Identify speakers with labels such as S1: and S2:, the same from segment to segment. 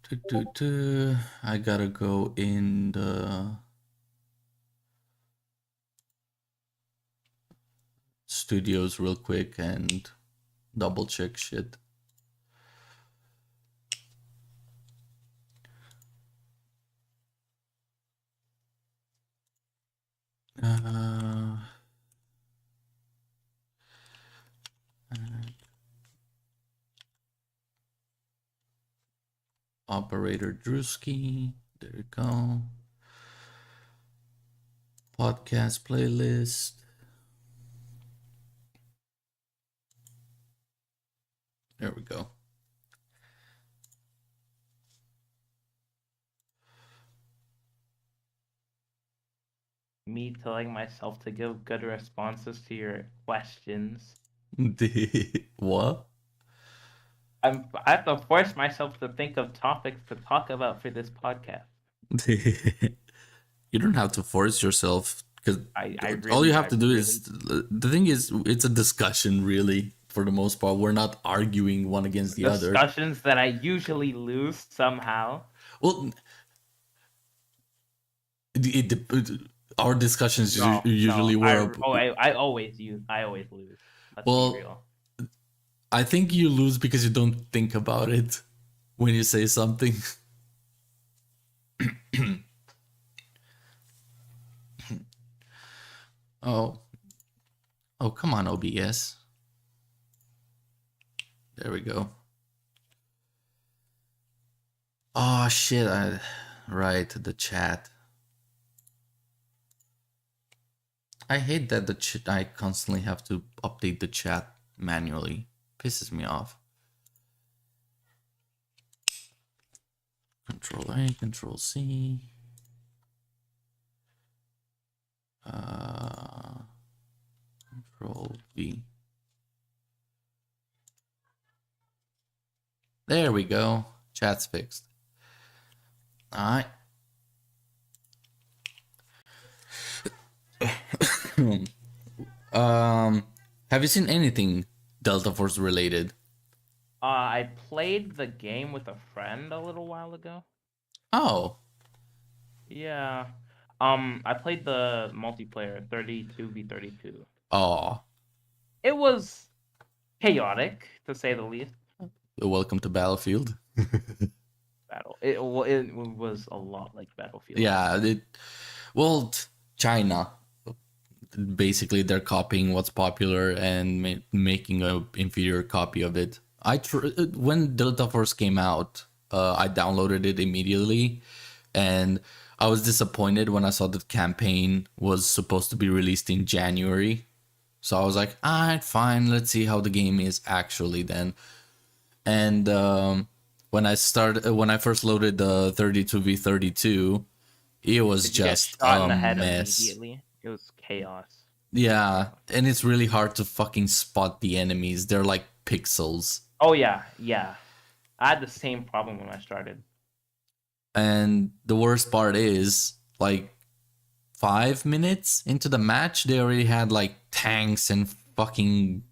S1: I gotta go in the studios real quick and double check shit. Operator Drewski. There you go. Podcast playlist. There we go.
S2: Me telling myself to give good responses to your questions.
S1: What?
S2: I have to force myself to think of topics to talk about for this podcast.
S1: You don't have to force yourself because
S2: really,
S1: all you have to do is the thing is it's a discussion really for the most part. We're not arguing one against the other.
S2: Discussions that I usually lose somehow.
S1: Well, our discussions usually were.
S2: I always lose. Let's be real.
S1: I think you lose because you don't think about it when you say something. Oh, come on, OBS. There we go. Oh shit! Right, the chat. I hate that I constantly have to update the chat manually. Pisses me off. Control A, Control C. Control V. There we go. Chat's fixed. All right. Have you seen anything Delta Force related?
S2: I played the game with a friend a little while ago.
S1: Oh.
S2: Yeah. I played the multiplayer 32v32.
S1: Oh.
S2: It was chaotic, to say the least.
S1: Welcome to Battlefield.
S2: It was a lot like Battlefield.
S1: Yeah. China. Basically, they're copying what's popular and making an inferior copy of it. When Delta Force came out, I downloaded it immediately, and I was disappointed when I saw that campaign was supposed to be released in January. So I was like, all right, fine, let's see how the game is actually then. And when I first loaded the 32v32, it was just a mess.
S2: Immediately. It was chaos.
S1: Yeah, and it's really hard to fucking spot the enemies. They're like pixels.
S2: Oh yeah. I had the same problem when I started.
S1: And the worst part is, like, 5 minutes into the match, they already had like tanks and fucking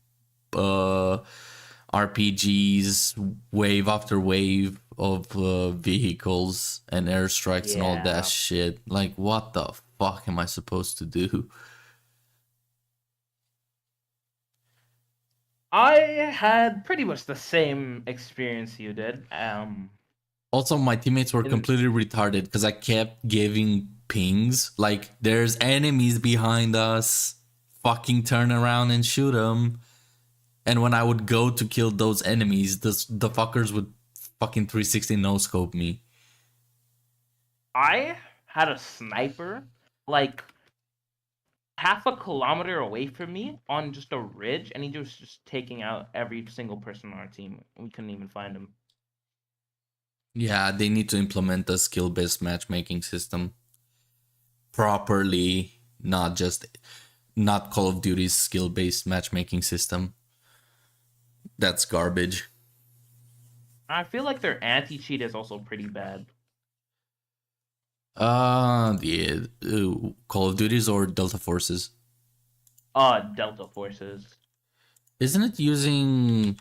S1: RPGs, wave after wave of vehicles and airstrikes and all that shit. Like, what the fuck am I supposed to do?
S2: I had pretty much the same experience you did.
S1: Also, my teammates were completely retarded because I kept giving pings. Like, there's enemies behind us. Fucking turn around and shoot them. And when I would go to kill those enemies, the fuckers would fucking 360 no-scope me.
S2: I had a sniper, like, half a kilometer away from me on just a ridge, and he was just taking out every single person on our team. We couldn't even find him.
S1: Yeah, they need to implement a skill-based matchmaking system properly, not Call of Duty's skill-based matchmaking system. That's garbage.
S2: I feel like their anti-cheat is also pretty bad.
S1: Yeah, Call of Duties or Delta Forces?
S2: Delta Forces.
S1: Isn't it using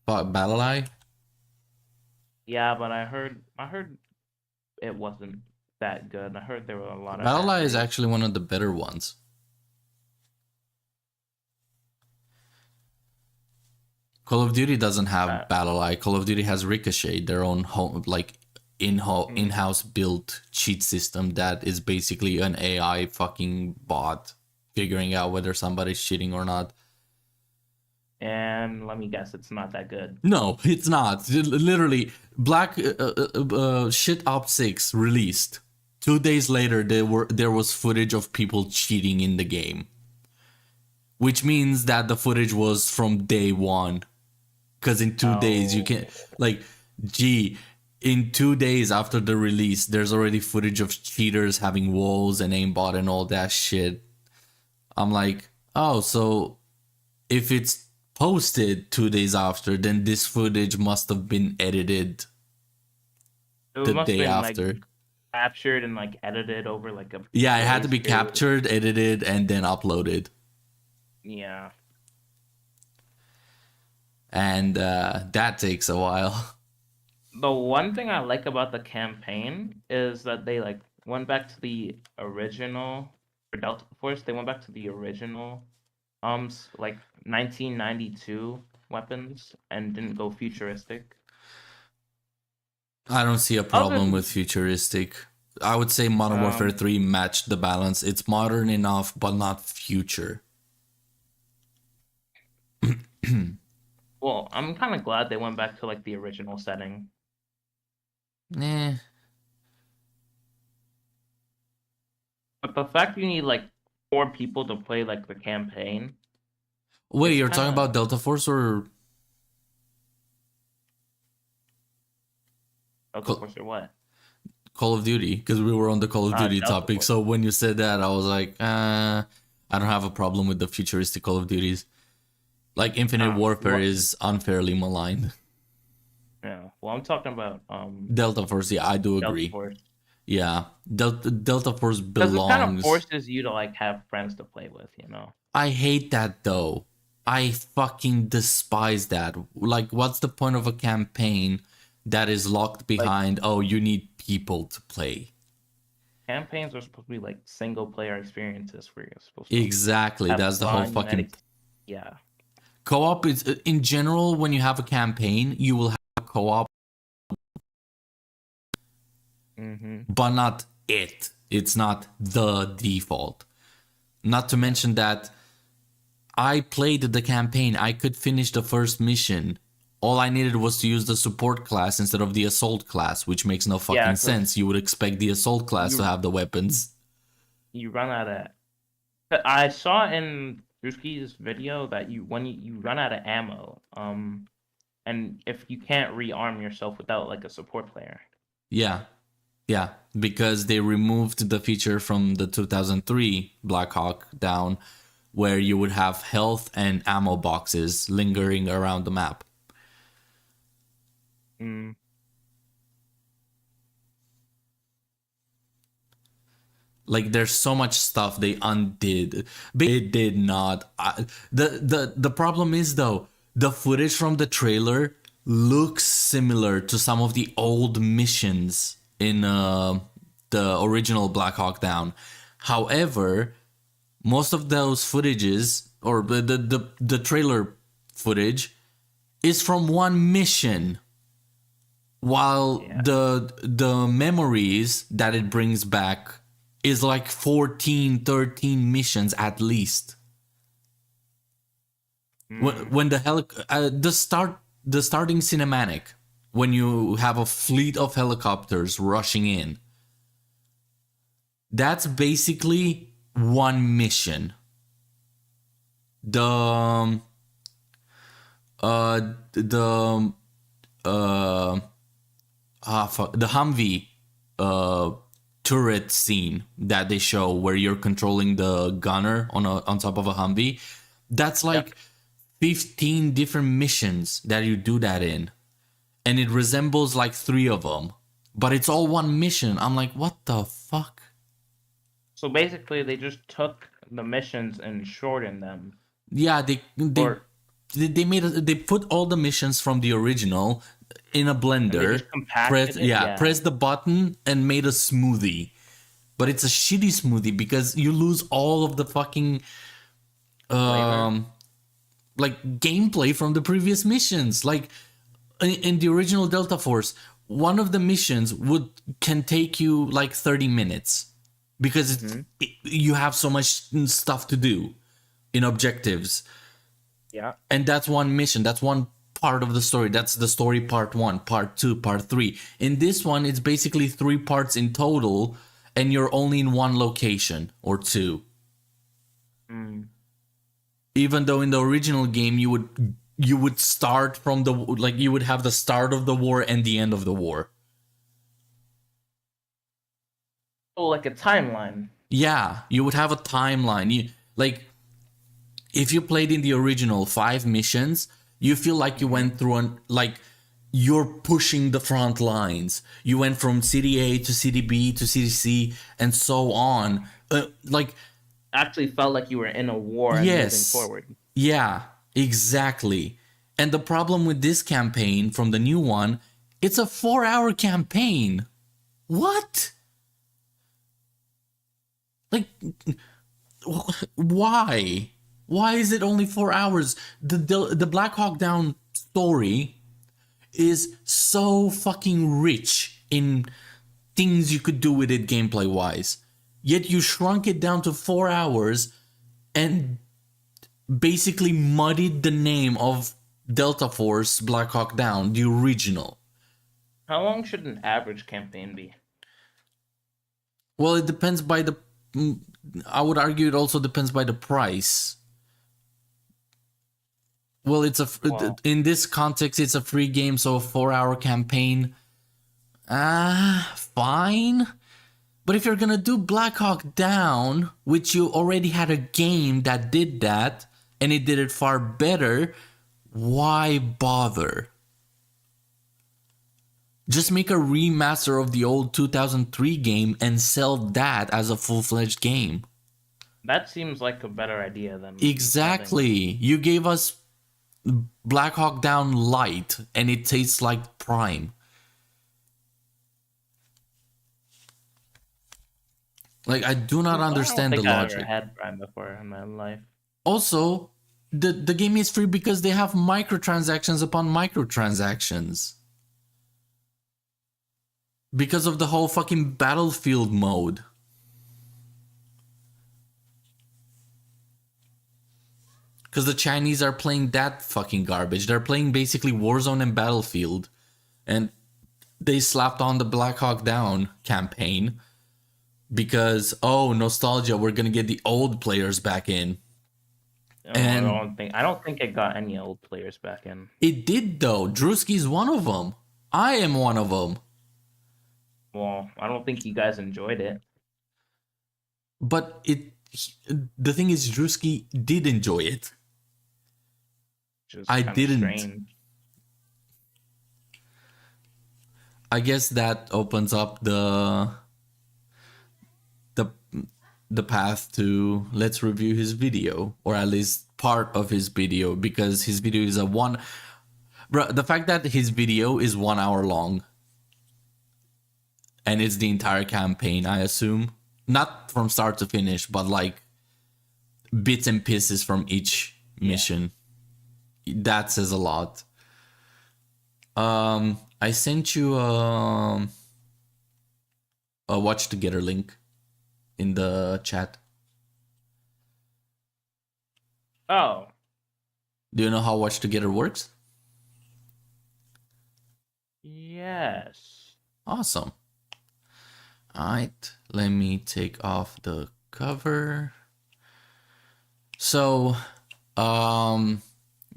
S1: BattleEye?
S2: Yeah, but I heard it wasn't that good. I heard there were a lot of
S1: BattleEye is
S2: hackers.
S1: actually one of the better ones. Call of Duty doesn't have
S2: Uh,
S1: BattleEye. Call of Duty has Ricochet, their own home, like
S2: mm.
S1: in-house built cheat system that is basically an AI fucking bot figuring out whether somebody's cheating or not.
S2: And let me guess, it's not that good.
S1: No, it's not. Literally, Black Shit Ops 6 released. 2 days later, there was footage of people cheating in the game, which means that the footage was from day one. Because in 2 days you can,
S2: Oh,
S1: like, gee, in 2 days after the release, there's already footage of cheaters having walls and aimbot and all that shit. I'm like, oh, so if it's posted 2 days after, then this footage must have been edited
S2: it
S1: the
S2: must have
S1: day
S2: been like
S1: after.
S2: captured and like edited over like a
S1: Yeah, it had to
S2: days
S1: be
S2: period.
S1: captured, edited, and then uploaded.
S2: Yeah.
S1: And that takes a while.
S2: The one thing I like about the campaign is that they like went back to the original for Delta Force. They went back to the original, like 1992 weapons and didn't go futuristic.
S1: I don't see a
S2: Other
S1: problem with
S2: than
S1: futuristic. I would say Modern Warfare
S2: um,
S1: 3 matched the balance. It's modern enough, but not future.
S2: well, I'm kind of glad they went back to like the original setting.
S1: Eh.
S2: But the fact you need like 4 people to play like the campaign,
S1: Wait,
S2: it's
S1: you're
S2: kind
S1: talking
S2: of
S1: about Delta Force or
S2: Delta
S1: Call
S2: Force or what?
S1: Call of Duty? Because we were on the Call of Duty
S2: Delta
S1: topic.
S2: Force.
S1: So when you said that, I was like, I don't have a problem with the futuristic Call of Duties. Like Infinite Warfare
S2: What?
S1: is unfairly maligned.
S2: Yeah. Well, I'm talking about
S1: Delta Force, yeah, I do
S2: Delta
S1: agree.
S2: Force
S1: Yeah, Delta Force
S2: because it kind of
S1: belongs.
S2: forces you to like have friends to play with, you know.
S1: I hate that though. I fucking despise that. Like, what's the point of a campaign that is locked
S2: Like
S1: behind, oh, you need people to play?
S2: campaigns are supposed to be like single player experiences where you're supposed to
S1: Exactly.
S2: have
S1: That's the whole
S2: fun,
S1: fucking
S2: yeah.
S1: co-op is in general when you have a campaign, you will have a co-op,
S2: Mm-hmm.
S1: but not it. It's not the default. Not to
S2: Yeah.
S1: mention that I played the campaign. I could finish the first mission. All I needed was to use the support class instead of the assault class, which makes no
S2: Yeah,
S1: fucking
S2: because
S1: sense. You would expect the assault class to
S2: you
S1: have the weapons.
S2: you run out of. I saw in Drewski's video that you run out of ammo, and if you can't rearm yourself without like a support player.
S1: Yeah, yeah, because they removed the feature from the 2003 Black Hawk Down where you would have health and ammo boxes lingering around the map.
S2: Mm.
S1: Like there's so much stuff they undid. They did not. The problem is though, the footage from the trailer looks similar to some of the old missions in the original Black Hawk Down. However, most of those footages or the trailer footage is from one mission, while
S2: Yeah.
S1: the memories that it brings back is like 14, 13 missions at least.
S2: Mm.
S1: When the starting cinematic, when you have a fleet of helicopters rushing in, that's basically one mission. The the fuck, the Humvee turret scene that they show where you're controlling the gunner on top of a Humvee. That's
S2: Yep.
S1: like 15 different missions that you do that in, and it resembles like 3 of them, but it's all one mission. I'm like, what the fuck?
S2: So basically, they just took the missions and shortened them.
S1: Yeah, they
S2: Or
S1: they put all the missions from the original in a
S2: And they
S1: blender,
S2: just compacted it. Yeah.
S1: press the button and made a smoothie. But it's a shitty smoothie because you lose all of the fucking
S2: Flavor.
S1: like gameplay from the previous missions. Like in the original Delta Force, one of the missions can take you like 30 minutes because you have so much stuff to do in objectives.
S2: Yeah.
S1: And that's one mission. That's one part of the story. That's the story part 1, part 2, part 3. In this one, it's basically 3 parts in total, and you're only in one location or 2. Even though in the original game you would start from the, like, you would have the start of the war and the end of the war.
S2: Oh, like a timeline.
S1: Yeah, you would have a timeline. You like, if you played in the original 5 missions, you feel like you went through you're pushing the front lines. You went from city A to city B to city C and so on.
S2: Actually felt like you were in a war and moving forward.
S1: Yeah, exactly. And the problem with this campaign from the new one, it's a 4-hour campaign. What? Like, why? Why is it only 4 hours? The Black Hawk Down story is so fucking rich in things you could do with it gameplay wise. Yet you shrunk it down to 4 hours and basically muddied the name of Delta Force Black Hawk Down, the original.
S2: How long should an average campaign be?
S1: Well, it depends by the... I would argue it also depends by the price. Well, in this context, it's a free game, so a 4-hour campaign. Fine. But if you're gonna do Black Hawk Down, which you already had a game that did that, and it did it far better, why bother? Just make a remaster of the old 2003 game and sell that as a full-fledged game.
S2: That seems like a better idea than...
S1: Exactly. You gave us Black Hawk Down Light, and it tastes like Prime. Like, I do not understand the logic.
S2: I had Prime before in my life.
S1: Also, the game is free because they have microtransactions upon microtransactions. Because of the whole fucking Battlefield mode. Because the Chinese are playing that fucking garbage. They're playing basically Warzone and Battlefield. And they slapped on the Black Hawk Down campaign. Because, oh, nostalgia, we're gonna get the old players back in.
S2: I don't think it got any old players back in.
S1: It did though. Drewski's one of them. I am one of them.
S2: Well, I don't think you guys enjoyed it.
S1: But the thing is, Drewski did enjoy it. I didn't.
S2: Strange.
S1: I guess that opens up the path to let's review his video, or at least part of his video, because his video is the fact that his video is 1 hour long and it's the entire campaign, I assume, not from start to finish, but like bits and pieces from each mission. That says a lot. I sent you a watch together link in the chat.
S2: Oh.
S1: Do you know how watch together works?
S2: Yes.
S1: Awesome. Alright, let me take off the cover. So,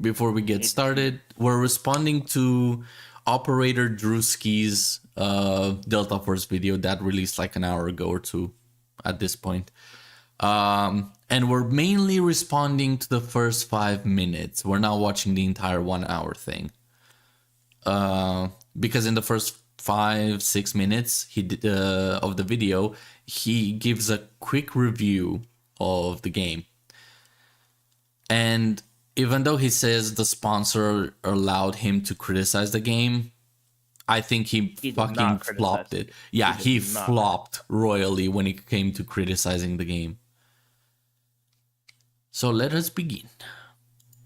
S1: before we get started, we're responding to Operator Drewski's Delta Force video that released like an hour ago or two at this point. And we're mainly responding to the first 5 minutes. We're not watching the entire 1 hour thing. Because in the first 5-6 minutes of the video, he gives a quick review of the game. And even though he says the sponsor allowed him to criticize the game, I think he
S2: He did
S1: fucking
S2: not criticize
S1: flopped
S2: the
S1: it.
S2: game.
S1: Yeah,
S2: He
S1: he
S2: did not.
S1: flopped royally when it came to criticizing the game. So let us begin.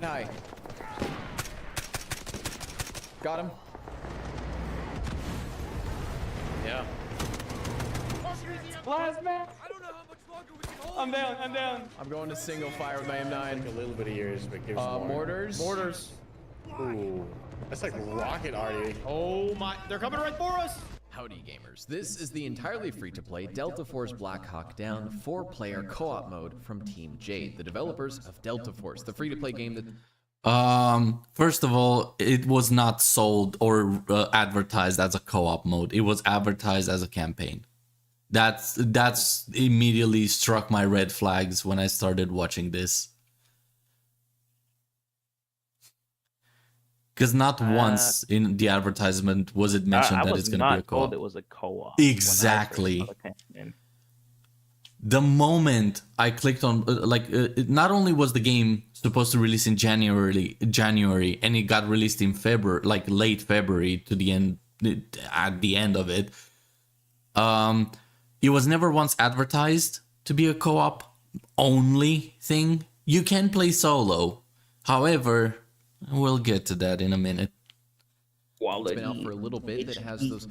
S3: Hi. Got him.
S4: Yeah.
S5: Plasma! I'm down, I'm down.
S3: I'm going to single fire with my M9.
S4: A little bit of yours, but give some more.
S3: Mortars.
S4: Mortars. Ooh. That's like rocket arty.
S5: Oh my, they're coming right for us!
S3: Howdy gamers. This is the entirely free-to-play Delta Force Black Hawk Down 4-player co-op mode from Team Jade, the developers of Delta Force, the free-to-play game that...
S1: First of all, it was not sold or advertised as a co-op mode. It was advertised as a campaign. That's immediately struck my red flags when I started watching this. Because not once in the advertisement was it mentioned that it's going to be a co-op.
S2: I was not told it was a co-op.
S1: Exactly. The moment I clicked on, not only was the game supposed to release in January, and it got released in February, like late February to the end, at the end of it. It was never once advertised to be a co-op only thing. You can play solo, however, we'll get to that in a minute.
S3: It's been out for a little bit that has those...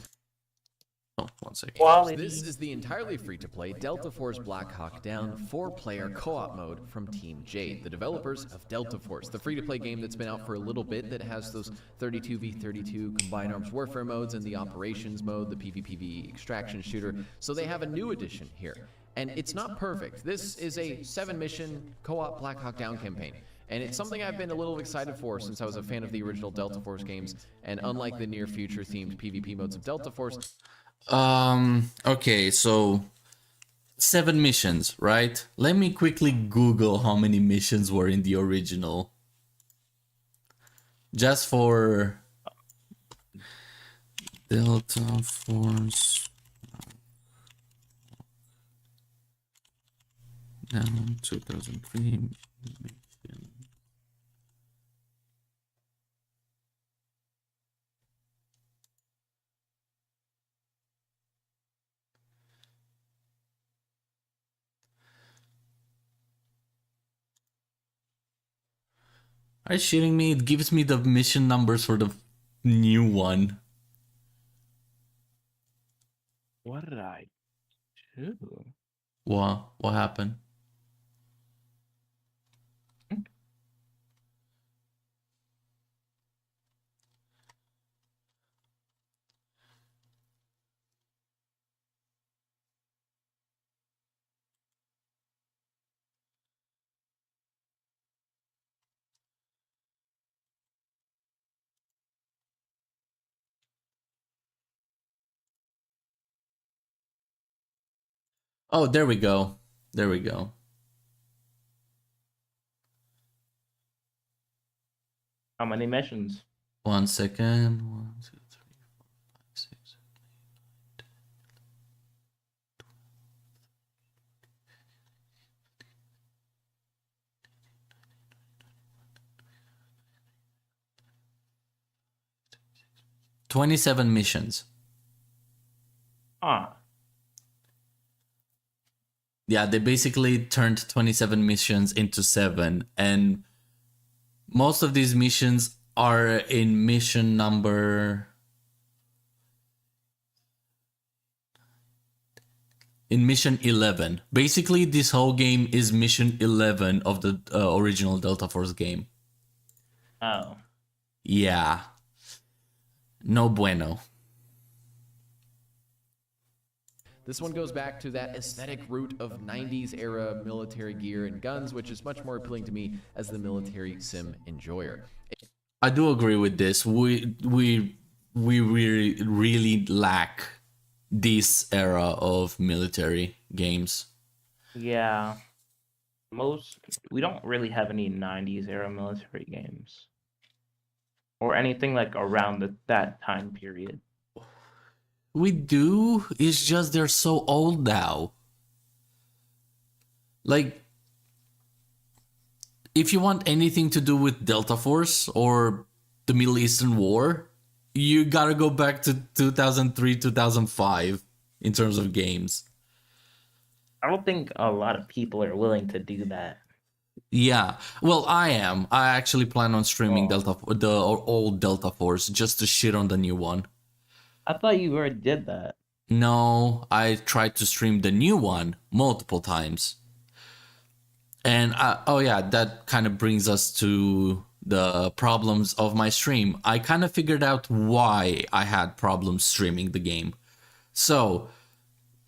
S1: Oh, 1 second.
S2: Quality.
S3: This is the entirely free-to-play Delta Force Black Hawk Down 4-player co-op mode from Team Jade, the developers of Delta Force, the free-to-play game that's been out for a little bit that has those 32v32 combined arms warfare modes and the operations mode, the PvPv extraction shooter. So they have a new edition here, and it's not perfect. This is a 7-mission co-op Black Hawk Down campaign. And it's something I've been a little excited for since I was a fan of the original Delta Force games, and unlike the near future themed PvP modes of Delta Force.
S1: Okay, so 7 missions, right? Let me quickly Google how many missions were in the original. Just for Delta Force down 2003 mission. Are you shitting me? It gives me the mission numbers for the new one.
S2: What did I do?
S1: What happened? Oh, there we go. There we go.
S2: How many missions?
S1: 1 second. 1, 2, 3, 4, 5, 6, 7, 8, 9, 10, 27 missions.
S2: Ah.
S1: Yeah, they basically turned 27 missions into 7, and most of these missions are in mission number... in mission 11. Basically, this whole game is mission 11 of the original Delta Force game.
S2: Oh.
S1: Yeah. No bueno.
S3: This one goes back to that aesthetic root of 90s era military gear and guns, which is much more appealing to me as the military sim enjoyer.
S1: I do agree with this. We really lack this era of military games.
S2: Yeah. We don't really have any 90s era military games. Or anything like around that time period.
S1: We do. It's just they're so old now. Like, if you want anything to do with Delta Force or the Middle Eastern War, you gotta go back to 2003, 2005 in terms of games.
S2: I don't think a lot of people are willing to do that.
S1: Yeah, well, I am. I actually plan on streaming
S2: Oh.
S1: the old Delta Force just to shit on the new one.
S2: I thought you already did that.
S1: No, I tried to stream the new one multiple times. And oh yeah, that kind of brings us to the problems of my stream. I kind of figured out why I had problems streaming the game. So,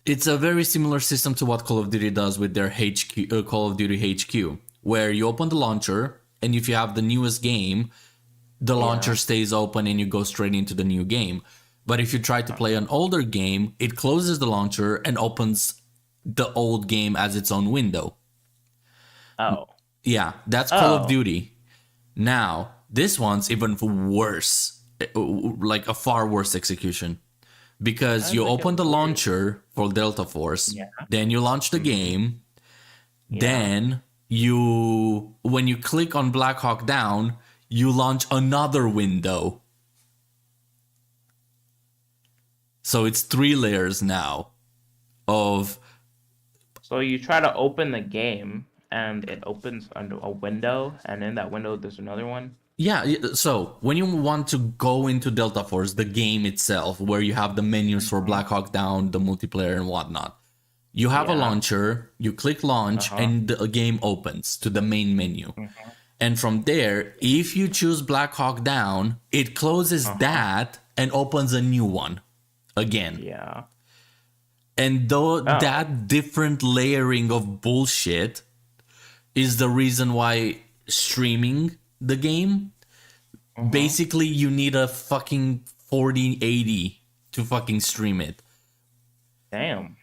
S1: it's a very similar system to what Call of Duty does with their HQ, Call of Duty HQ, where you open the launcher, and if you have the newest game, the launcher stays open and you go straight into the new game. But if you try to play an older game, it closes the launcher and opens the old game as its own window.
S2: Oh.
S1: Yeah, that's Call of
S2: Oh.
S1: Duty. Now, this one's even worse, like a far worse execution. Because you open the launcher for Delta Force, then you launch the game, then when you click on Black Hawk Down, you launch another window. So it's 3 layers now of...
S2: So you try to open the game, and it opens under a window, and in that window there's another one.
S1: Yeah, so when you want to go into Delta Force, the game itself, where you have the menus for Black Hawk Down, the multiplayer and whatnot, you have a launcher, you click launch, and the game opens to the main menu. And from there, if you choose Black Hawk Down, it closes that and opens a new one again.
S2: Yeah.
S1: And though that different layering of bullshit is the reason why streaming the game, basically you need a fucking 4080 to fucking stream it.
S2: Damn.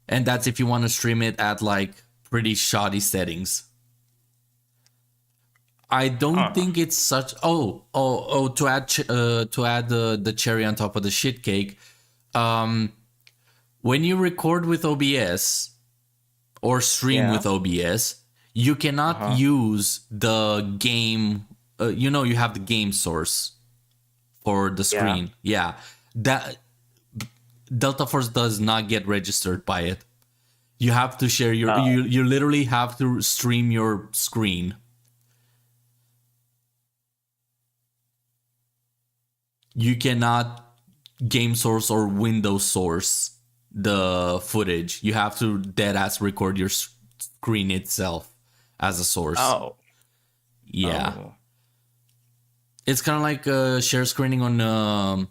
S1: And that's if you want to stream it at like pretty shoddy settings. I don't think it's such... to add the cherry on top of the shit cake, when you record with OBS or stream with OBS, you cannot use the game. You have the game source for the screen. Yeah, that Delta Force does not get registered by it. You have to share your. You literally have to stream your screen. You cannot game source or Windows source the footage. You have to deadass record your screen itself as a source.
S2: Oh.
S1: Yeah.
S2: Oh.
S1: It's kind of like share screening on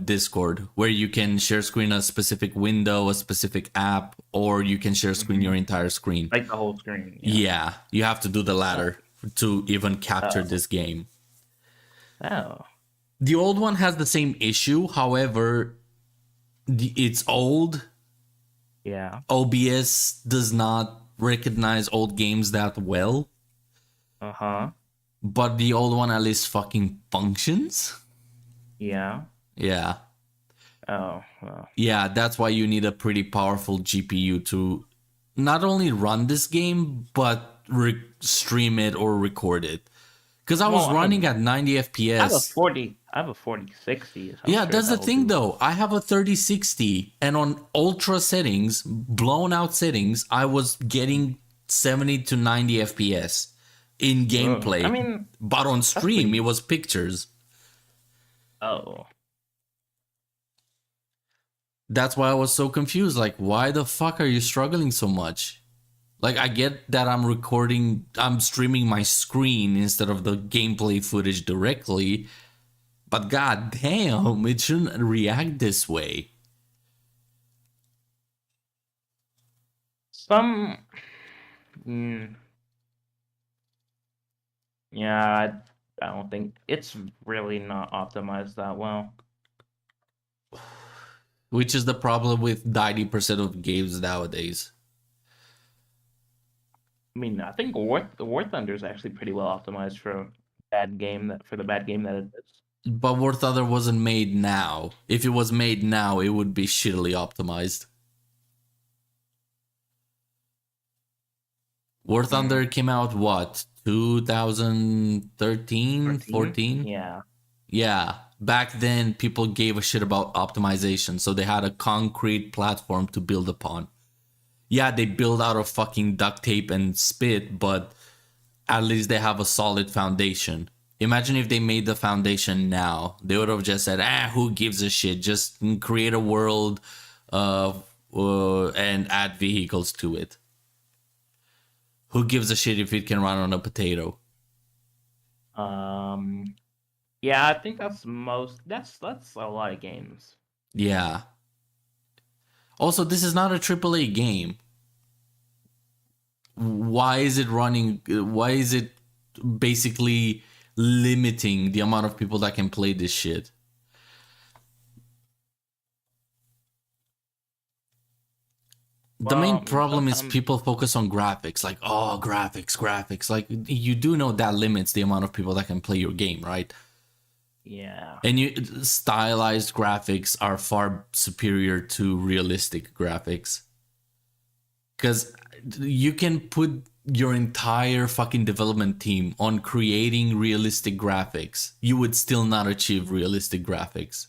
S1: Discord, where you can share screen a specific window, a specific app, or you can share screen your entire screen.
S2: Like the whole screen.
S1: Yeah, you have to do the latter to even capture this game.
S2: Oh.
S1: The old one has the same issue, however, it's old.
S2: Yeah.
S1: OBS does not recognize old games that well.
S2: Uh-huh.
S1: But the old one at least fucking functions.
S2: Yeah.
S1: Yeah.
S2: Oh, well.
S1: Yeah, that's why you need a pretty powerful GPU to not only run this game, but stream it or record it. Because I was running at 90 FPS.
S2: I have a 4060. So
S1: yeah, that's the thing though. I have a 3060, and on ultra settings, blown out settings, I was getting 70 to 90 FPS in gameplay.
S2: I mean,
S1: but on stream, it was pictures.
S2: Oh.
S1: That's why I was so confused. Like, why the fuck are you struggling so much? Like, I get that I'm streaming my screen instead of the gameplay footage directly. But god damn, it shouldn't react this way.
S2: Yeah, I don't think it's really not optimized that well.
S1: Which is the problem with 90% of games nowadays.
S2: I mean, I think War Thunder is actually pretty well optimized for the bad game that it is.
S1: But War Thunder wasn't made now. If it was made now, it would be shittily optimized. War Thunder came out, what, 2013, 14?
S2: Yeah.
S1: Yeah, back then people gave a shit about optimization, so they had a concrete platform to build upon. Yeah, they build out of fucking duct tape and spit, but at least they have a solid foundation. Imagine if they made the foundation now. They would have just said, who gives a shit? Just create a world and add vehicles to it. Who gives a shit if it can run on a potato?
S2: Yeah, I think that's a lot of games.
S1: Yeah. Also, this is not a AAA game. Why is it running? Why is it basically limiting the amount of people that can play this shit? The main problem is people focus on graphics, like, oh, graphics. Like, you do know that limits the amount of people that can play your game, right?
S2: Yeah.
S1: And stylized graphics are far superior to realistic graphics. Because you can put your entire fucking development team on creating realistic graphics. You would still not achieve realistic graphics.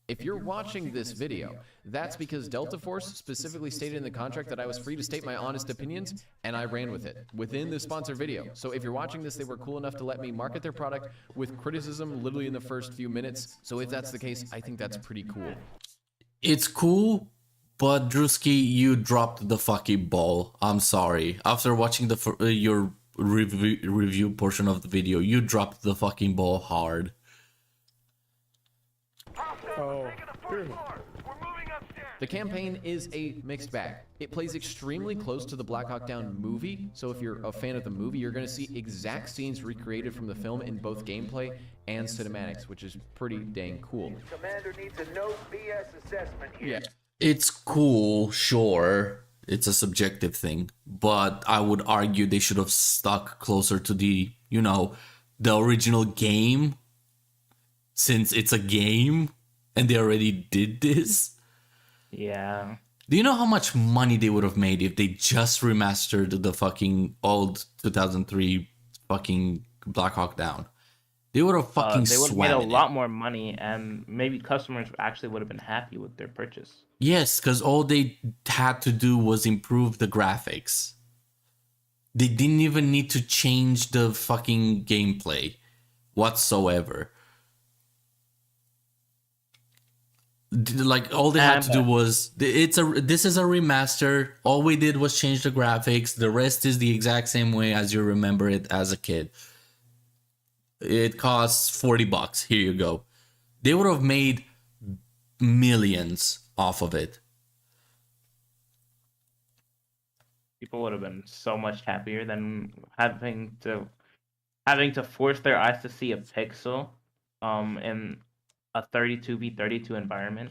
S3: If you're watching this video, that's because Delta Force specifically stated in the contract that I was free to state my honest opinions, and I ran with it within the sponsor video. So if you're watching this, they were cool enough to let me market their product with criticism literally in the first few minutes. So if that's the case, I think that's pretty cool.
S1: It's cool, but Drewski, you dropped the fucking ball. I'm sorry. After watching your review portion of the video, you dropped the fucking ball hard.
S4: Oh.
S3: The campaign is a mixed bag. It plays extremely close to the Black Hawk Down movie, so if you're a fan of the movie, you're going to see exact scenes recreated from the film in both gameplay and cinematics, which is pretty dang cool.
S6: Commander needs a no BS assessment here.
S3: Yeah.
S1: It's cool, sure. It's a subjective thing, but I would argue they should have stuck closer to the original game, since it's a game and they already did this.
S2: Yeah.
S1: Do you know how much money they would have made if they just remastered the fucking old 2003 fucking Black Hawk Down? They would have fucking
S2: They would have
S1: swam
S2: made a
S1: in
S2: lot
S1: it.
S2: more money, and maybe customers actually would have been happy with their purchase.
S1: Yes, because all they had to do was improve the graphics. They didn't even need to change the fucking gameplay whatsoever. Like, all they had to do was this is a remaster. All we did was change the graphics. The rest is the exact same way as you remember it as a kid. It costs $40. Here you go. They would have made millions off of it.
S2: People would have been so much happier than having to force their eyes to see a pixel in a 32v32 environment.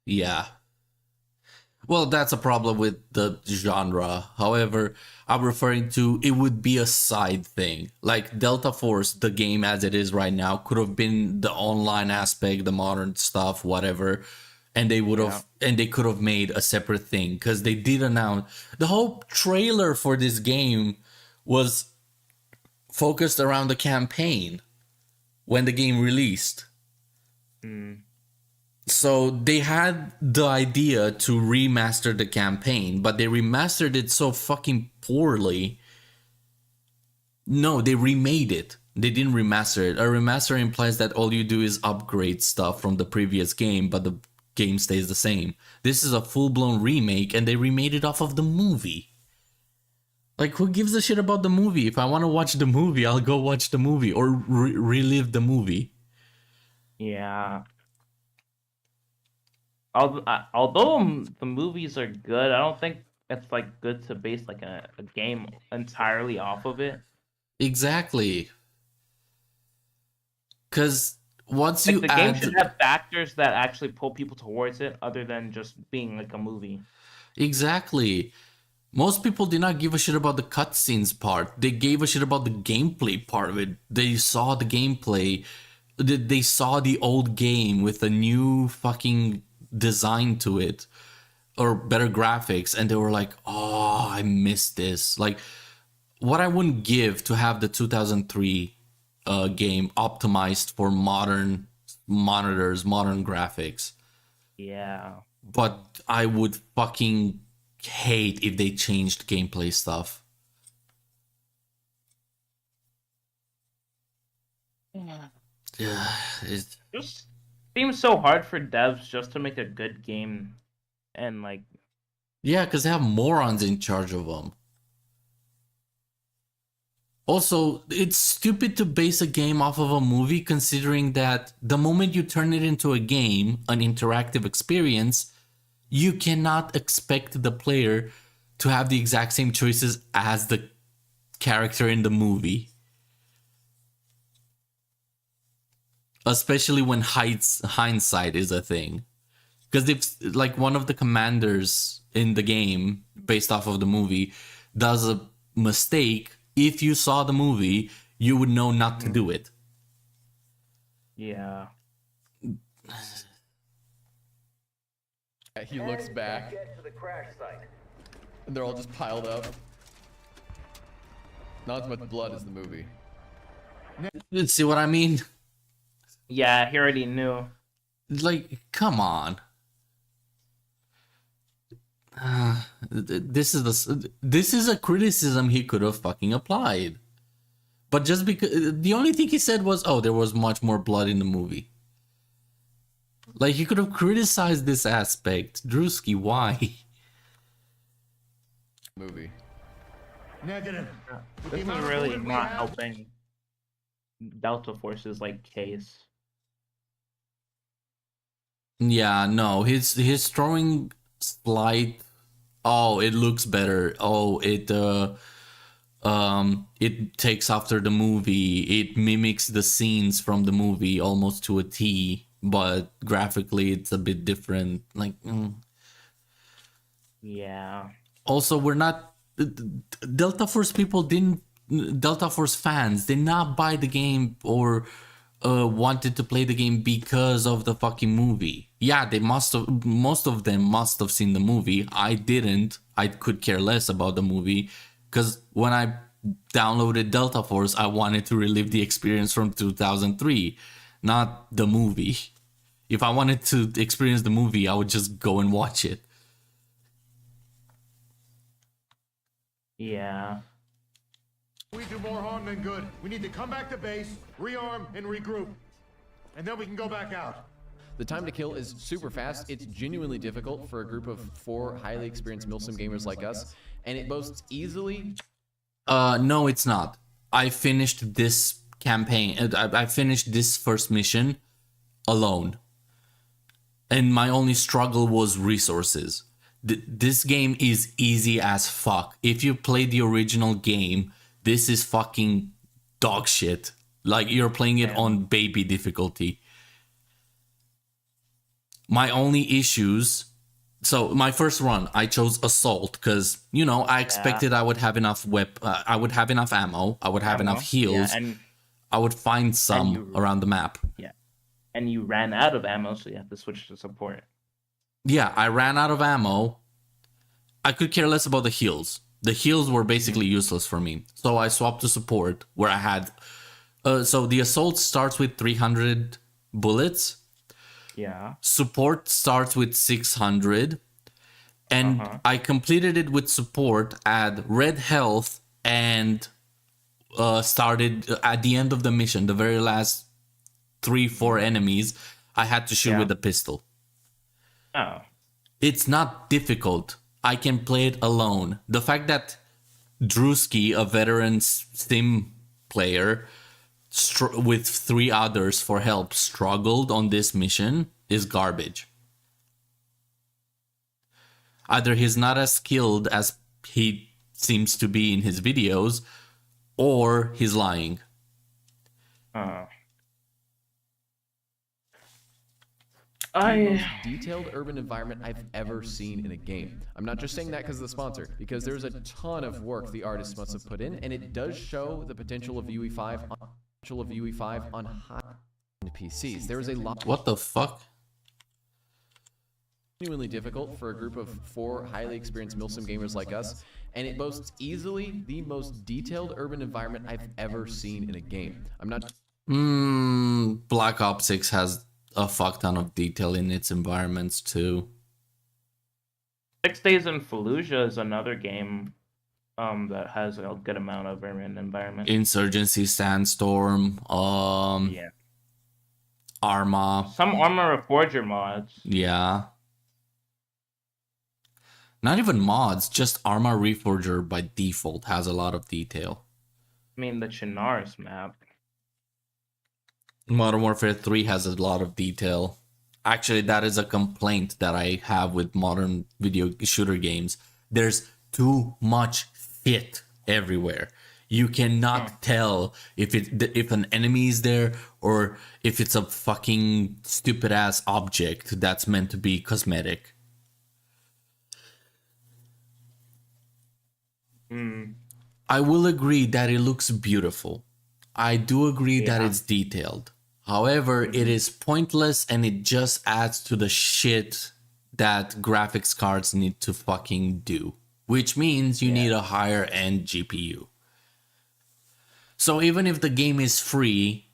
S1: Yeah. Well, that's a problem with the genre. However, I'm referring to it would be a side thing. Like Delta Force, the game as it is right now, could have been the online aspect, the modern stuff, whatever. And they would have, and they could have made a separate thing, because they did announce the whole trailer for this game was focused around the campaign when the game released. So they had the idea to remaster the campaign, but they remastered it so fucking poorly. No, they remade it. They didn't remaster it. A remaster implies that all you do is upgrade stuff from the previous game, but the game stays the same. This is a full-blown remake, and they remade it off of the movie. Like, who gives a shit about the movie? If I want to watch the movie, I'll go watch the movie or relive the movie.
S2: Yeah. Although the movies are good, I don't think it's like good to base like a game entirely off of it.
S1: Exactly. Because once
S2: Like
S1: you
S2: the game
S1: add...
S2: should have factors that actually pull people towards it, other than just being like a movie.
S1: Exactly. Most people did not give a shit about the cutscenes part. They gave a shit about the gameplay part of it. They saw the gameplay. They saw the old game with a new fucking design to it, or better graphics, and they were like, oh, I missed this. Like, what I wouldn't give to have the 2003 game optimized for modern monitors, modern graphics.
S2: Yeah.
S1: But I would fucking hate if they changed gameplay stuff. Yeah, it,
S2: Just seems so hard for devs just to make a good game, and like,
S1: yeah, because they have morons in charge of them. Also, it's stupid to base a game off of a movie, considering that the moment you turn it into a game, an interactive experience, you cannot expect the player to have the exact same choices as the character in the movie. Especially when hindsight is a thing. Because if, like, one of the commanders in the game, based off of the movie, does a mistake, if you saw the movie, you would know not to do it.
S2: yeah.
S3: He looks back,
S6: Get to the crash site.
S3: and they're all just piled up. Not as much blood as the movie.
S1: See what I mean?
S2: Yeah, he already knew.
S1: Like, come on. This is a criticism he could have fucking applied. But just because the only thing he said was, "Oh, there was much more blood in the movie." Like, he could have criticized this aspect. Drewski, why?
S3: Movie.
S7: Negative.
S2: This is really not helping Delta Force's like case.
S1: Yeah, no, his throwing slight. Oh, it looks better. Oh, it takes after the movie. It mimics the scenes from the movie almost to a T, but graphically it's a bit different. Like,
S2: Yeah.
S1: also, we're not Delta Force people didn't Delta Force fans did not buy the game or wanted to play the game because of the fucking movie. Yeah, they must have. Most of them must have seen the movie. I didn't. I could care less about the movie because when I downloaded Delta Force, I wanted to relive the experience from 2003, not the movie. If I wanted to experience the movie, I would just go and watch it.
S2: Yeah.
S7: We do more harm than good. We need to come back to base, rearm, and regroup. And then we can go back out.
S3: The time to kill is super fast. It's genuinely difficult for a group of 4 highly experienced milsim gamers like us, and it boasts easily.
S1: No, it's not. I finished this campaign. I finished this first mission alone, and my only struggle was resources. This game is easy as fuck. If you play the original game, this is fucking dog shit. Like, you're playing it on baby difficulty. My only issues. So my first run, I chose assault because, you know, I expected I would have enough I would have enough ammo. I would have enough heals.
S2: Yeah, and
S1: I would find some around the map.
S2: yeah, and you ran out of ammo, so you have to switch to support.
S1: Yeah, I ran out of ammo. I could care less about the heals. The heals were basically useless for me. So I swapped to support where I had... so the assault starts with 300 bullets.
S2: Yeah.
S1: Support starts with 600. And I completed it with support at red health and started at the end of the mission, the very last 3-4 enemies, I had to shoot with a pistol.
S2: Oh.
S1: It's not difficult. I can play it alone. The fact that Drewski, a veteran Sim player, with 3 others for help, struggled on this mission is garbage. Either he's not as skilled as he seems to be in his videos, or he's lying.
S3: The most detailed urban environment I've ever seen in a game. I'm not just saying that because of the sponsor, because there's a ton of work the artists must have put in, and it does show the potential of UE5 on high PCs. There is a lot.
S1: What the fuck?
S3: Genuinely difficult for a group of 4 highly experienced milsim gamers like us, and it boasts easily the most detailed urban environment I've ever seen in a game. I'm not...
S1: Black Ops 6 has a fuck ton of detail in its environments too.
S2: 6 Days in Fallujah is another game that has a good amount of urban environment.
S1: Insurgency, Sandstorm,
S2: Yeah.
S1: Arma.
S2: Some Armor Reforger mods.
S1: Yeah. Not even mods, just Arma Reforger by default has a lot of detail.
S2: I mean, the Chinars map.
S1: Modern Warfare 3 has a lot of detail. Actually, that is a complaint that I have with modern video shooter games. There's too much shit everywhere. You cannot tell if an enemy is there or if it's a fucking stupid ass object that's meant to be cosmetic. I will agree that it looks beautiful. I do agree that it's detailed. However, it is pointless and it just adds to the shit that graphics cards need to fucking do. Which means you need a higher end GPU. So even if the game is free,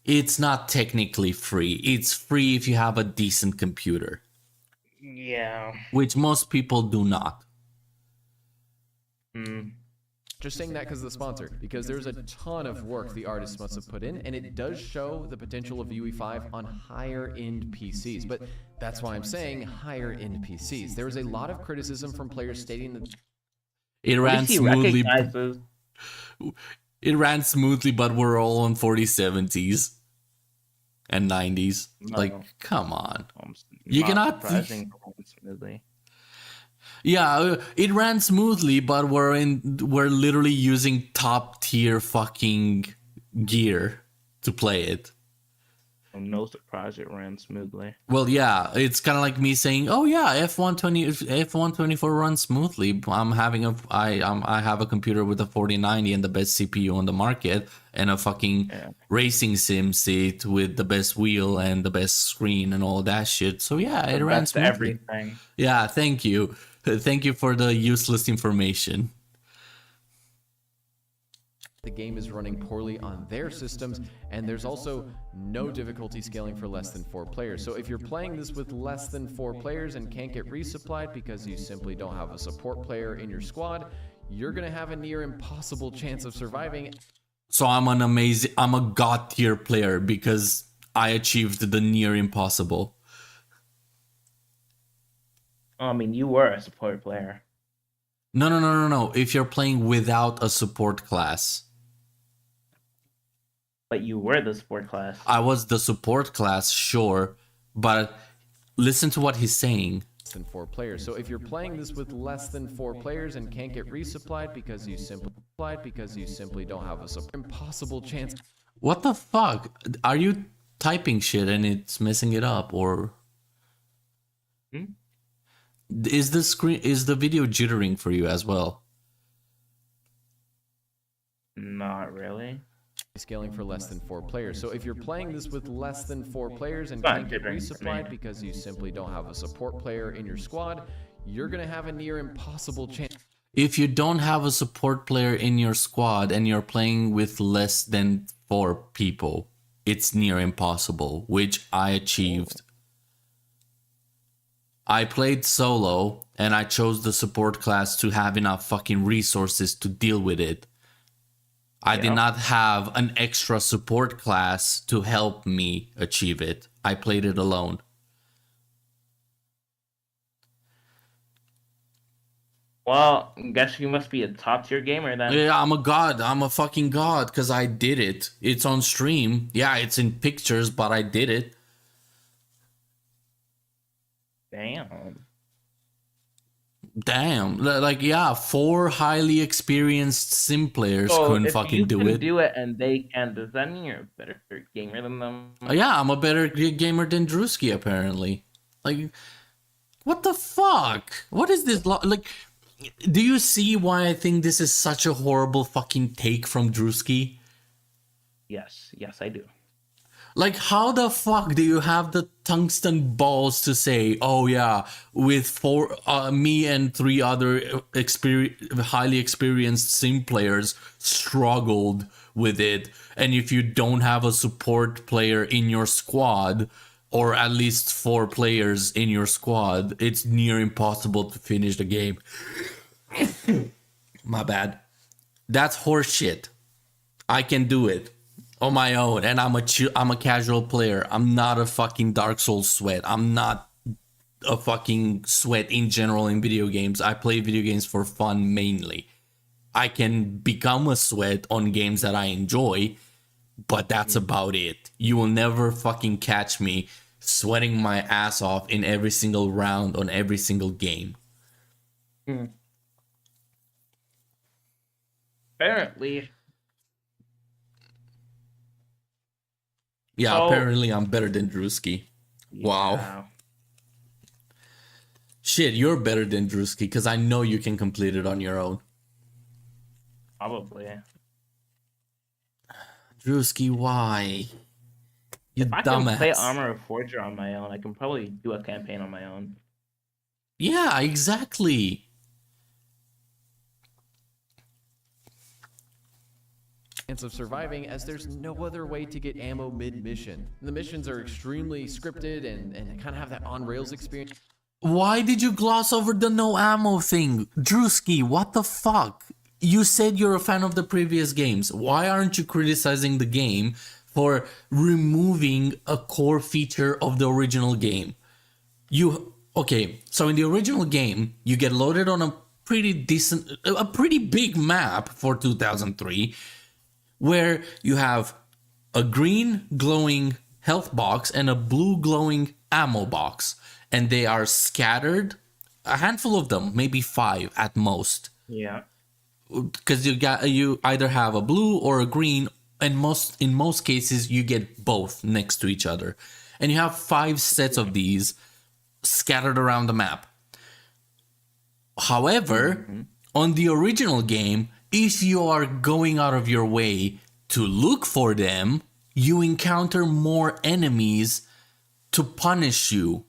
S1: it's not technically free. It's free if you have a decent computer.
S2: Yeah.
S1: Which most people do not.
S3: Just saying that because of the sponsor, because there's a ton of work the artists must have put in, and it does show the potential of UE5 on higher-end PCs. But that's why I'm saying higher-end PCs. There was a lot of criticism from players stating that
S1: It ran smoothly.
S2: Recognizes.
S1: It ran smoothly, but we're all on 4070s and 90s.
S2: No.
S1: Like, come on. You
S2: Not
S1: cannot.
S2: surprising smoothly.
S1: Yeah, it ran smoothly, but we're literally using top tier fucking gear to play it.
S2: No surprise it ran smoothly.
S1: Well, yeah, it's kind of like me saying, "Oh yeah, F124 runs smoothly. I have a computer with a 4090 and the best CPU on the market, and a fucking racing sim seat with the best wheel and the best screen and all that shit. So yeah, it ran
S2: That's
S1: smoothly.
S2: everything.
S1: Yeah, thank you for the useless information.
S3: the game is running poorly on their systems, and there's also no difficulty scaling for less than 4 players. So if you're playing this with less than 4 players and can't get resupplied because you simply don't have a support player in your squad, you're gonna have a near impossible chance of surviving.
S1: So I'm a god tier player because I achieved the near impossible.
S2: I mean, you were a support player.
S1: No. If you're playing without a support class.
S2: But you were the support class.
S1: I was the support class, sure, but listen to what he's saying.
S3: Than 4 players. So if you're playing this with less than 4 players and can't get resupplied because you simply don't have a impossible chance.
S1: What the fuck? Are you typing shit and it's messing it up, or is the video jittering for you as well?
S2: Not really.
S3: Scaling for less than 4 players. So if you're playing this with less than 4 players and can't get resupplied because you simply don't have a support player in your squad, you're gonna have a near impossible chance.
S1: If you don't have a support player in your squad and you're playing with less than 4 people, it's near impossible, which I achieved. I played solo and I chose the support class to have enough fucking resources to deal with it. I did not have an extra support class to help me achieve it. I played it alone.
S2: Well, I guess you must be a top tier gamer then.
S1: Yeah, I'm a god. I'm a fucking god because I did it. It's on stream. Yeah, it's in pictures, but I did it. Damn. Like, yeah, 4 highly experienced sim players couldn't fucking do it.
S2: If you can do it and they can, does that mean you're a better gamer than them?
S1: Yeah, I'm a better gamer than Drewski, apparently. Like, what the fuck? What is this? Like, do you see why I think this is such a horrible fucking take from Drewski?
S2: Yes, I do.
S1: Like, how the fuck do you have the tungsten balls to say, oh yeah, with me and 3 other highly experienced sim players struggled with it, and if you don't have a support player in your squad, or at least 4 players in your squad, it's near impossible to finish the game. My bad. That's horseshit. I can do it on my own, and I'm a casual player. I'm not a fucking Dark Souls sweat. I'm not a fucking sweat in general in video games. I play video games for fun mainly. I can become a sweat on games that I enjoy, but that's about it. You will never fucking catch me sweating my ass off in every single round on every single game.
S2: Apparently.
S1: Yeah,
S2: So-
S1: apparently I'm better than Drewski. Wow.
S2: Yeah.
S1: Shit, you're better than Drewski, because I know you can complete it on your own.
S2: Probably.
S1: Drewski, why? You
S2: If I can play
S1: dumbass.
S2: Armor of Forger on my own, I can probably do a campaign on my own.
S1: Yeah, exactly.
S3: Chance of surviving, as there's no other way to get ammo mid-mission. The missions are extremely scripted and kind of have that on-rails experience.
S1: Why did you gloss over the no ammo thing? Drewski, what the fuck? You said you're a fan of the previous games. Why aren't you criticizing the game for removing a core feature of the original game? Okay, so in the original game, you get loaded on a pretty big map for 2003, where you have a green glowing health box and a blue glowing ammo box, and they are scattered, a handful of them, maybe 5 at most,
S2: Yeah.
S1: because you either have a blue or a green, and in most cases you get both next to each other, and you have 5 sets of these scattered around the map. However, on the original game, if you are going out of your way to look for them, you encounter more enemies to punish you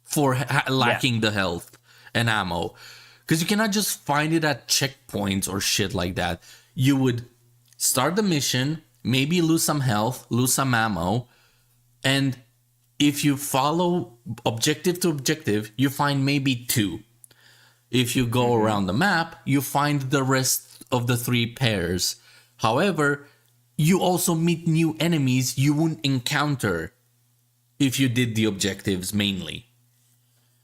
S1: for lacking the health and ammo. Because you cannot just find it at checkpoints or shit like that. You would start the mission, maybe lose some health, lose some ammo, and if you follow objective to objective, you find maybe 2. If you go around the map, you find the rest of the 3 pairs. However, you also meet new enemies you wouldn't encounter if you did the objectives mainly.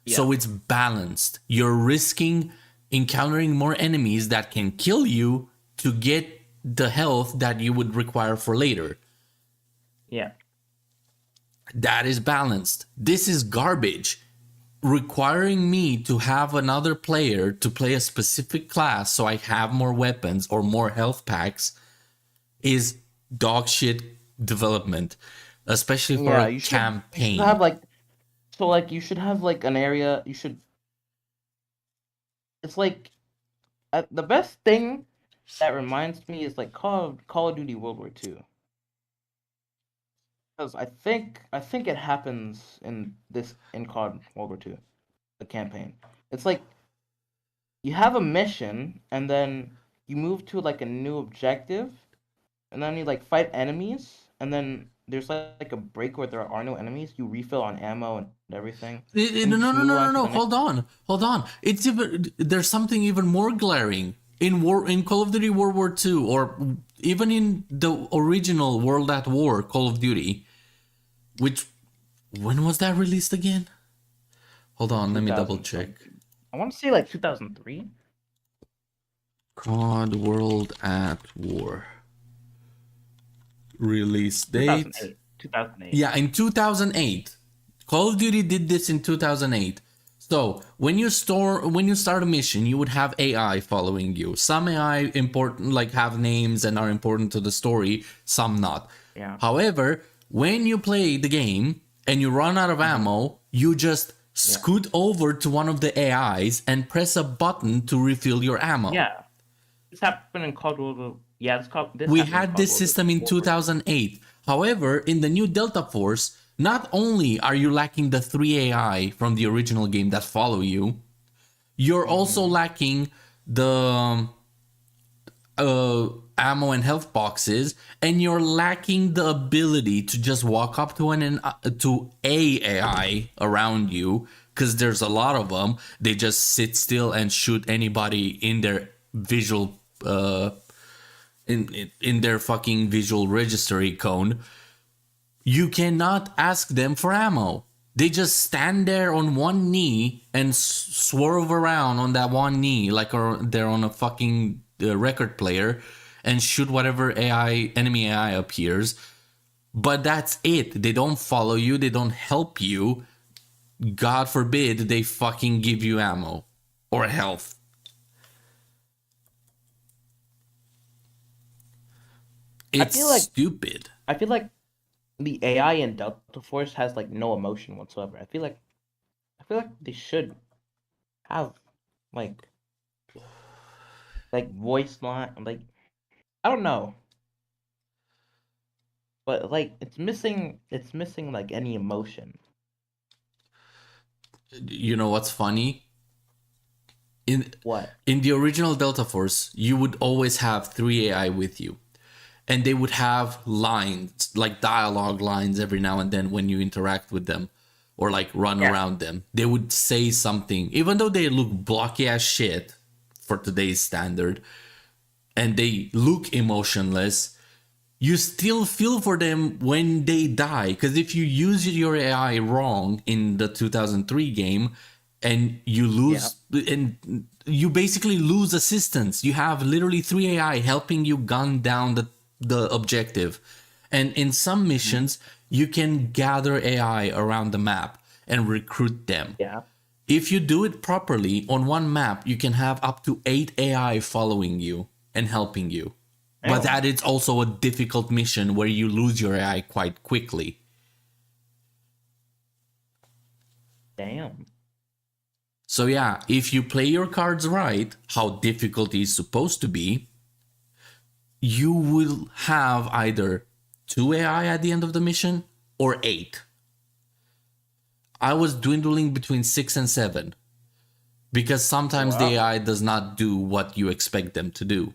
S2: Yeah.
S1: So it's balanced. You're risking encountering more enemies that can kill you to get the health that you would require for later.
S2: Yeah.
S1: That is balanced. This is garbage. Requiring me to have another player to play a specific class so I have more weapons or more health packs is dog shit development, especially for a campaign.
S2: You should have like an area. You should. It's like the best thing that reminds me is like Call of Duty World War II. Because I think it happens in COD World War II, the campaign. It's like you have a mission and then you move to like a new objective, and then you like fight enemies, and then there's like a break where there are no enemies. You refill on ammo and everything.
S1: No. Hold on. It's even there's something even more glaring in Call of Duty World War II, or even in the original World at War Call of Duty, which when was that released again? Hold on, let me double check.
S2: I want to say like 2003.
S1: COD World at War release date
S2: 2008.
S1: Yeah, in 2008. Call of Duty did this in 2008. So when you start a mission, you would have AI following you. Some AI important, like have names and are important to the story, some not.
S2: Yeah.
S1: However, when you play the game and you run out of ammo, you just scoot over to one of the AIs and press a button to refill your ammo.
S2: Yeah. This happened in COD World War Yeah, this
S1: We
S2: happened
S1: had this
S2: probably
S1: system in
S2: before.
S1: 2008. However, in the new Delta Force, not only are you lacking the 3 AI from the original game that follow you, you're also lacking the ammo and health boxes, and you're lacking the ability to just walk up to to a AI around you, because there's a lot of them. They just sit still and shoot anybody in their visual in their fucking visual registry cone. You cannot ask them for ammo. They just stand there on one knee and swerve around on that one knee like they're on a fucking record player and shoot whatever enemy AI appears. But that's it. They don't follow you. They don't help you. God forbid they fucking give you ammo or health. It's stupid.
S2: I feel like the AI in Delta Force has like no emotion whatsoever. I feel like they should have like voice line, like I don't know. But like it's missing like any emotion.
S1: You know what's funny?
S2: What?
S1: In the original Delta Force, you would always have 3 AI with you. And they would have lines, like dialogue lines every now and then when you interact with them or like run around them. They would say something, even though they look blocky as shit for today's standard and they look emotionless, you still feel for them when they die. Because if you use your AI wrong in the 2003 game and you lose, and you basically lose assistance. You have literally 3 AI helping you gun down the objective. And in some missions, you can gather AI around the map and recruit them.
S2: Yeah.
S1: If you do it properly on one map, you can have up to 8 AI following you and helping you. But that is also a difficult mission where you lose your AI quite quickly.
S2: Damn.
S1: So yeah, if you play your cards right, how difficult it is supposed to be, you will have either 2 AI at the end of the mission or 8. I was dwindling between 6 and 7 because sometimes the AI does not do what you expect them to do.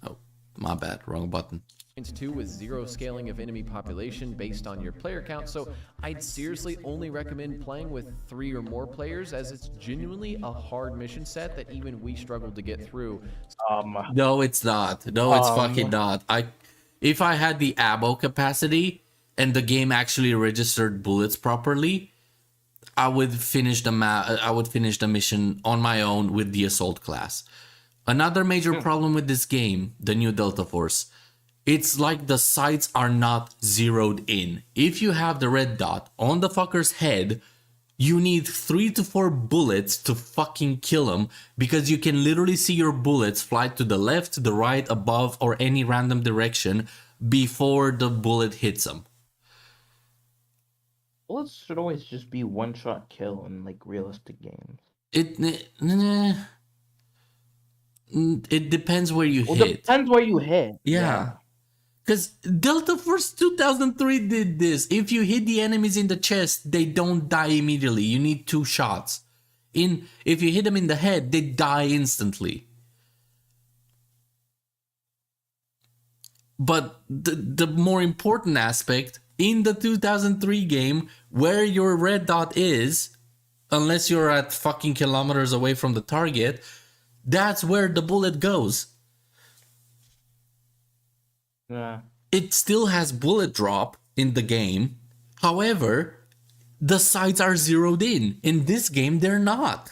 S1: Oh, my bad, wrong button.
S3: 2 with 0 scaling of enemy population based on your player count, so I'd seriously only recommend playing with 3 or more players, as it's genuinely a hard mission set that even we struggled to get through.
S1: No, it's not. No, it's fucking not. If I had the ammo capacity and the game actually registered bullets properly, I would finish the mission on my own with the assault class. Another major problem with this game, the new Delta Force, it's like the sights are not zeroed in. If you have the red dot on the fucker's head, you need 3 to 4 bullets to fucking kill him, because you can literally see your bullets fly to the left, to the right, above, or any random direction before the bullet hits him.
S2: Bullets should always just be one-shot kill in like realistic games.
S1: It depends where you hit.
S2: It depends where you hit.
S1: Yeah. Because Delta Force 2003 did this. If you hit the enemies in the chest, they don't die immediately. You need 2 shots. If you hit them in the head, they die instantly. But the more important aspect, in the 2003 game, where your red dot is, unless you're at fucking kilometers away from the target, that's where the bullet goes.
S2: Yeah.
S1: It still has bullet drop in the game. However, the sights are zeroed in. In this game, they're not.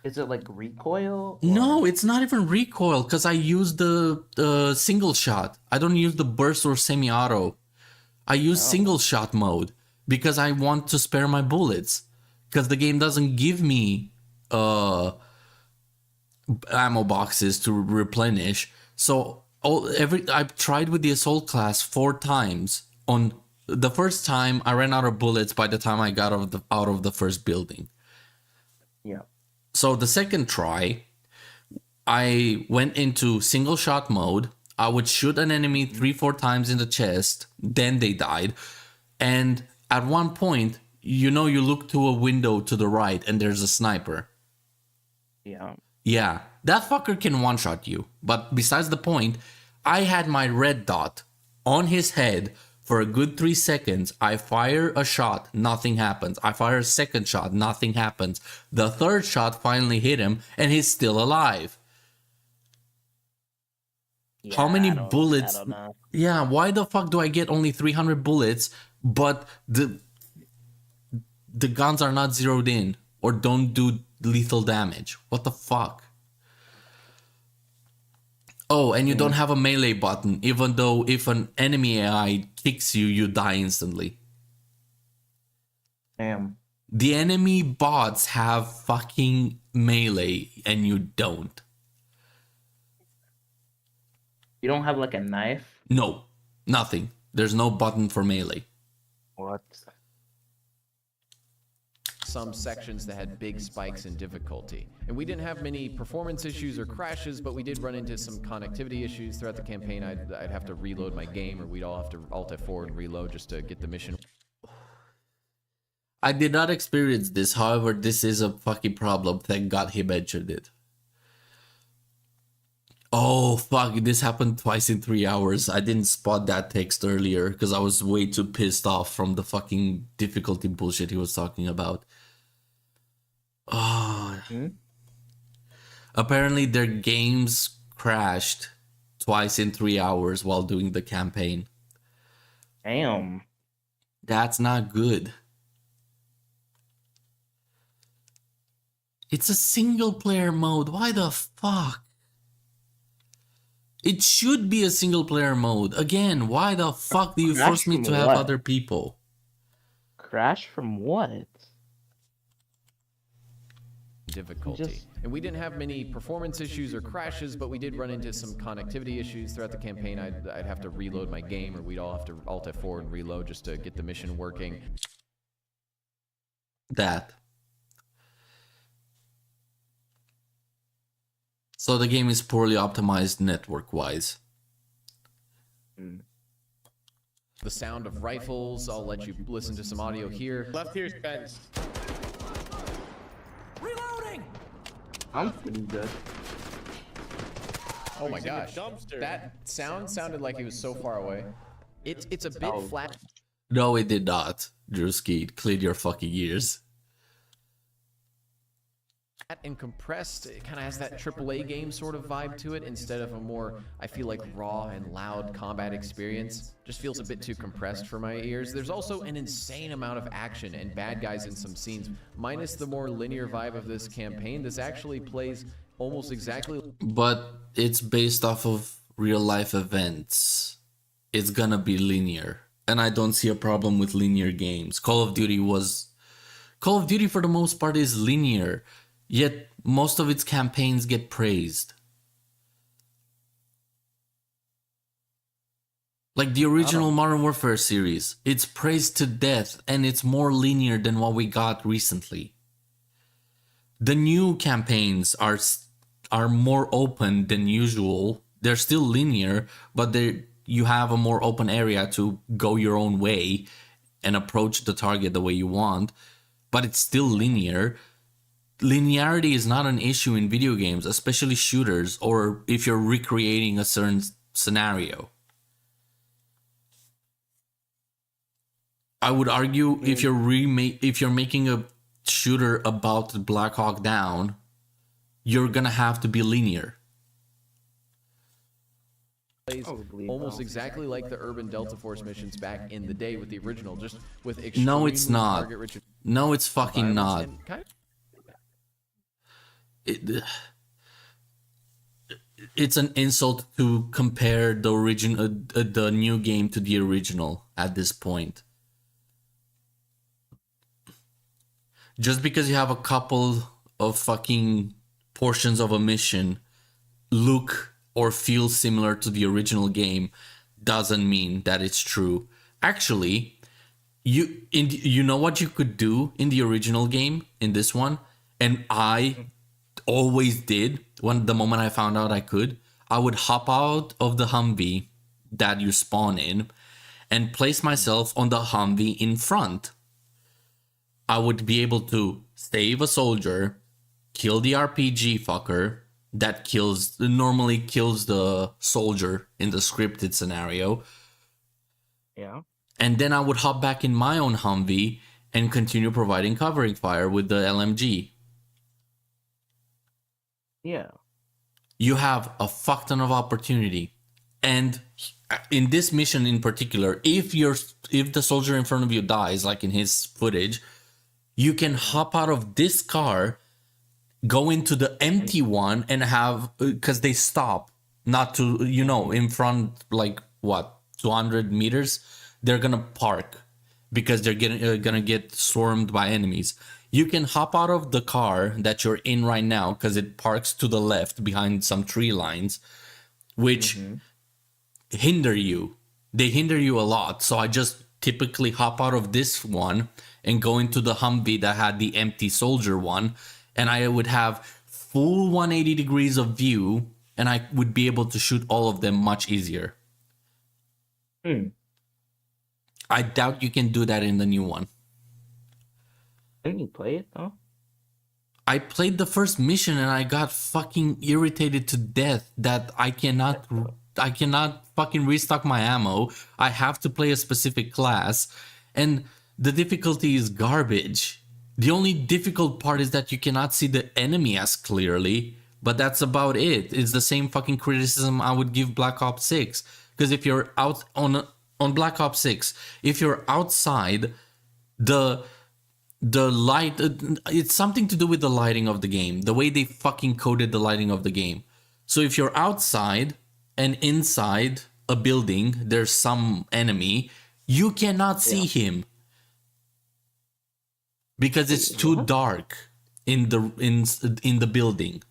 S2: Is it like recoil?
S1: No, it's not even recoil, because I use the single shot. I don't use the burst or semi-auto. I use single shot mode because I want to spare my bullets. Because the game doesn't give me ammo boxes to replenish. So I've tried with the assault class 4 times On the first time, I ran out of bullets by the time I got out of the first building.
S2: Yeah.
S1: So the second try, I went into single shot mode. I would shoot an enemy 3-4 times in the chest, then they died. And at one point, you look to a window to the right and there's a sniper.
S2: Yeah.
S1: Yeah, that fucker can one-shot you. But besides the point, I had my red dot on his head for a good 3 seconds. I fire a shot, nothing happens. I fire a second shot, nothing happens. The third shot finally hit him and he's still alive. How many bullets?
S2: I don't know.
S1: Yeah, why the fuck do I get only 300 bullets, but the guns are not zeroed in or don't do lethal damage? What the fuck? Oh, and you don't have a melee button, even though if an enemy AI kicks you, you die instantly.
S2: Damn.
S1: The enemy bots have fucking melee, and you don't.
S2: You don't have like a knife?
S1: No, nothing. There's no button for melee.
S2: What?
S3: Some sections that had big spikes in difficulty. And we didn't have many performance issues or crashes, but we did run into some connectivity issues throughout the campaign. I'd have to reload my game, or we'd all have to Alt F4 and reload just to get the mission.
S1: I did not experience this, however, this is a fucking problem. Thank God he mentioned it. Oh, fuck, this happened twice in 3 hours. I didn't spot that text earlier because I was way too pissed off from the fucking difficulty bullshit he was talking about. Oh. Apparently their games crashed twice in 3 hours while doing the campaign.
S2: Damn.
S1: That's not good. It's a single player mode. Why the fuck? It should be a single player mode. Again, why the fuck do you force me to have other people?
S2: Crash from what?
S3: Difficulty. And we didn't have many performance issues or crashes, but we did run into some connectivity issues throughout the campaign. I'd have to reload my game, or we'd all have to Alt F4 and reload just to get the mission working.
S1: That. So the game is poorly optimized network-wise.
S3: The sound of rifles, I'll let you listen to some audio here.
S4: Left here's Spence.
S5: Reloading!
S2: I'm pretty good.
S3: Oh my
S4: He's in the
S3: gosh,
S4: dumpster.
S3: that sound sounded like he was so far away. It's a bit flat.
S1: No, it did not. Drewski, clear your fucking ears.
S3: And compressed. It kind of has that AAA game sort of vibe to it instead of a more, I feel like, raw and loud combat experience. Just feels a bit too compressed for my ears. There's also an insane amount of action and bad guys in some scenes. Minus the more linear vibe of this campaign, this actually plays almost exactly...
S1: But it's based off of real life events. It's gonna be linear. And I don't see a problem with linear games. Call of Duty for the most part is linear. Yet, most of its campaigns get praised. Like the original Modern Warfare series, it's praised to death and it's more linear than what we got recently. The new campaigns are more open than usual. They're still linear, but you have a more open area to go your own way and approach the target the way you want, but it's still linear. Linearity is not an issue in video games, especially shooters, or if you're recreating a certain scenario. I would argue if you're making a shooter about Black Hawk Down, you're gonna have to be linear.
S3: Plays almost exactly like the Urban Delta Force missions back in the day with the original, just with
S1: No, it's
S3: extremely
S1: not.
S3: target-rich
S1: No, it's fucking not.
S3: environments and kind of-
S1: It's an insult to compare the new game to the original at this point. Just because you have a couple of fucking portions of a mission look or feel similar to the original game doesn't mean that it's true. Actually, you know what you could do in the original game in this one, and I always did when the moment I found out I would hop out of the Humvee that you spawn in and place myself on the Humvee in front. I would be able to save a soldier, kill the RPG fucker that normally kills the soldier in the scripted scenario.
S2: Yeah.
S1: And then I would hop back in my own Humvee and continue providing covering fire with the LMG.
S2: Yeah.
S1: You have a fuck ton of opportunity. And in this mission in particular, if the soldier in front of you dies, like in his footage, you can hop out of this car, go into the empty one, and have, because they stop not to, in front, like what, 200 meters, they're gonna park because they're gonna get swarmed by enemies. You can hop out of the car that you're in right now because it parks to the left behind some tree lines, which hinder you. They hinder you a lot. So I just typically hop out of this one and go into the Humvee that had the empty soldier one, and I would have full 180 degrees of view, and I would be able to shoot all of them much easier. I doubt you can do that in the new one.
S2: Didn't you play it though?
S1: I played the first mission and I got fucking irritated to death that I cannot fucking restock my ammo. I have to play a specific class, and the difficulty is garbage. The only difficult part is that you cannot see the enemy as clearly, but that's about it. It's the same fucking criticism I would give Black Ops 6. Because if you're out on Black Ops 6, if you're outside, the light, it's something to do with the lighting of the game, the way they fucking coded the lighting of the game. So if you're outside and inside a building, there's some enemy, you cannot see him because it's too dark in the building.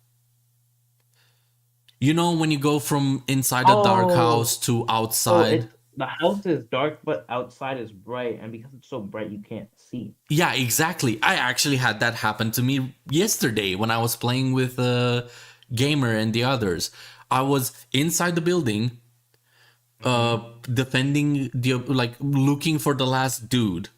S1: You know, when you go from inside a dark house to outside.
S2: The house is dark, but outside is bright, and because it's so bright, you can't see.
S1: Yeah, exactly. I actually had that happen to me yesterday when I was playing with Gamer and the others. I was inside the building, defending looking for the last dude.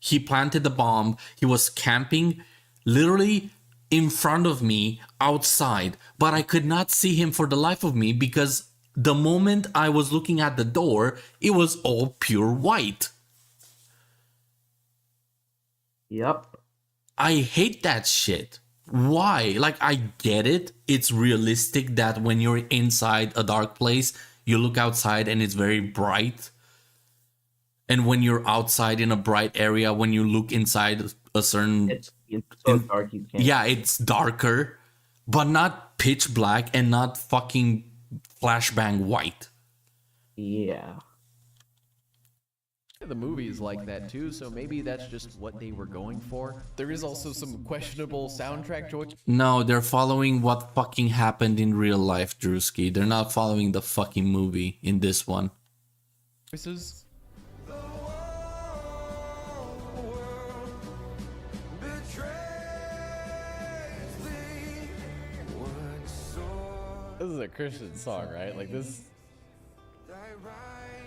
S1: He planted the bomb. He was camping literally in front of me outside, but I could not see him for the life of me because the moment I was looking at the door, it was all pure white.
S2: Yep.
S1: I hate that shit. Why? Like, I get it. It's realistic that when you're inside a dark place, you look outside and it's very bright. And when you're outside in a bright area, when you look inside a certain...
S2: It's so dark you can't.
S1: Yeah, it's darker, but not pitch black and not fucking flashbang white.
S2: Yeah.
S3: The movie is like that too, so maybe that's just what they were going for. There is also some questionable soundtrack choice.
S1: No, they're following what fucking happened in real life, Drewski. They're not following the fucking movie in this one.
S3: Choices. This is a Christian song, right? Like this.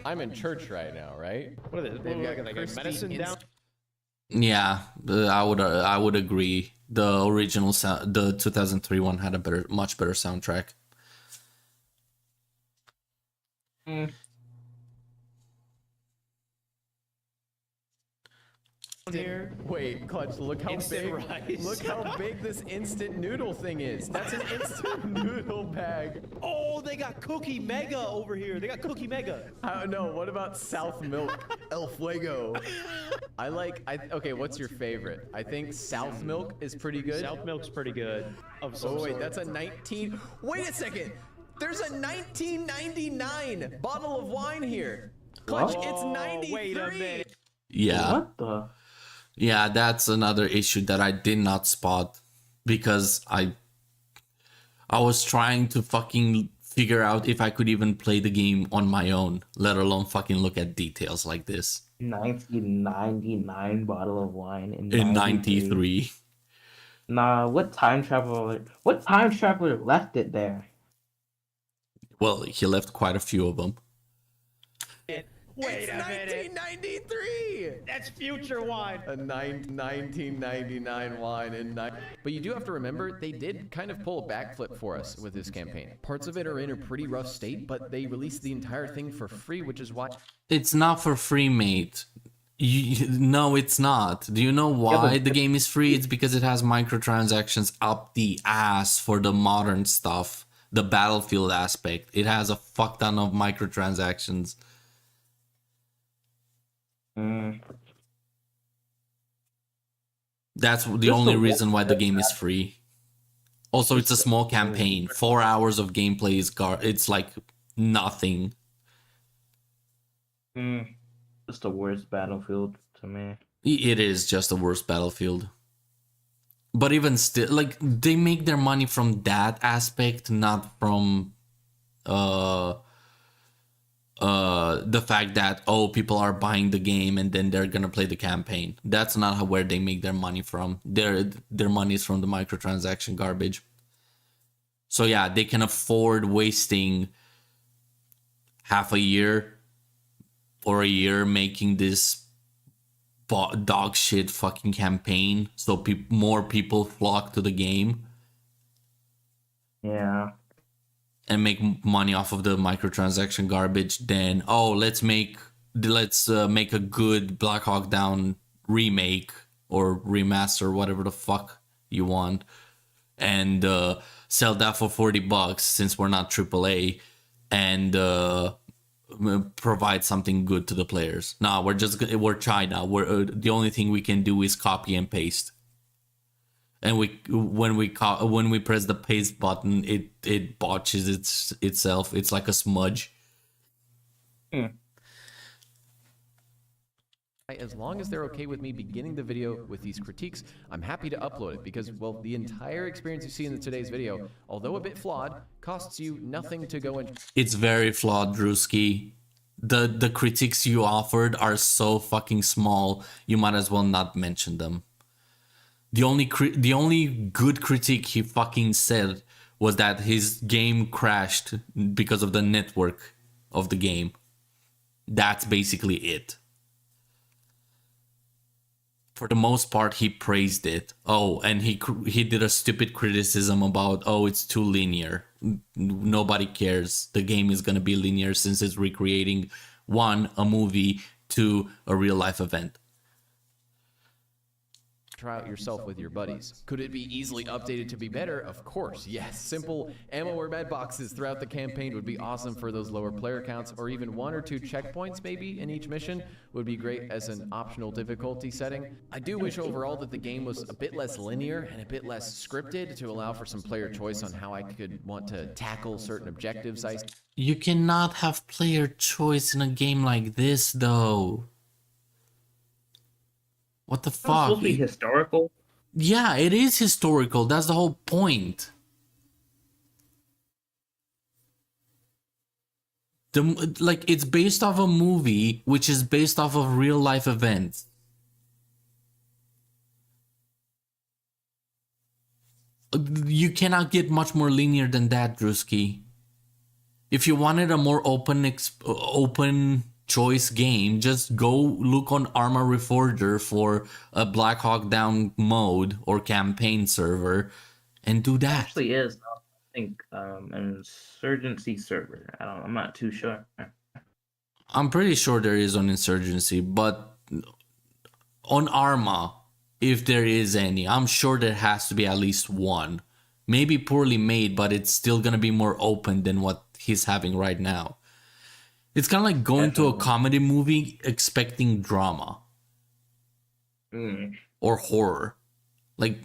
S3: I'm in church right now, right?
S4: What are they?
S3: They've got
S4: Like a
S3: Christy
S4: medicine down?
S1: Yeah, I would agree. The original sound, the 2003 one had a much better soundtrack.
S3: Here. Wait, Clutch, look how
S4: Instant
S3: big.
S4: rice.
S3: Look how big this instant noodle thing is. That's an instant noodle bag.
S5: Oh, they got Cookie Mega over here. They got Cookie Mega.
S3: I don't know. What about South Milk? El Fuego. Okay, what's your favorite? I think South Milk is pretty good.
S5: South Milk's pretty good. Of some
S3: Oh wait,
S5: sort.
S3: that's a 19. Wait a second. There's a 1999 bottle of wine here. Clutch, it's 93.
S5: Wait a minute.
S1: Yeah.
S2: What the?
S1: Yeah, that's another issue that I did not spot because I was trying to fucking figure out if I could even play the game on my own, let alone fucking look at details like this.
S2: 1999 bottle of wine in
S1: In
S2: 93.
S1: 93.
S2: Nah, what time traveler? What time traveler left it there?
S1: Well, he left quite a few of them.
S5: Wait a minute.
S3: 1993.
S5: That's future wine.
S3: A 1999 wine in But you do have to remember, they did kind of pull a backflip for us with this campaign. Parts of it are in a pretty rough state, but they released the entire thing for free, which is why...
S1: It's not for free, mate. No, it's not. Do you know why the game is free? It's because it has microtransactions up the ass for the modern stuff. The Battlefield aspect. It has a fuck ton of microtransactions. That's the only reason why the game is free. Also, it's a small campaign. 4 hours of gameplay is it's like nothing.
S2: It's the worst Battlefield to me.
S1: It is just the worst Battlefield. But even still, like, they make their money from that aspect, not from the fact that, oh, people are buying the game and then they're gonna play the campaign. That's not where they make their money from. Their money is from the microtransaction garbage. So yeah, they can afford wasting half a year or a year making this dog shit fucking campaign so more people flock to the game.
S2: Yeah.
S1: And make money off of the microtransaction garbage. Then, oh, let's make a good Black Hawk Down remake or remaster, whatever the fuck you want, and sell that for $40 since we're not AAA, and provide something good to the players. Nah, we're China. We're the only thing we can do is copy and paste. And when we press the paste button, it botches itself. It's like a smudge.
S3: As long as they're okay with me beginning the video with these critiques, I'm happy to upload it because, well, the entire experience you see in today's video, although a bit flawed, costs you nothing to go in.
S1: It's very flawed, Drewski. The critiques you offered are so fucking small, you might as well not mention them. The only good critique he fucking said was that his game crashed because of the network of the game. That's basically it. For the most part, he praised it. Oh, and he did a stupid criticism about, oh, it's too linear. Nobody cares. The game is gonna be linear since it's recreating, 1, a movie, 2, a real life event.
S3: Try out yourself with your buddies. Could it be easily updated to be better? Of course, yes. Simple ammo or med boxes throughout the campaign would be awesome for those lower player counts, or even 1 or 2 checkpoints maybe in each mission would be great as an optional difficulty setting. I do wish overall that the game was a bit less linear and a bit less scripted to allow for some player choice on how I could want to tackle certain objectives.
S1: You cannot have player choice in a game like this, though. What the fuck?
S2: It's supposed to be historical.
S1: Yeah, it is historical. That's the whole point. It's based off a movie, which is based off of real life events. You cannot get much more linear than that, Drewski. If you wanted a more open choice game, just go look on Arma Reforger for a Black Hawk Down mode or campaign server and do that.
S2: Actually is, I think, an Insurgency server. I'm not too sure.
S1: I'm pretty sure there is on Insurgency, but on Arma, if there is any, I'm sure there has to be at least one. Maybe poorly made, but it's still gonna be more open than what he's having right now. It's kind of like going to a comedy movie expecting drama. Or horror. Like...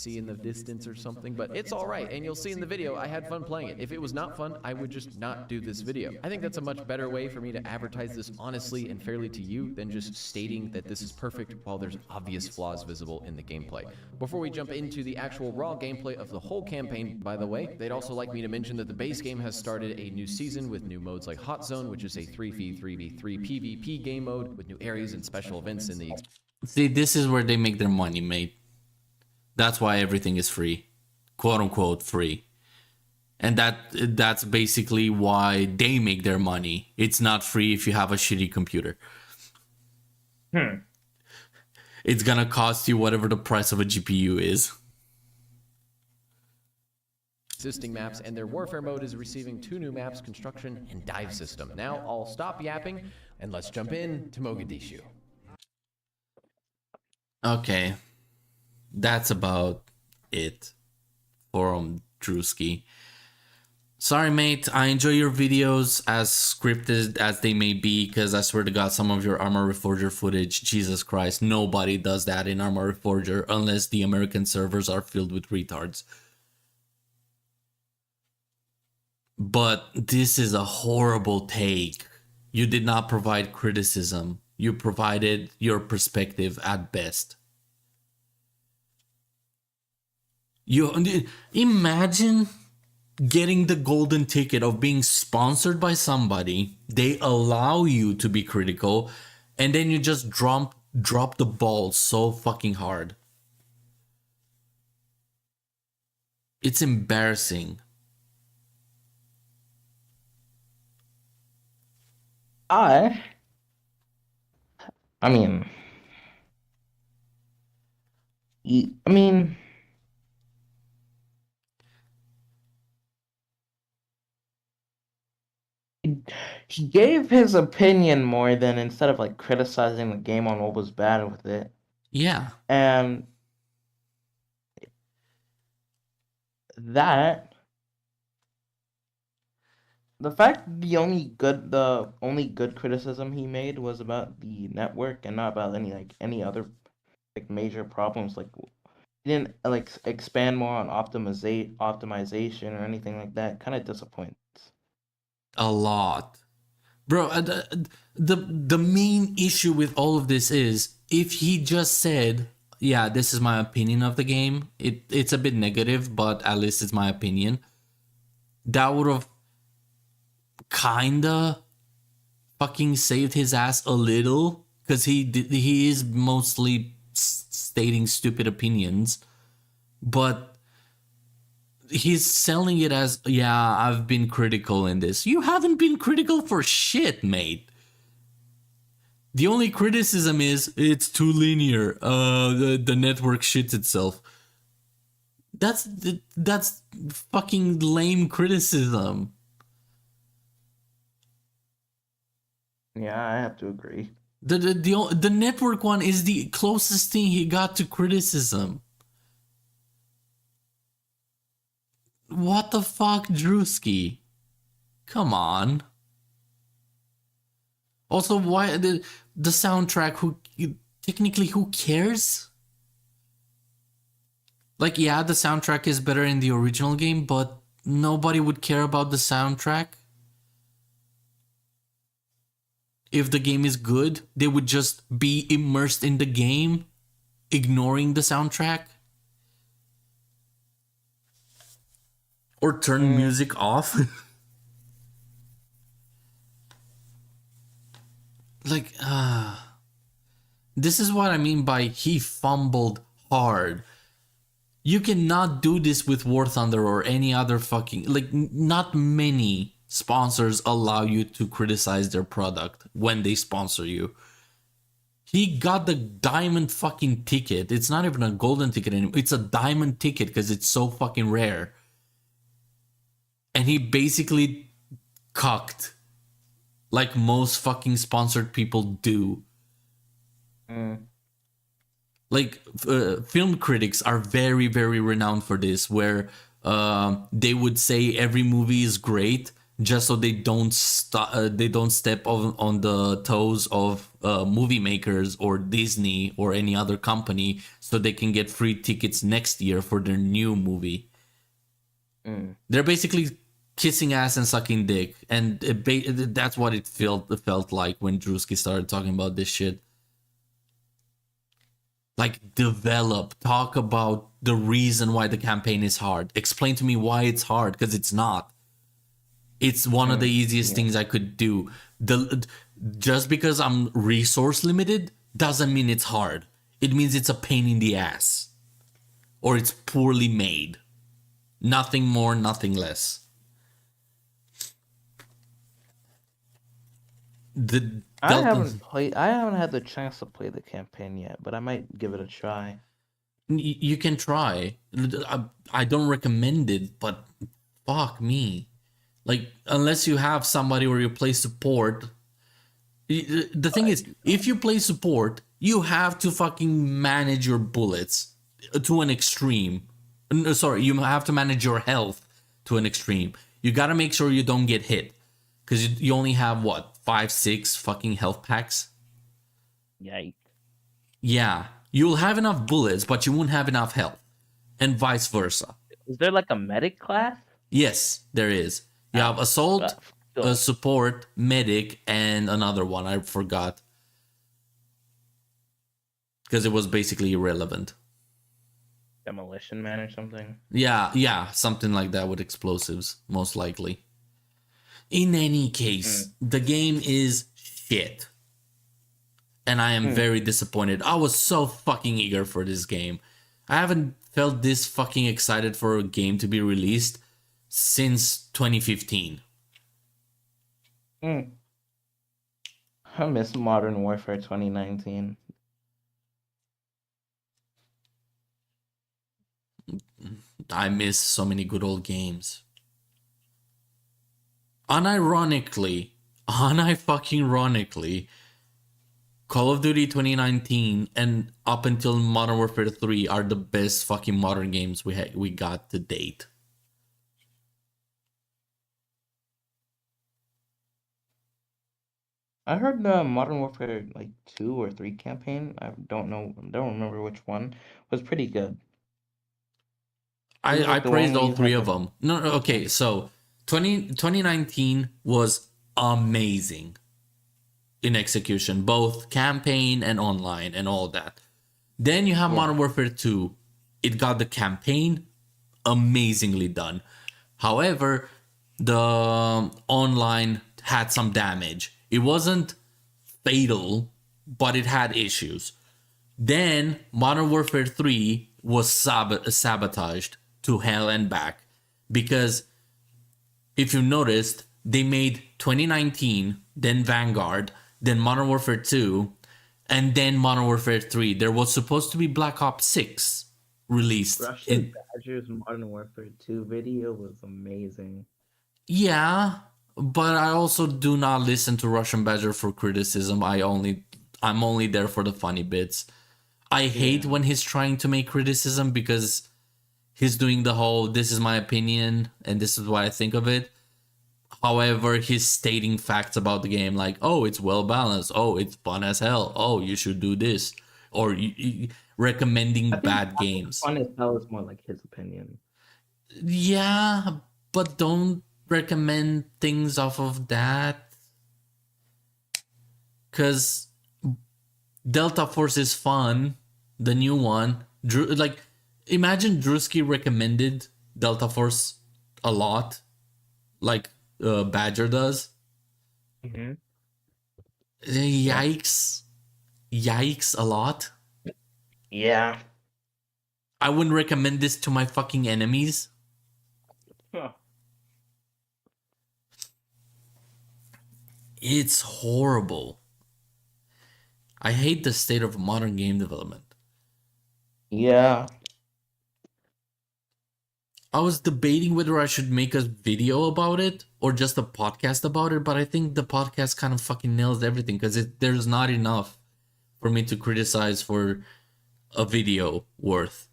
S3: see in the distance or something, but it's all right, and you'll see in the video I had fun playing it. If it was not fun, I would just not do this video. I think that's a much better way for me to advertise this honestly and fairly to you than just stating that this is perfect while there's obvious flaws visible in the gameplay. Before we jump into the actual raw gameplay of the whole campaign, by the way, they'd also like me to mention that the base game has started a new season with new modes like Hot Zone, which is a 3v3v3 PvP game mode with new areas and special events in the...
S1: See, this is where they make their money, mate. That's why everything is free, quote unquote free, and that's basically why they make their money. It's not free if you have a shitty computer. It's gonna cost you whatever the price of a GPU is.
S3: Existing maps, and their warfare mode is receiving 2 new maps, construction and dive system. Now I'll stop yapping and let's jump in to Mogadishu.
S1: Okay. That's about it for Drewski. Sorry, mate. I enjoy your videos, as scripted as they may be, because I swear to God, some of your Arma Reforger footage, Jesus Christ, nobody does that in Arma Reforger unless the American servers are filled with retards. But this is a horrible take. You did not provide criticism. You provided your perspective at best. You imagine getting the golden ticket of being sponsored by somebody. They allow you to be critical, and then you just drop the ball so fucking hard. It's embarrassing.
S2: I mean, he gave his opinion more than instead of like criticizing the game on what was bad with it.
S1: Yeah.
S2: And that the fact the only good criticism he made was about the network and not about any other like major problems. Like he didn't like expand more on optimization or anything like that. Kind of disappoints.
S1: A lot. Bro, the main issue with all of this is if he just said, yeah, this is my opinion of the game, it's a bit negative, but at least it's my opinion, that would have kinda fucking saved his ass a little, because he is mostly stating stupid opinions, but he's selling it as, yeah, I've been critical in this. You haven't been critical for shit, mate. The only criticism is it's too linear. The network shits itself. That's fucking lame criticism.
S2: Yeah, I have to agree.
S1: The network one is the closest thing he got to criticism. What the fuck, Drewski? Come on. Also, why the soundtrack? Technically, who cares? Like, yeah, the soundtrack is better in the original game, but nobody would care about the soundtrack. If the game is good, they would just be immersed in the game, ignoring the soundtrack. Or turn music off. Like, this is what I mean by he fumbled hard. You cannot do this with War Thunder or any other fucking... Like, not many sponsors allow you to criticize their product when they sponsor you. He got the diamond fucking ticket. It's not even a golden ticket anymore. It's a diamond ticket because it's so fucking rare. And he basically cucked, like most fucking sponsored people do. Like, film critics are very, very renowned for this, where they would say every movie is great just so they don't step on the toes of movie makers or Disney or any other company, so they can get free tickets next year for their new movie. They're basically kissing ass and sucking dick, and that's what it felt like when Drewski started talking about this shit. Like, talk about the reason why the campaign is hard. Explain to me why it's hard, because it's not. It's one of the easiest things I could do. Just because I'm resource limited doesn't mean it's hard. It means it's a pain in the ass. Or it's poorly made. Nothing more, nothing less.
S2: I haven't had the chance to play the campaign yet, but I might give it a try.
S1: You can try. I don't recommend it, but fuck me. Like, unless you have somebody where you play support. The thing is, if you play support, you have to fucking manage your bullets to an extreme. Sorry, you have to manage your health to an extreme. You gotta make sure you don't get hit. Because you only have, 5, 6 fucking health packs?
S2: Yikes.
S1: Yeah. You'll have enough bullets, but you won't have enough health. And vice versa.
S2: Is there like a medic class?
S1: Yes, there is. You have assault, support, medic, and another one. I forgot. Because it was basically irrelevant.
S2: Demolition man or something?
S1: Yeah, something like that with explosives, most likely. In any case, the game is shit. And I am very disappointed. I was so fucking eager for this game. I haven't felt this fucking excited for a game to be released since 2015.
S2: I miss Modern Warfare 2019.
S1: I miss so many good old games. Unironically, Call of Duty 2019 and up until Modern Warfare 3 are the best fucking modern games we got to date.
S2: I heard the Modern Warfare 2 or 3 campaign. I don't remember which one. Was pretty good.
S1: I praised all three of them. No, okay, so 2019 was amazing in execution, both campaign and online and all that. Then you have Modern Warfare 2. It got the campaign amazingly done. However, the online had some damage. It wasn't fatal, but it had issues. Then Modern Warfare 3 was sabotaged to hell and back, because if you noticed, they made 2019, then Vanguard, then Modern Warfare 2, and then Modern Warfare 3. There was supposed to be Black Ops 6 released.
S2: Russian Badger's Modern Warfare 2 video was amazing.
S1: Yeah, but I also do not listen to Russian Badger for criticism. I'm only there for the funny bits. I hate when he's trying to make criticism, because he's doing the whole, this is my opinion and this is what I think of it. However, he's stating facts about the game, like, oh, it's well balanced. Oh, it's fun as hell. Oh, you should do this. Or recommending bad games.
S2: Fun as hell is more like his opinion.
S1: Yeah, but don't recommend things off of that. Because Delta Force is fun. The new one. Imagine Drewski recommended Delta Force a lot. Like Badger does.
S2: Mm-hmm.
S1: Yikes. Yikes a lot.
S2: Yeah.
S1: I wouldn't recommend this to my fucking enemies.
S2: Huh.
S1: It's horrible. I hate the state of modern game development.
S2: Yeah.
S1: I was debating whether I should make a video about it or just a podcast about it, but I think the podcast kind of fucking nails everything, because there's not enough for me to criticize for a video worth.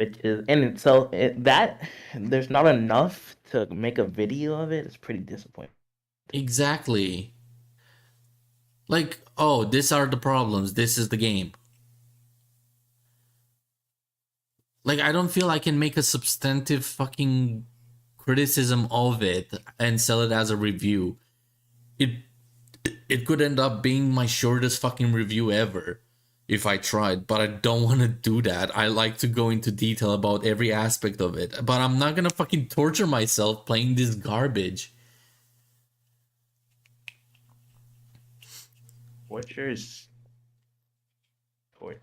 S2: which is in itself that there's not enough to make a video of it. It's pretty disappointing.
S1: Exactly. Like, oh, these are the problems. This is the game. Like, I don't feel I can make a substantive fucking criticism of it and sell it as a review. It could end up being my shortest fucking review ever if I tried, but I don't want to do that. I like to go into detail about every aspect of it, but I'm not gonna fucking torture myself playing this garbage.
S2: Torture is torture.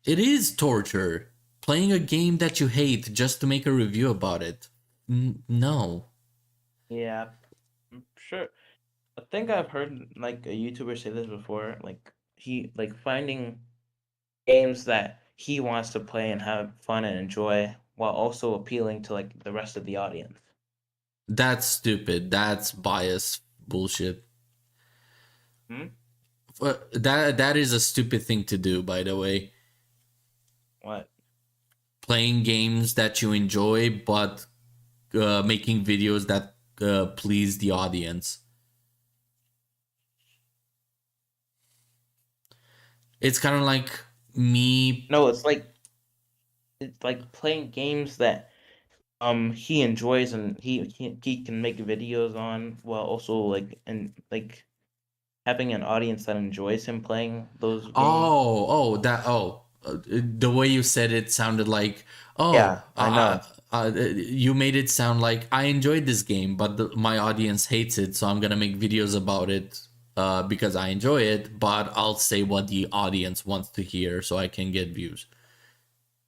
S1: It is torture. Playing a game that you hate just to make a review about it. No.
S2: Yeah, I'm sure. I think I've heard like a YouTuber say this before. Like he like finding games that he wants to play and have fun and enjoy while also appealing to like the rest of the audience.
S1: That's stupid. That's bias bullshit. That is a stupid thing to do, by the way.
S2: What?
S1: Playing games that you enjoy, but making videos that please the audience. It's kind of like me.
S2: No, it's like playing games that he enjoys and he can make videos on while also like having an audience that enjoys him playing those games.
S1: The way you said it sounded like,
S2: Yeah, I know.
S1: You made it sound like I enjoyed this game, but my audience hates it, so I'm gonna make videos about it because I enjoy it, but I'll say what the audience wants to hear so I can get views.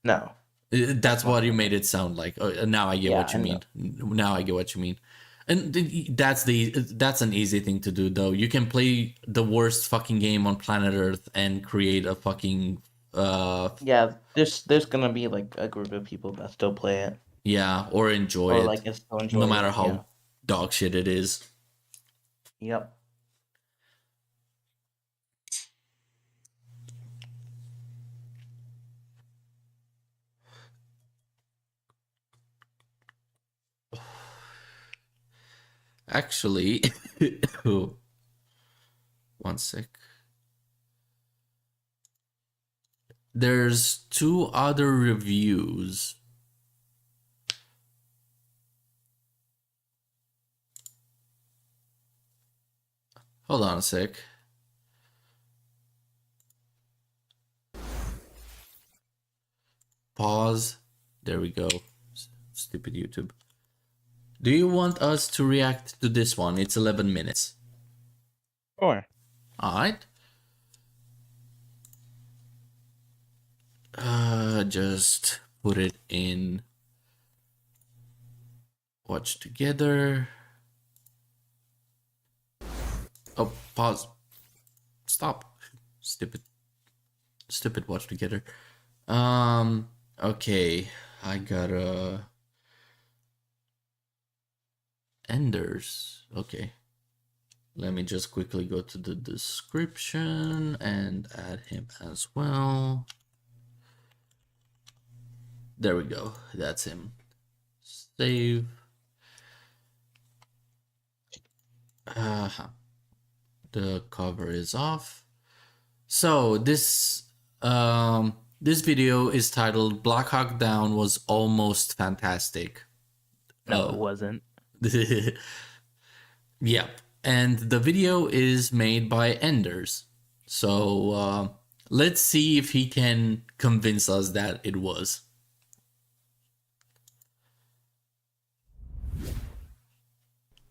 S2: No.
S1: That's what you made it sound like. Now I get what you mean. Now I get what you mean. And that's an easy thing to do, though. You can play the worst fucking game on planet Earth and create a fucking
S2: yeah, there's gonna be like a group of people that still play it.
S1: Yeah, or enjoy
S2: or
S1: it.
S2: Like still enjoy
S1: no matter
S2: it,
S1: how
S2: yeah.
S1: dog shit it is.
S2: Yep.
S1: Actually, one sec. There's 2 other reviews. Hold on a sec. Pause. There we go. Stupid YouTube. Do you want us to react to this one? It's 11 minutes.
S2: Sure.
S1: Alright. Just put it in watch together. Oh, pause. Stop. Stupid watch together. Okay. I gotta Enders. Okay. Let me just quickly go to the description and add him as well. There we go. That's him. Save. The cover is off. So this video is titled Black Hawk Down was almost fantastic.
S2: No, it wasn't.
S1: Yep. And the video is made by Enders. So let's see if he can convince us that it was.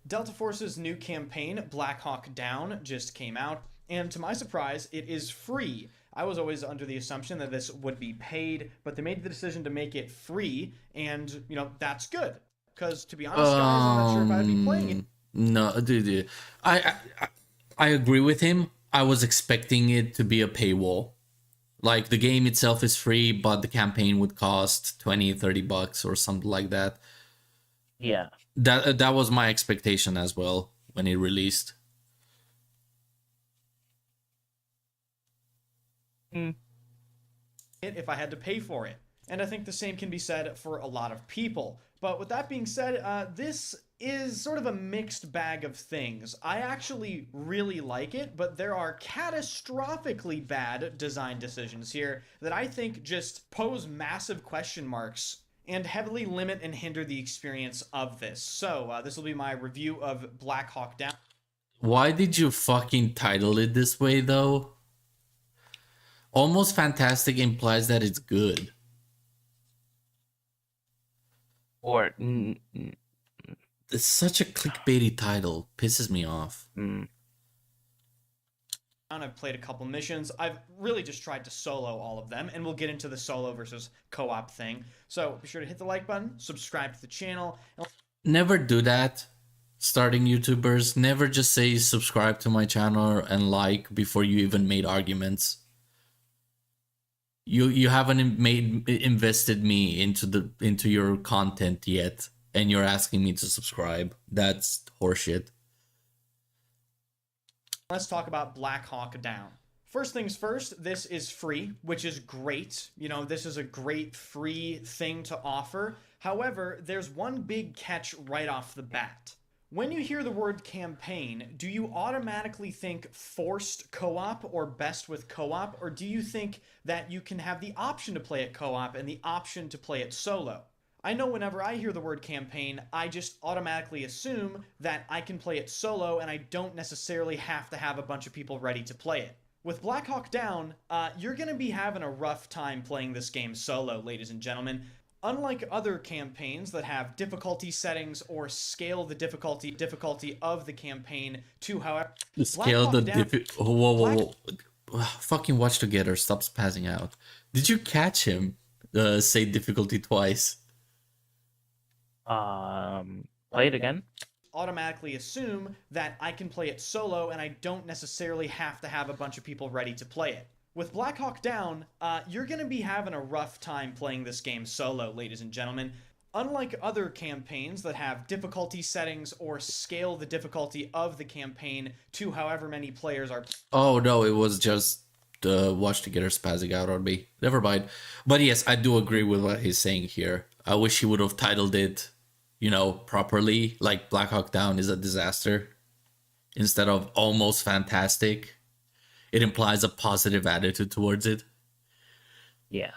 S8: Delta Force's new campaign, Black Hawk Down, just came out, and to my surprise, it is free. I was always under the assumption that this would be paid, but they made the decision to make it free, and, you know, that's good. Because, to be honest, guys, I'm not sure if I'd be playing it.
S1: No, dude. I agree with him. I was expecting it to be a paywall. Like, the game itself is free, but the campaign would cost $20-30 or something like that.
S2: Yeah.
S1: That was my expectation as well when it released.
S8: If I had to pay for it. And I think the same can be said for a lot of people. But with that being said, this is sort of a mixed bag of things. I actually really like it, but there are catastrophically bad design decisions here that I think just pose massive question marks and heavily limit and hinder the experience of this. So this will be my review of Black Hawk Down.
S1: Why did you fucking title it this way, though? Almost fantastic implies that it's good.
S2: Or
S1: It's such a clickbaity title. Pisses me off.
S8: I've played a couple missions. I've really just tried to solo all of them, and we'll get into the solo versus co-op thing. So be sure to hit the like button, subscribe to the channel.
S1: Never do that. Starting YouTubers, never just say subscribe to my channel and like before you even made arguments. You haven't invested me into your content yet, and you're asking me to subscribe. That's horseshit.
S8: Let's talk about Black Hawk Down. First things first, this is free, which is great. You know, this is a great free thing to offer. However, there's one big catch right off the bat. When you hear the word campaign, do you automatically think forced co-op or best with co-op, or do you think that you can have the option to play it co-op and the option to play it solo? I know whenever I hear the word campaign, I just automatically assume that I can play it solo and I don't necessarily have to have a bunch of people ready to play it. With Black Hawk Down, you're going to be having a rough time playing this game solo, ladies and gentlemen. Unlike other campaigns that have difficulty settings or scale the difficulty of the campaign to however...
S1: Scale the difficulty... Whoa. Fucking watch together. Stop spazzing out. Did you catch him say difficulty twice?
S2: Play it again.
S8: Automatically assume that I can play it solo and I don't necessarily have to have a bunch of people ready to play it. With Black Hawk Down, you're going to be having a rough time playing this game solo, ladies and gentlemen. Unlike other campaigns that have difficulty settings or scale the difficulty of the campaign to however many players are...
S1: Oh, no, it was just watch together spazzing out on me. Never mind. But yes, I do agree with what he's saying here. I wish he would have titled it, you know, properly, like Black Hawk Down is a disaster, instead of almost fantastic. It implies a positive attitude towards it.
S2: Yeah.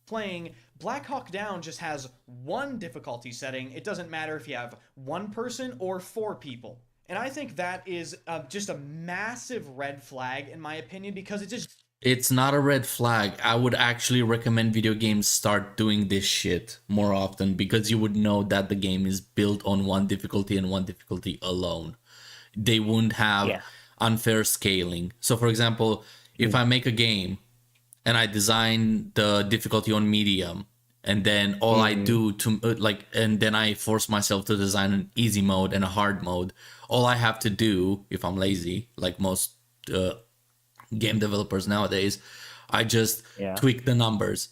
S8: Playing Black Hawk Down just has one difficulty setting. It doesn't matter if you have one person or 4 people. And I think that is just a massive red flag, in my opinion, because it just...
S1: It's not a red flag. I would actually recommend video games start doing this shit more often, because you would know that the game is built on one difficulty and one difficulty alone. They wouldn't have unfair scaling. So for example, if I make a game and I design the difficulty on medium, and then all I do to and then I force myself to design an easy mode and a hard mode, all I have to do, if I'm lazy, like most game developers nowadays, I just tweak the numbers.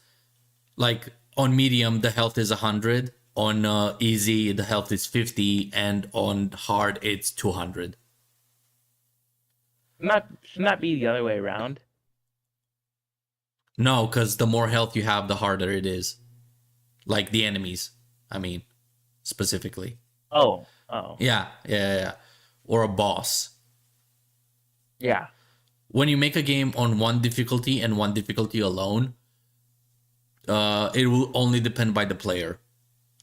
S1: Like on medium, the health is 100. On easy, the health is 50, and on hard, it's 200.
S2: Shouldn't that be the other way around?
S1: No, because the more health you have, the harder it is. Like the enemies, I mean, specifically.
S2: Oh.
S1: Yeah. Or a boss.
S2: Yeah.
S1: When you make a game on one difficulty and one difficulty alone, it will only depend by the player.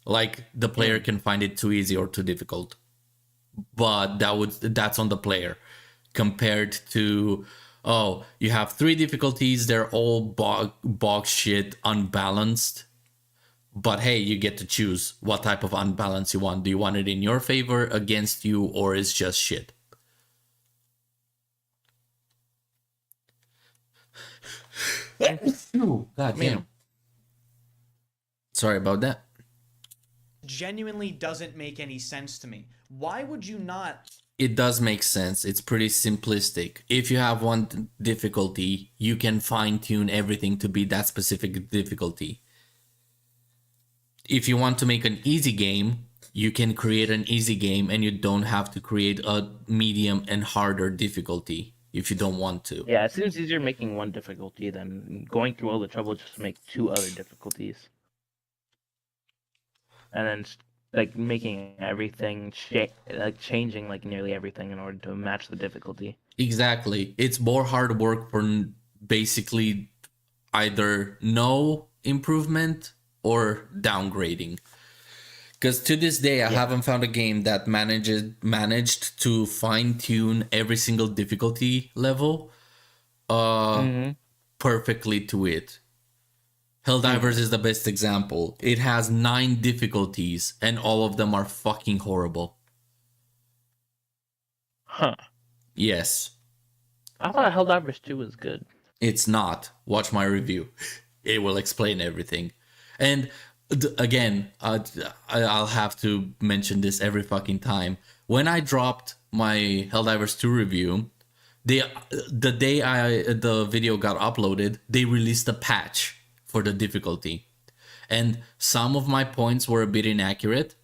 S1: Like the player can find it too easy or too difficult, but that's on the player. Compared to, oh, you have 3 difficulties, they're all box shit, unbalanced. But hey, you get to choose what type of unbalance you want. Do you want it in your favor, against you, or is just shit? God damn. Sorry about that.
S8: Genuinely doesn't make any sense to me. Why would you not...
S1: It does make sense. It's pretty simplistic. If you have one difficulty, you can fine-tune everything to be that specific difficulty. If you want to make an easy game, you can create an easy game and you don't have to create a medium and harder difficulty. if you don't want to.
S2: Yeah, it seems easier making one difficulty than going through all the trouble just to make 2 other difficulties. And then like making everything changing like nearly everything in order to match the difficulty.
S1: Exactly. It's more hard work for basically either no improvement or downgrading. Because to this day, I haven't found a game that managed to fine tune every single difficulty level perfectly to it. Helldivers is the best example. It has 9 difficulties, and all of them are fucking horrible.
S2: Huh.
S1: Yes.
S2: I thought Helldivers 2 was good.
S1: It's not. Watch my review. It will explain everything. And again, I'll have to mention this every fucking time. When I dropped my Helldivers 2 review, the day the video got uploaded, they released a patch for the difficulty. And some of my points were a bit inaccurate.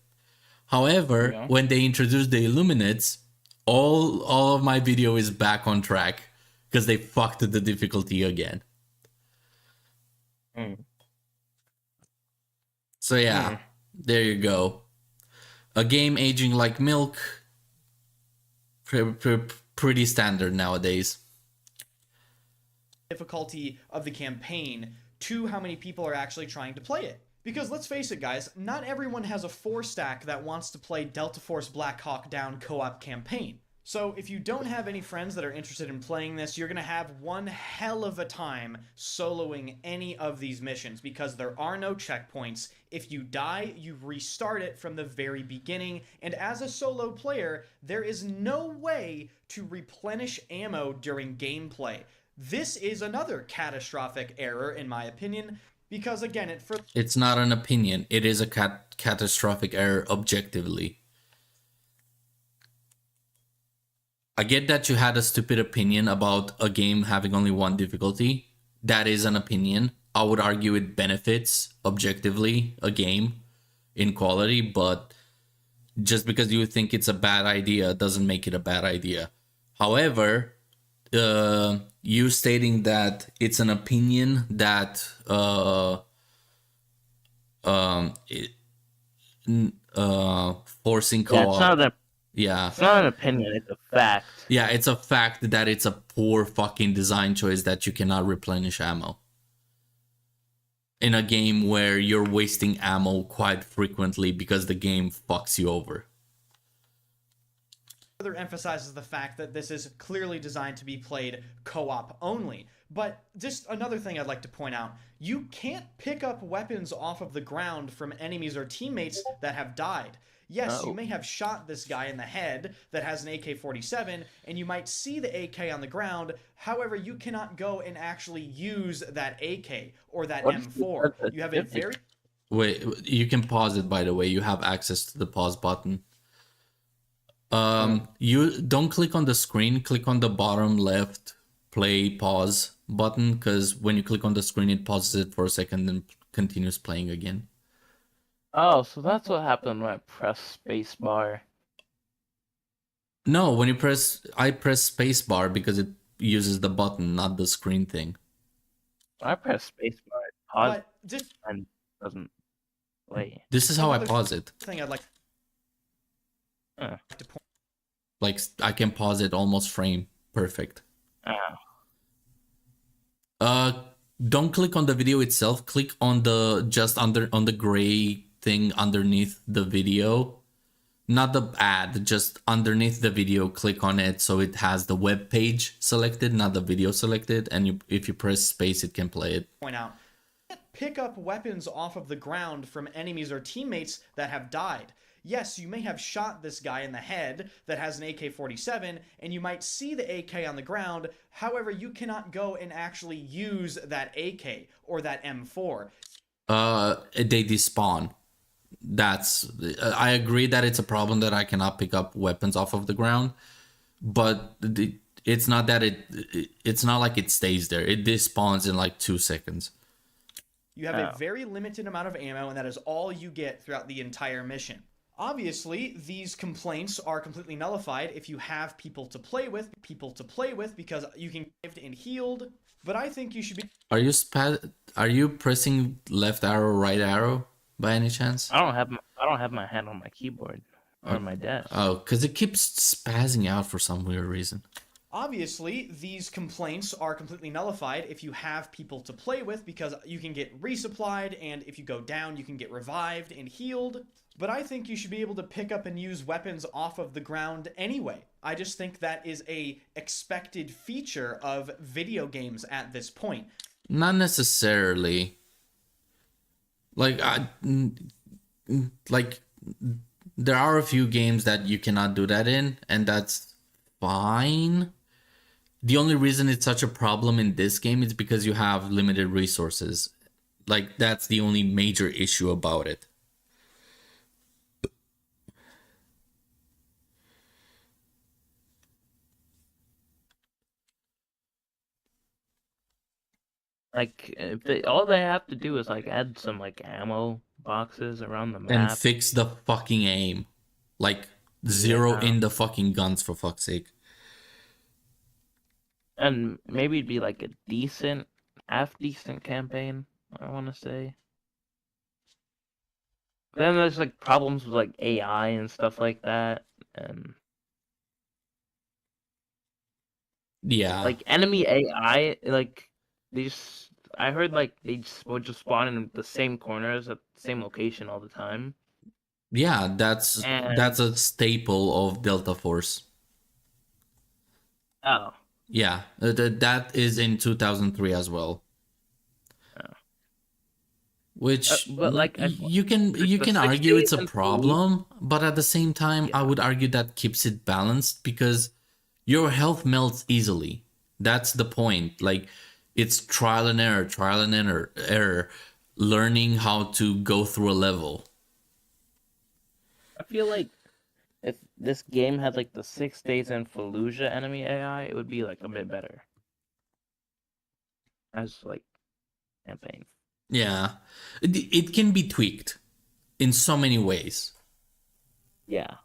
S1: However, when they introduced the Illuminates, all of my video is back on track because they fucked the difficulty again. So yeah, there you go. A game aging like milk. Pretty standard nowadays.
S8: Difficulty of the campaign to how many people are actually trying to play it. Because let's face it, guys, not everyone has a 4-stack that wants to play Delta Force Black Hawk Down co-op campaign. So if you don't have any friends that are interested in playing this, you're going to have one hell of a time soloing any of these missions because there are no checkpoints. If you die, you restart it from the very beginning, and as a solo player, there is no way to replenish ammo during gameplay. This is another catastrophic error, in my opinion, because again,
S1: it's not an opinion. It is a catastrophic error objectively. I get that you had a stupid opinion about a game having only one difficulty. That is an opinion. I would argue it benefits objectively a game in quality, but just because you think it's a bad idea doesn't make it a bad idea. Forcing co-op.
S2: Yeah. It's not an opinion, it's a fact.
S1: Yeah, it's a fact that it's a poor fucking design choice that you cannot replenish ammo. In a game where you're wasting ammo quite frequently because the game fucks you over.
S8: Further emphasizes the fact that this is clearly designed to be played co-op only. But just another thing I'd like to point out, you can't pick up weapons off of the ground from enemies or teammates that have died. Yes, you may have shot this guy in the head that has an AK-47, and you might see the AK on the ground. However, you cannot go and actually use that AK or that M4. You have a very...
S1: Wait, you can pause it, by the way. You have access to the pause button. You don't click on the screen. Click on the bottom left play pause button, because when you click on the screen, it pauses it for a second and continues playing again.
S2: Oh, so that's what happened when I press spacebar.
S1: No, when you I press spacebar because it uses the button, not the screen thing.
S2: When I press spacebar, it pauses and doesn't play.
S1: This is how I pause it.
S8: Thing I'd like to point.
S1: Like, I can pause it almost frame perfect. Don't click on the video itself. Click on the on the gray thing underneath the video, not the ad, just underneath the video. Click on it so it has the web page selected, not the video selected, and if you press space, it can play it.
S8: Point out, pick up weapons off of the ground from enemies or teammates that have died. Yes, you may have shot this guy in the head that has an AK-47, and you might see the AK on the ground. However, you cannot go and actually use that AK or that M4.
S1: They despawn. I agree that it's a problem that I cannot pick up weapons off of the ground, but it's not that it's not like it stays there. It despawns in like 2 seconds.
S8: You have a very limited amount of ammo, and that is all you get throughout the entire mission. Obviously, these complaints are completely nullified if you have people to play with, because you can get and healed. But I think you should be.
S1: Are you pressing left arrow, right arrow by any chance?
S2: I don't have my hand on my keyboard or my desk.
S1: Oh, because it keeps spazzing out for some weird reason.
S8: Obviously, these complaints are completely nullified if you have people to play with, because you can get resupplied, and if you go down, you can get revived and healed. But I think you should be able to pick up and use weapons off of the ground anyway. I just think that is a expected feature of video games at this point.
S1: Not necessarily. Like there are a few games that you cannot do that in, and that's fine. The only reason it's such a problem in this game is because you have limited resources. Like, that's the only major issue about it.
S2: Like, all they have to do is like add some like ammo boxes around the map
S1: And fix the fucking aim. Like, zero
S2: Yeah.
S1: in the fucking guns, for fuck's sake.
S2: and maybe it'd be like a half decent campaign. I want to say. Then there's like problems with like AI and stuff like that, and
S1: Yeah.
S2: like enemy AI, like I heard like they just would just spawn in the same corners at the same location all the time.
S1: Yeah, that's
S2: And-
S1: a staple of Delta Force.
S2: Oh,
S1: Yeah, that is in 2003 as well.
S2: Oh.
S1: Which
S2: but, like,
S1: you can
S2: the
S1: argue it's a
S2: 60s and
S1: problem, but at the same time, I would argue that keeps it balanced because your health melts easily. That's the point. Like, it's trial and error, learning how to go through a level.
S2: I feel like if this game had like the 6 Days in Fallujah enemy AI, it would be like a bit better. As like campaign.
S1: Yeah, it can be tweaked in so many ways.
S2: Yeah.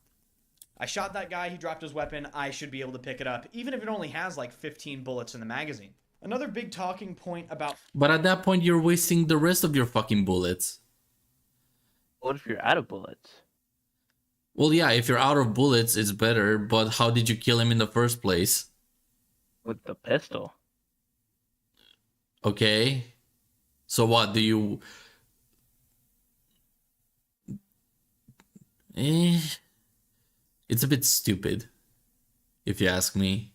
S8: I shot that guy, he dropped his weapon, I should be able to pick it up, even if it only has like 15 bullets in the magazine. Another big talking point about.
S1: But at that point, you're wasting the rest of your fucking bullets.
S2: What if you're out of bullets?
S1: Well, yeah, if you're out of bullets, it's better, but how did you kill him in the first place?
S2: With the pistol.
S1: Okay. So what, do you... It's a bit stupid, if you ask me.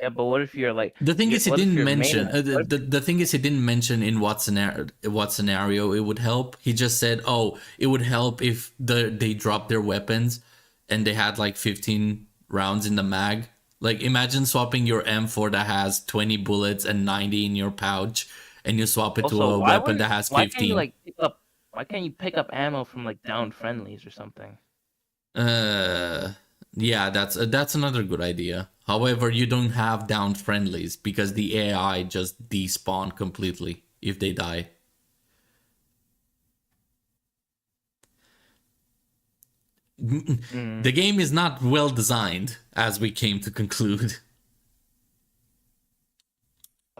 S2: Yeah, but what if you're like
S1: The thing is, he
S2: what if
S1: didn't
S2: your main-
S1: mention.
S2: what if-
S1: The thing is, he didn't mention in what scenario it would help. He just said, "Oh, it would help if they dropped their weapons, and they had like 15 rounds in the mag." Like, imagine swapping your M4 that has 20 bullets and 90 in your pouch, and you swap it to
S2: Also,
S1: a weapon that has 15.
S2: Why can't you like why can't you pick up ammo from like down friendlies or something?
S1: Yeah, that's another good idea. However, you don't have down friendlies because the AI just despawn completely if they die. The game is not well designed, as we came to conclude.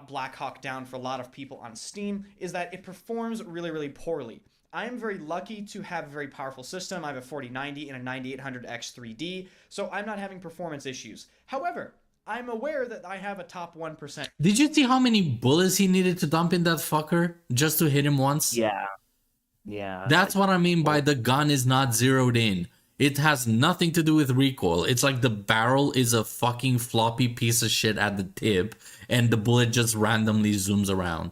S8: Black Hawk Down for a lot of people on Steam is that it performs really, really poorly. I am very lucky to have a very powerful system. I have a 4090 and a 9800X 3D, so I'm not having performance issues. However, I'm aware that I have a top 1%.
S1: Did you see how many bullets he needed to dump in that fucker just to hit him once?
S2: Yeah. Yeah.
S1: That's what I mean by the gun is not zeroed in. It has nothing to do with recoil. It's like the barrel is a fucking floppy piece of shit at the tip, and the bullet just randomly zooms around.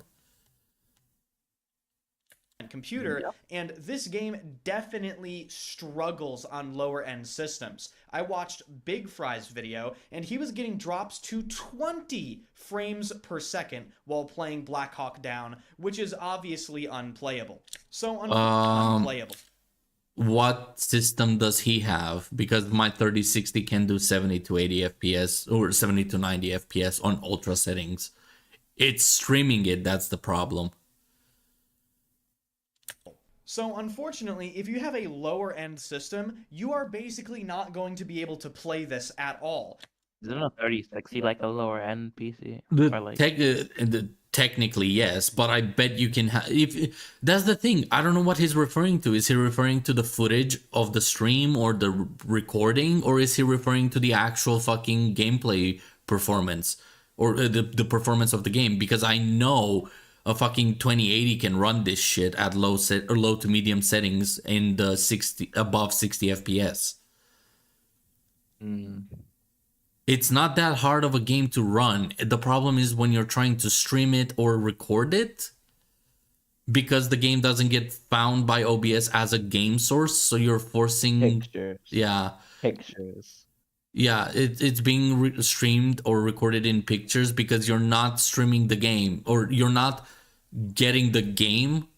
S8: Computer, and this game definitely struggles on lower end systems. I watched Big Fry's video, and he was getting drops to 20 frames per second while playing Black Hawk Down, which is obviously unplayable. So unplayable.
S1: What system does he have? Because my 3060 can do 70 to 80 FPS or 70 to 90 FPS on ultra settings. It's streaming it, that's the problem.
S8: So unfortunately, if you have a lower end system, you are basically not going to be able to play this at all.
S2: Isn't a 3060 like a lower end PC? Or like
S1: Technically, yes, but I bet you can have. If that's the thing, I don't know what he's referring to. Is he referring to the footage of the stream or the recording, or is he referring to the actual fucking gameplay performance or the performance of the game? Because I know a fucking 2080 can run this shit at low to medium settings in the 60 above 60 FPS. It's not that hard of a game to run. The problem is when you're trying to stream it or record it, because the game doesn't get found by OBS as a game source, so you're forcing
S2: pictures.
S1: Yeah,
S2: Pictures.
S1: yeah, it's being streamed or recorded in pictures because you're not streaming the game, or you're not getting the game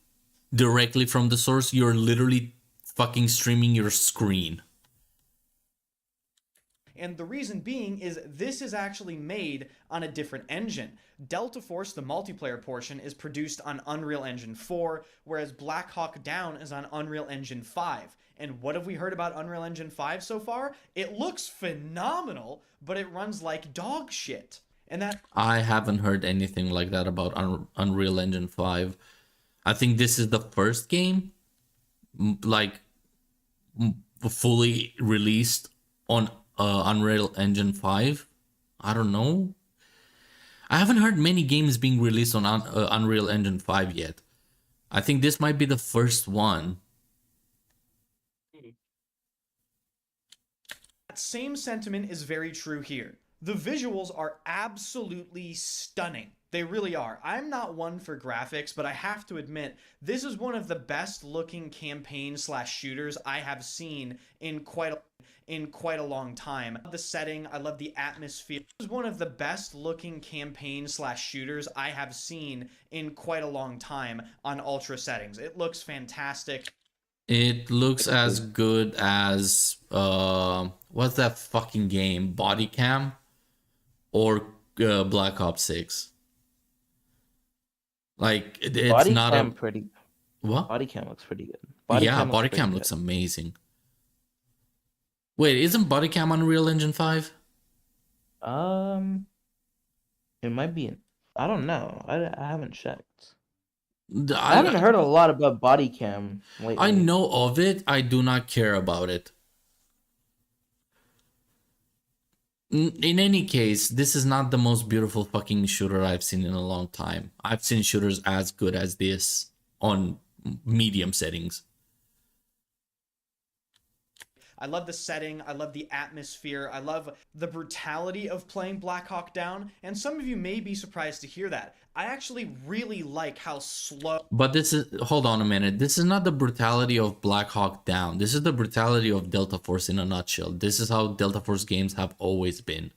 S1: directly from the source. You're literally fucking streaming your screen.
S8: And the reason being is this is actually made on a different engine. Delta Force, the multiplayer portion, is produced on Unreal Engine 4, whereas Black Hawk Down is on Unreal Engine 5. And what have we heard about Unreal Engine 5 so far? It looks phenomenal, but it runs like dog shit. And that
S1: I haven't heard anything like that about Unreal Engine 5. I think this is the first game fully released on Unreal Engine 5. I don't know. I haven't heard many games being released on Unreal Engine 5 yet. I think this might be the first one.
S8: That same sentiment is very true here. The visuals are absolutely stunning. They really are. I'm not one for graphics, but I have to admit, this is one of the best looking campaign/shooters I have seen in quite a long time. The setting, I love the atmosphere. This is one of the best looking campaign/shooters I have seen in quite a long time on ultra settings. It looks fantastic.
S1: It looks as good as what's that fucking game? Body Cam or Black Ops 6. Like it's
S2: Body
S1: not
S2: cam
S1: a
S2: pretty.
S1: what?
S2: Body cam looks pretty good.
S1: Body Cam looks amazing. Wait, isn't Body Cam on Unreal Engine 5?
S2: It might be. I don't know. I haven't checked.
S1: I
S2: I haven't heard a lot about body cam lately.
S1: I know of it. I do not care about it. In any case, this is not the most beautiful fucking shooter I've seen in a long time. I've seen shooters as good as this on medium settings.
S8: I love the setting, I love the atmosphere, I love the brutality of playing Black Hawk Down, and some of you may be surprised to hear that. I actually really like how slow...
S1: But this is... Hold on a minute. This is not the brutality of Black Hawk Down. This is the brutality of Delta Force in a nutshell. This is how Delta Force games have always been.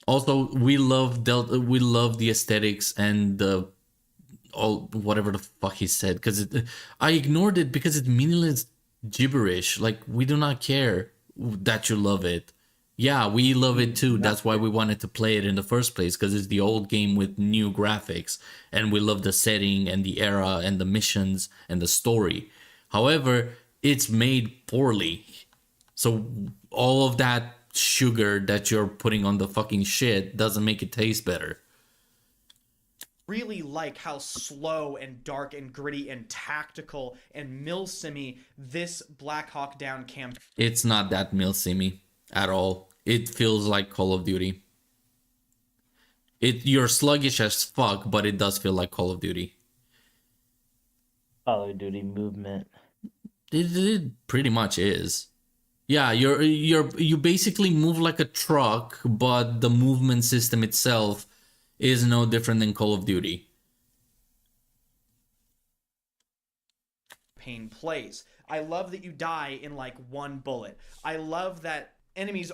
S1: Also, we love the aesthetics and the... whatever the fuck he said, because I ignored it because it's meaningless gibberish. Like, we do not care that you love it. Yeah, we love it too. That's why we wanted to play it in the first place, because it's the old game with new graphics, and we love the setting and the era and the missions and the story. However, it's made poorly, so all of that sugar that you're putting on the fucking shit doesn't make it taste better.
S8: Really like how slow and dark and gritty and tactical and milsimmy this Black Hawk Down campaign.
S1: It's not that milsimmy at all. It feels like Call of Duty. You're sluggish as fuck, but it does feel like Call of Duty.
S2: Call of Duty movement.
S1: It pretty much is. Yeah, you basically move like a truck, but the movement system itself is no different than Call of Duty.
S8: Pain plays. I love that you die in like one bullet. I love that enemies...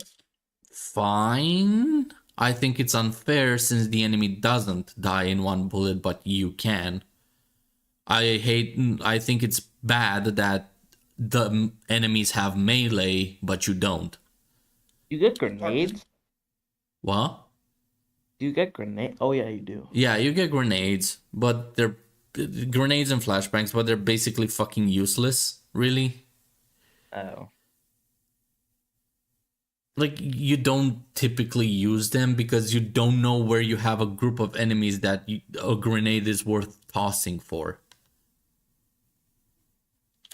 S1: Fine. I think it's unfair since the enemy doesn't die in one bullet, but you can. I think it's bad that the enemies have melee, but you don't.
S2: You get grenades?
S1: What?
S2: Do you get grenades? Oh yeah, you do.
S1: Yeah, you get grenades, but they're grenades and flashbangs, but they're basically fucking useless, really.
S2: Oh.
S1: Like, you don't typically use them because you don't know where you have a group of enemies that a grenade is worth tossing for.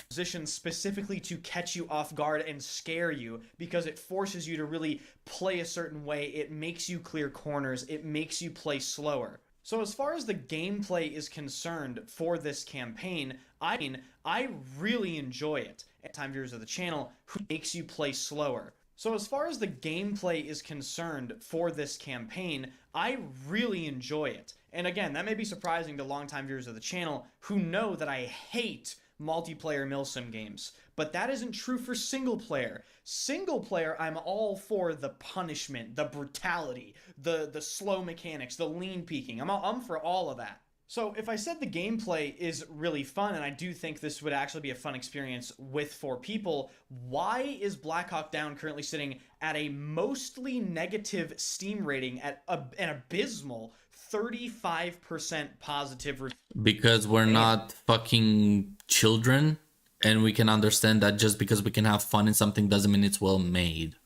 S8: Positioned specifically to catch you off guard and scare you, because it forces you to really play a certain way. It makes you clear corners. It makes you play slower. So as far as the gameplay is concerned for this campaign, I really enjoy it. At time viewers of the channel, who makes you play slower. So as far as the gameplay is concerned for this campaign, I really enjoy it. And again, that may be surprising to longtime viewers of the channel who know that I hate multiplayer milsim games, but that isn't true for single player. Single player, I'm all for the punishment, the brutality, the slow mechanics, the lean peeking. I'm for all of that. So if I said the gameplay is really fun, and I do think this would actually be a fun experience with 4 people, why is Black Hawk Down currently sitting at a mostly negative Steam rating at an abysmal 35% positive review?
S1: Because we're not fucking children, and we can understand that just because we can have fun in something doesn't mean it's well made.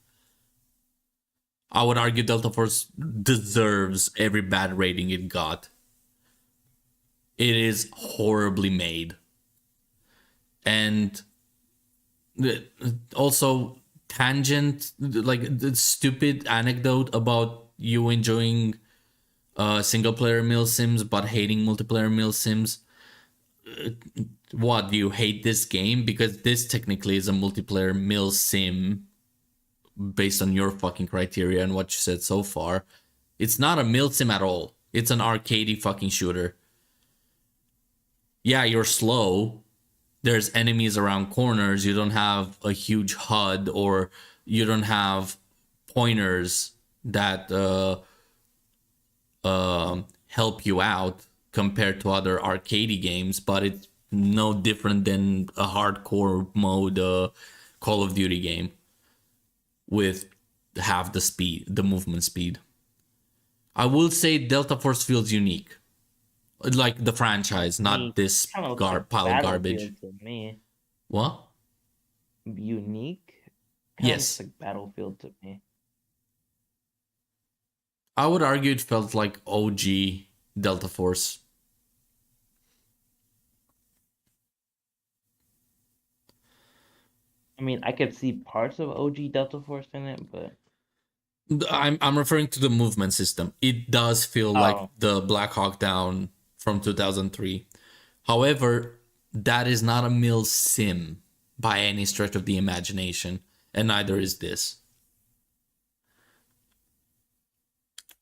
S1: I would argue Delta Force deserves every bad rating it got. It is horribly made. And also, tangent, like the stupid anecdote about you enjoying single player milsims but hating multiplayer milsims. What, do you hate this game? Because this technically is a multiplayer milsim based on your fucking criteria and what you said so far. It's not a milsim at all. It's an arcadey fucking shooter. Yeah, you're slow. There's enemies around corners. You don't have a huge HUD, or you don't have pointers that help you out compared to other arcadey games, but it's no different than a hardcore mode Call of Duty game with half the speed, the movement speed. I will say Delta Force feels unique. Like the franchise, not this pile of garbage.
S2: To me.
S1: What?
S2: Unique?
S1: Yes.
S2: Like Battlefield to me.
S1: I would argue it felt like OG Delta Force.
S2: I mean, I could see parts of OG Delta Force in it, but
S1: I'm referring to the movement system. It does feel like the Black Hawk Down from 2003. However, that is not a mil sim by any stretch of the imagination, and neither is this.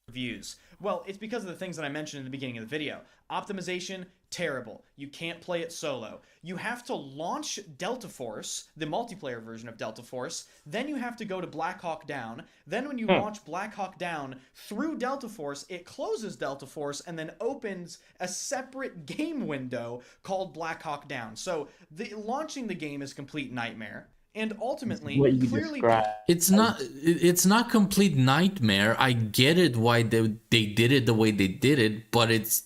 S8: Reviews. Well, it's because of the things that I mentioned in the beginning of the video. Optimization, terrible. You can't play it solo. You have to launch Delta Force, the multiplayer version of Delta Force, then you have to go to Black Hawk Down. Then when you launch Black Hawk Down through Delta Force, it closes Delta Force and then opens a separate game window called Black Hawk Down. So launching the game is a complete nightmare. And ultimately, clearly,
S1: it's not complete nightmare. I get it why they did it the way they did it, but it's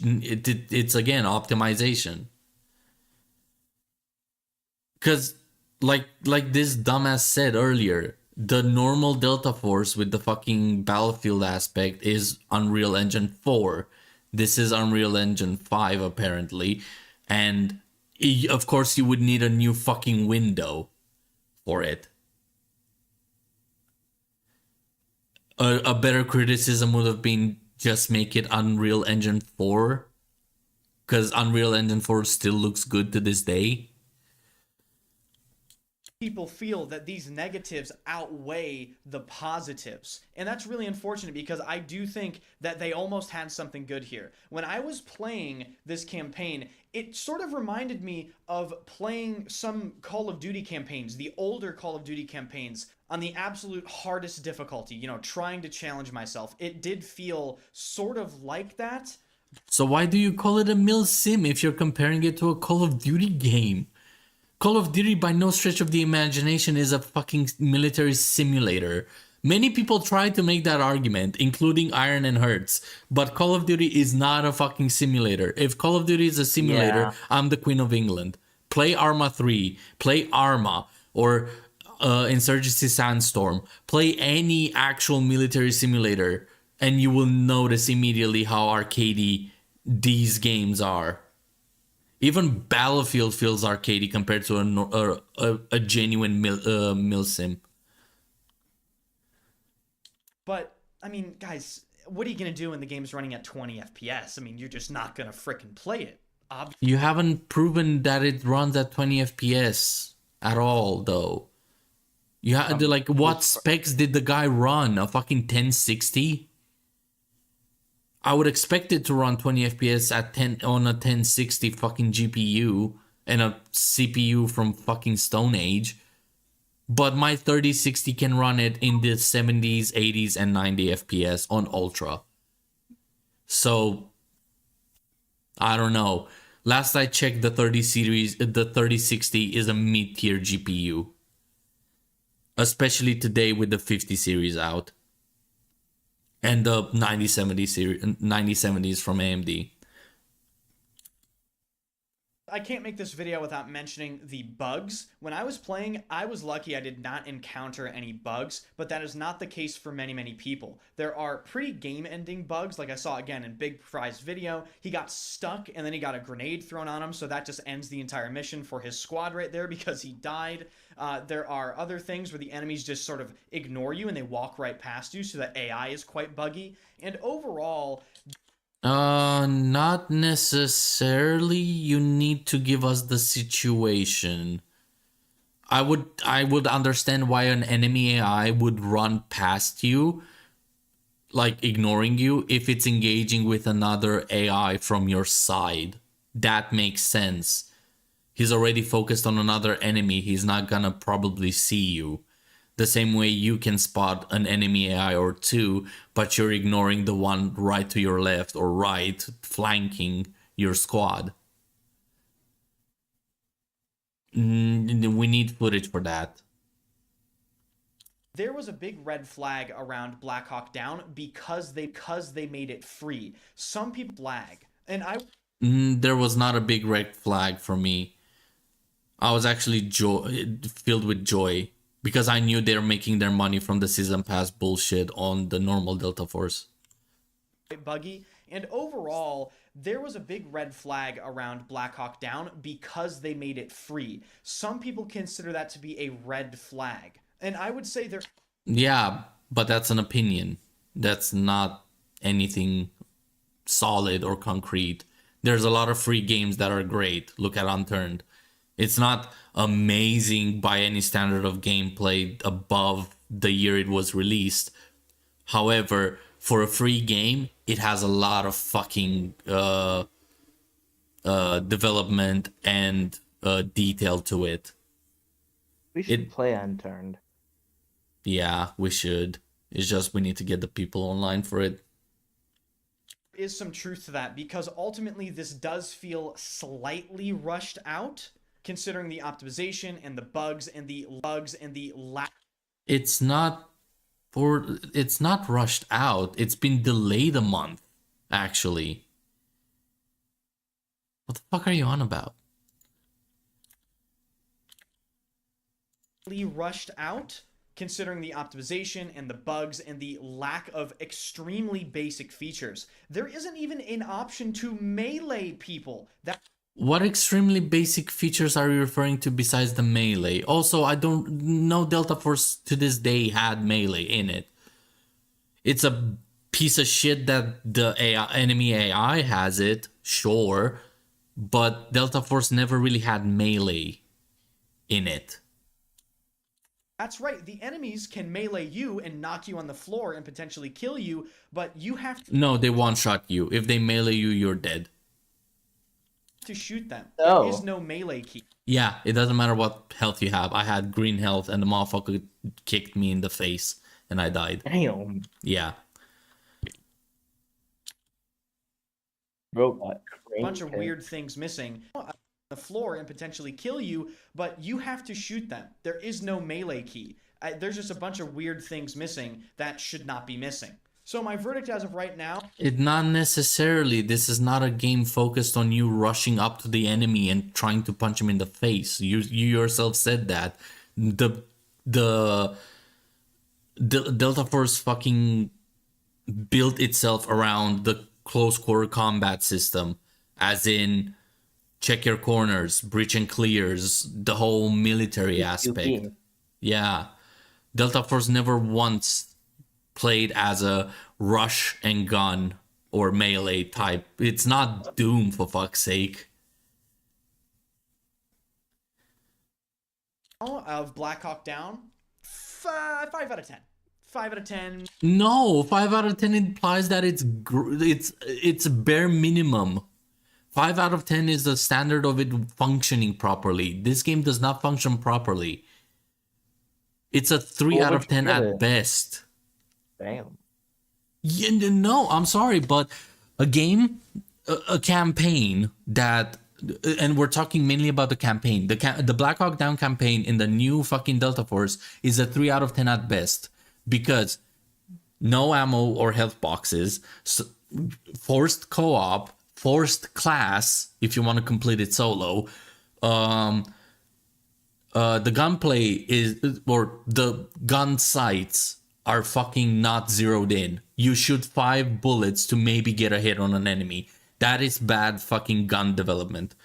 S1: again optimization. Because like this dumbass said earlier, the normal Delta Force with the fucking Battlefield aspect is Unreal Engine 4. This is Unreal Engine 5 apparently, and of course you would need a new fucking window for it. A better criticism would have been just make it Unreal Engine 4, because Unreal Engine 4 still looks good to this day.
S8: People feel that these negatives outweigh the positives. And that's really unfortunate, because I do think that they almost had something good here. When I was playing this campaign, it sort of reminded me of playing some Call of Duty campaigns, the older Call of Duty campaigns, on the absolute hardest difficulty, you know, trying to challenge myself. It did feel sort of like that.
S1: So why do you call it a mil sim if you're comparing it to a Call of Duty game? Call of Duty by no stretch of the imagination is a fucking military simulator Many people try to make that argument, including Iron and Hertz, but Call of Duty is not a fucking simulator. If Call of Duty is a simulator,
S2: Yeah.
S1: I'm the Queen of England. Play Arma 3, play Arma, or Insurgency Sandstorm. Play any actual military simulator, and you will notice immediately how arcadey these games are. Even Battlefield feels arcadey compared to a genuine mil sim.
S8: But I mean, guys, what are you gonna do when the game's running at 20 FPS? I mean, you're just not gonna frickin' play it.
S1: You haven't proven that it runs at 20 FPS at all, though. You had like, what specs did the guy run? A fucking 1060? I would expect it to run 20 FPS at 10 on a 1060 fucking GPU and a CPU from fucking Stone Age. But my 3060 can run it in the 70s, 80s, and 90 FPS on Ultra. So, I don't know. Last I checked, the 3060 is a mid-tier GPU. Especially today with the 50 series out. And the 9070s from AMD.
S8: I can't make this video without mentioning the bugs. When I was playing, I was lucky I did not encounter any bugs, but that is not the case for many, many people. There are pretty game-ending bugs, like I saw again in Big Fry's video. He got stuck and then he got a grenade thrown on him, so that just ends the entire mission for his squad right there because he died. There are other things where the enemies just sort of ignore you and they walk right past you, so the AI is quite buggy. And overall,
S1: not necessarily. You need to give us the situation. I would understand why an enemy AI would run past you, like ignoring you, if it's engaging with another AI from your side. That makes sense. He's already focused on another enemy. He's not gonna probably see you. The same way you can spot an enemy AI or two, but you're ignoring the one right to your left or right, flanking your squad. We need footage for that.
S8: there was a big red flag around Black Hawk Down because they made it free. Some people flag, and
S1: there was not a big red flag for me. I was actually filled with joy because I knew they're making their money from the season pass bullshit on the normal Delta Force.
S8: Buggy, and overall, there was a big red flag around Black Hawk Down because they made it free. Some people consider that to be a red flag, and I would say
S1: Yeah, but that's an opinion. That's not anything solid or concrete. There's a lot of free games that are great. Look at Unturned. It's not amazing by any standard of gameplay above the year it was released. However, for a free game, it has a lot of fucking development and detail to it.
S2: We should play Unturned.
S1: Yeah, we should. It's just we need to get the people online for it.
S8: is some truth to that, because ultimately this does feel slightly rushed out, considering the optimization and the bugs and the lack.
S1: It's not rushed out. It's been delayed a month, actually. What the fuck are you on about?
S8: Rushed out, considering the optimization and the bugs and the lack of extremely basic features. There isn't even an option to melee people.
S1: What extremely basic features are you referring to besides the melee? Also, I don't know Delta Force to this day had melee in it. It's a piece of shit that the enemy AI has it, sure, but Delta Force never really had melee in it.
S8: That's right, the enemies can melee you and knock you on the floor and potentially kill you, but you have
S1: No, they one-shot you. If they melee you, you're dead.
S8: to shoot them.
S2: Oh.
S8: There is no melee key.
S1: Yeah, it doesn't matter what health you have. I had green health and the motherfucker kicked me in the face and I died.
S2: Damn.
S1: Yeah.
S2: Robot.
S8: A bunch of weird things missing on the floor and potentially kill you, but you have to shoot them. There is no melee key. There's just a bunch of weird things missing that should not be missing. So my verdict as of right now,
S1: It not necessarily. This is not a game focused on you rushing up to the enemy and trying to punch him in the face. You yourself said that. The Delta Force fucking built itself around the close quarter combat system, as in check your corners, breach and clears, the whole military aspect. Yeah. Delta Force never once played as a rush and gun or melee type. It's not Doom, for fuck's sake.
S8: of Black Hawk Down, 5 out of 10. 5 out of 10.
S1: No, 5 out of 10 implies that it's bare minimum. 5 out of 10 is the standard of it functioning properly. This game does not function properly. It's a 3 out of 10 at best.
S2: Damn.
S1: Yeah, no, I'm sorry, but a game, a campaign that, and we're talking mainly about the campaign. The Black Hawk Down campaign in the new fucking Delta Force is a 3 out of 10 at best, because no ammo or health boxes, forced co-op, forced class if you want to complete it solo. The gunplay is, or the gun sights are fucking not zeroed in. You shoot 5 bullets to maybe get a hit on an enemy. That is bad fucking gun development,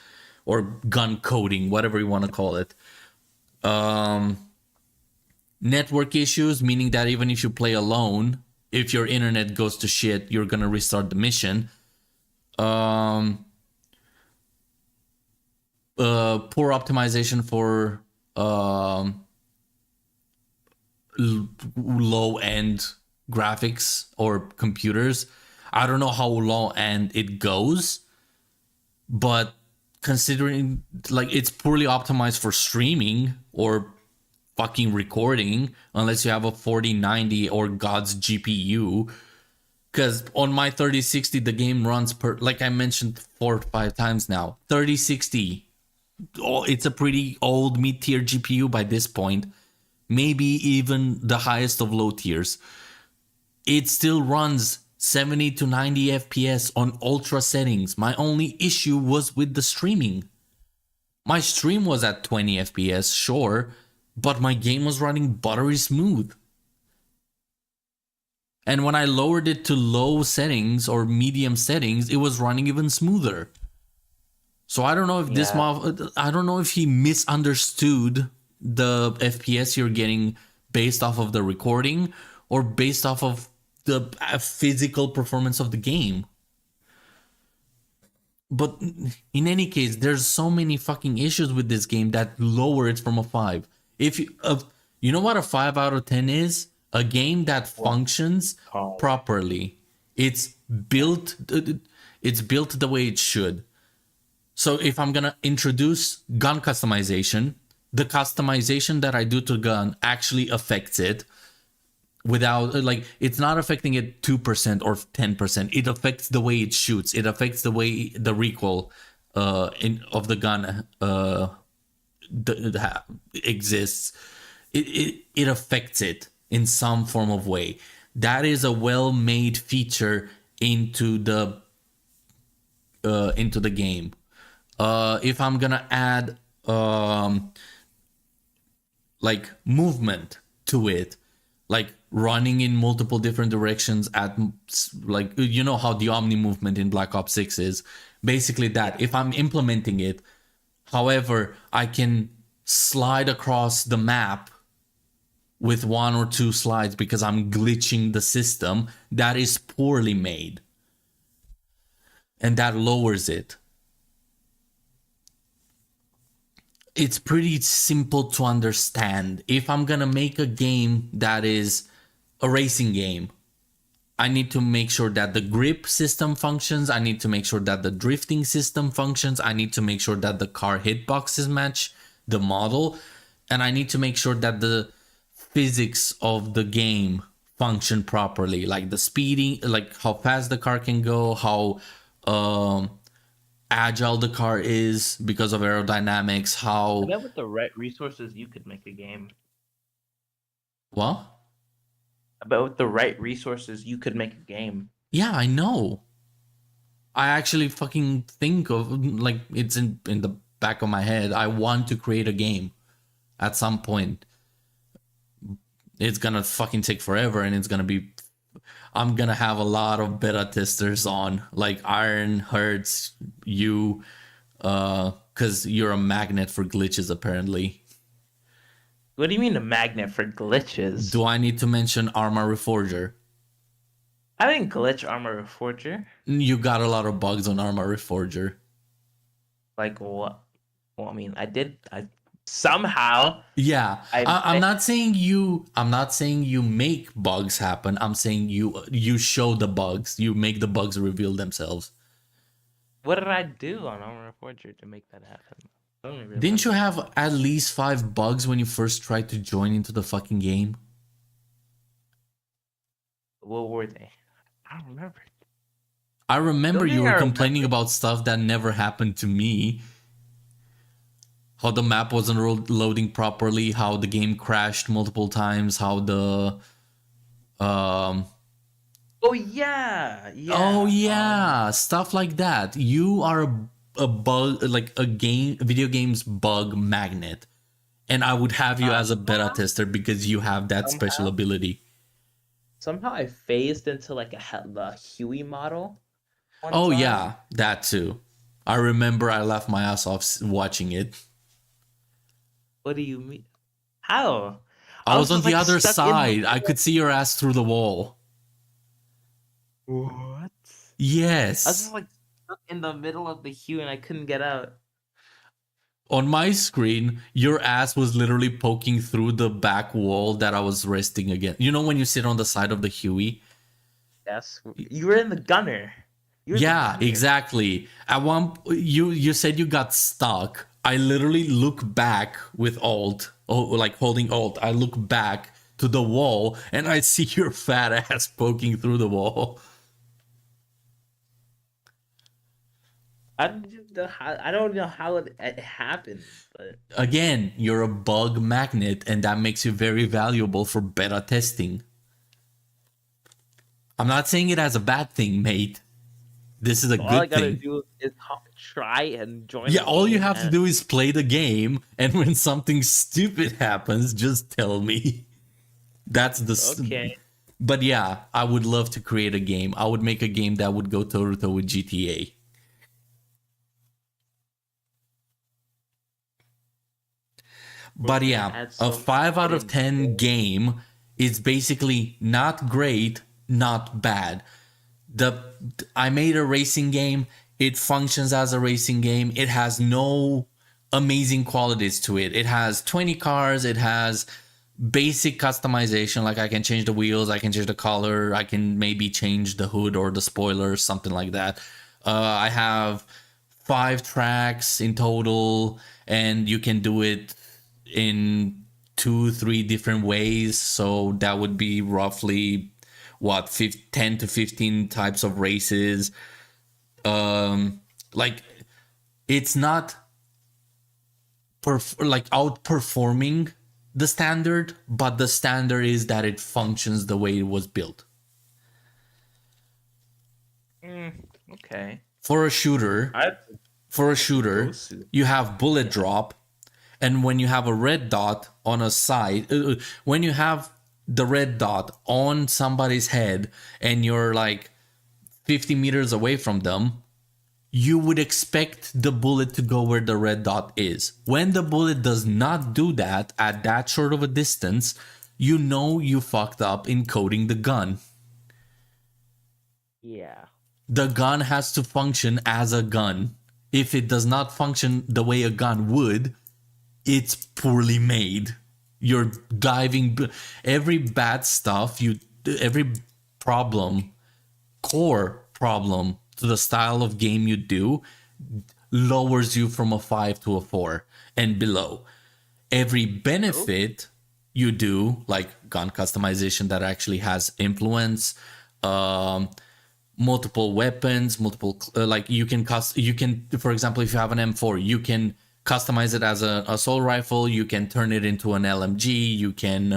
S1: or gun coding, whatever you want to call it. Network issues, meaning that even if you play alone, if your internet goes to shit, you're gonna restart the mission. Poor optimization for low-end graphics or computers. I don't know how low-end it goes, but considering like it's poorly optimized for streaming or fucking recording, unless you have a 4090 or God's GPU. Because on my 3060, the game runs per, like I mentioned 4 or 5 times now, 3060. Oh, it's a pretty old mid-tier GPU by this point, maybe even the highest of low tiers. It still runs 70 to 90 FPS on ultra settings. My only issue was with the streaming. My stream was at 20 FPS, sure, but my game was running buttery smooth. And when I lowered it to low settings or medium settings, it was running even smoother. So I don't know if I don't know if he misunderstood the FPS you're getting based off of the recording or based off of the physical performance of the game. But in any case, there's so many fucking issues with this game that lower it from a 5. If you, you know what a 5 out of 10 is? A game that functions properly. It's built the way it should. So if I'm gonna introduce gun customization, the customization that I do to gun actually affects it without, like, it's not affecting it 2% or 10%. It affects the way it shoots. It affects the way the recoil of the gun exists. It affects it in some form of way. That is a well-made feature into the game. If I'm gonna add like movement to it, like running in multiple different directions at, like, you know how the Omni movement in Black Ops 6 is, basically that. If I'm implementing it, however, I can slide across the map with 1 or 2 slides because I'm glitching the system, that is poorly made. And that lowers it. It's pretty simple to understand. If I'm gonna make a game that is a racing game, I need to make sure that the grip system functions. I need to make sure that the drifting system functions. I need to make sure that the car hitboxes match the model. And I need to make sure that the physics of the game function properly. Like the speeding, like how fast the car can go, how agile the car is because of aerodynamics, how...
S2: I bet with the right resources, you could make a game.
S1: What?
S2: But with the right resources, you could make a game.
S1: Yeah, I know. I actually fucking think of, like, it's in the back of my head. I want to create a game at some point. It's gonna fucking take forever, and it's gonna be. I'm gonna have a lot of beta testers on, like Iron, Hertz, you, because you're a magnet for glitches apparently.
S2: What do you mean a magnet for glitches?
S1: Do I need to mention Armor Reforger?
S2: I didn't glitch Armor Reforger.
S1: You got a lot of bugs on Armor Reforger.
S2: Like what? Well, I mean, I did. I somehow.
S1: Yeah, I'm not saying you. I'm not saying you make bugs happen. I'm saying you show the bugs. You make the bugs reveal themselves.
S2: What did I do on Armor Reforger to make that happen? I don't even
S1: Didn't you
S2: remember.
S1: have at least 5 bugs when you first tried to join into the fucking game?
S2: What were they? I don't remember.
S1: I remember
S2: Don't
S1: you
S2: think
S1: were
S2: I
S1: complaining
S2: remember.
S1: about stuff that never happened to me. How the map wasn't loading properly, how the game crashed multiple times, how the
S2: Oh yeah, yeah.
S1: oh yeah, stuff like that. You are a bug, like a video games bug magnet, and I would have you as a beta tester because you have that special ability.
S2: Somehow I phased into like the Huey model. one
S1: Oh
S2: time.
S1: yeah, that too. I remember I laughed my ass off watching it.
S2: What do you mean? How?
S1: I was on
S2: just,
S1: the
S2: like,
S1: other
S2: stuck in
S1: side. I could see your ass through the wall.
S2: What? I was
S1: Yes.
S2: just like stuck in the middle of the Huey and I couldn't get out.
S1: On my screen, your ass was literally poking through the back wall that I was resting against. You know when you sit on the side of the Huey?
S2: Yes, you were in the gunner. You were in the
S1: Yeah,
S2: gunner.
S1: exactly. At one, you said you got stuck. I literally look back with Alt, like holding Alt. I look back to the wall and I see your fat ass poking through the wall.
S2: I don't know how it happened, but
S1: Again, you're a bug magnet, and that makes you very valuable for beta testing. I'm not saying it as a bad thing, mate. This is a
S2: all I
S1: good
S2: gotta
S1: thing.
S2: do is try and join.
S1: Yeah,
S2: the
S1: all you
S2: game
S1: have to
S2: and-
S1: do is play the game, and when something stupid happens, just tell me. That's the
S2: Okay.
S1: But yeah, I would love to create a game. I would make a game that would go toe to toe with GTA. But yeah,
S2: add
S1: a
S2: some
S1: 5 out of
S2: hidden
S1: 10 game is basically not great, not bad. I made a racing game. It functions as a racing game. It has no amazing qualities to it. It has 20 cars. It has basic customization. Like I can change the wheels. I can change the color. I can maybe change the hood or the spoilers, something like that. I have 5 tracks in total, and you can do it in 2-3 different ways. So that would be roughly what 10 to 15 types of races. Like it's not like outperforming the standard, but the standard is that it functions the way it was built.
S2: Okay.
S1: For a shooter, you have bullet drop, and when you have a red dot on a side, when you have the red dot on somebody's head and you're like 50 meters away from them, you would expect the bullet to go where the red dot is. When the bullet does not do that at that short of a distance, you know you fucked up in coding the gun.
S2: Yeah.
S1: The gun has to function as a gun. If it does not function the way a gun would, it's poorly made. You're diving every bad stuff, every problem, core problem to the style of game you do lowers you from a 5 to a 4 and below. Every benefit you do, like gun customization that actually has influence, multiple weapons, like you can for example, if you have an M4, you can customize it as an assault rifle. You can turn it into an LMG. You can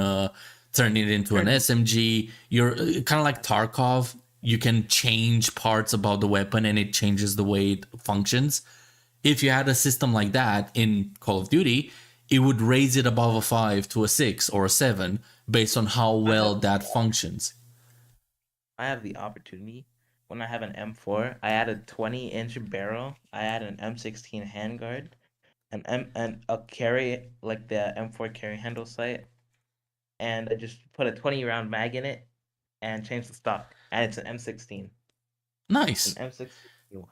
S1: turn it into an SMG. You're kind of like Tarkov. You can change parts about the weapon and it changes the way it functions. If you had a system like that in Call of Duty, it would raise it above a 5 to a 6 or a 7 based on how well that functions.
S2: I have the opportunity. When I have an M4, I add a 20-inch barrel. I add an M16 handguard, and a carry like the M4 carry handle sight, and I just put a 20-round mag in it, and change the stock. And it's an M16.
S1: Nice.
S2: An M16 one.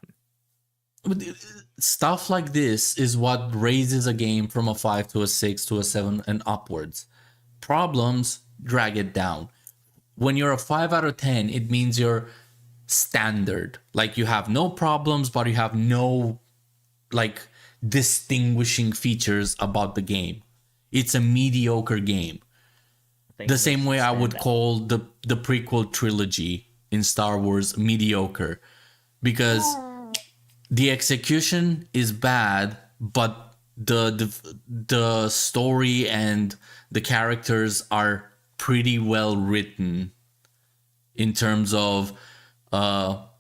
S1: Stuff like this is what raises a game from a 5 to a 6 to a 7 and upwards. Problems drag it down. When you're a 5 out of 10, it means you're standard. Like you have no problems, but you have no like distinguishing features about the game. It's a mediocre game. The same way I would call the prequel trilogy in Star Wars mediocre, because the execution is bad, but the story and the characters are pretty well written in terms of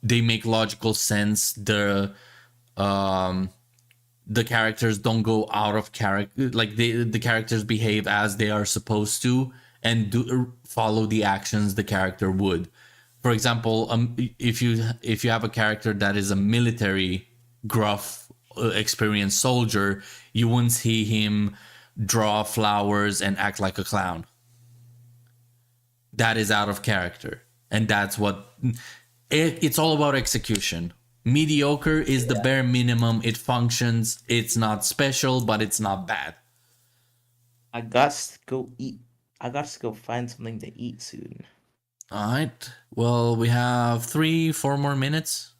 S1: they make logical sense. The characters don't go out of character, like the characters behave as they are supposed to and do follow the actions the character would. For example, if you have a character that is a military gruff experienced soldier, you wouldn't see him draw flowers and act like a clown. That is out of character, and that's what it's all about. Execution. Mediocre is the bare minimum. It functions. It's not special, but it's not bad.
S2: I got to go eat. I got to go find something to eat soon.
S1: All right. Well, we have 3-4 more minutes.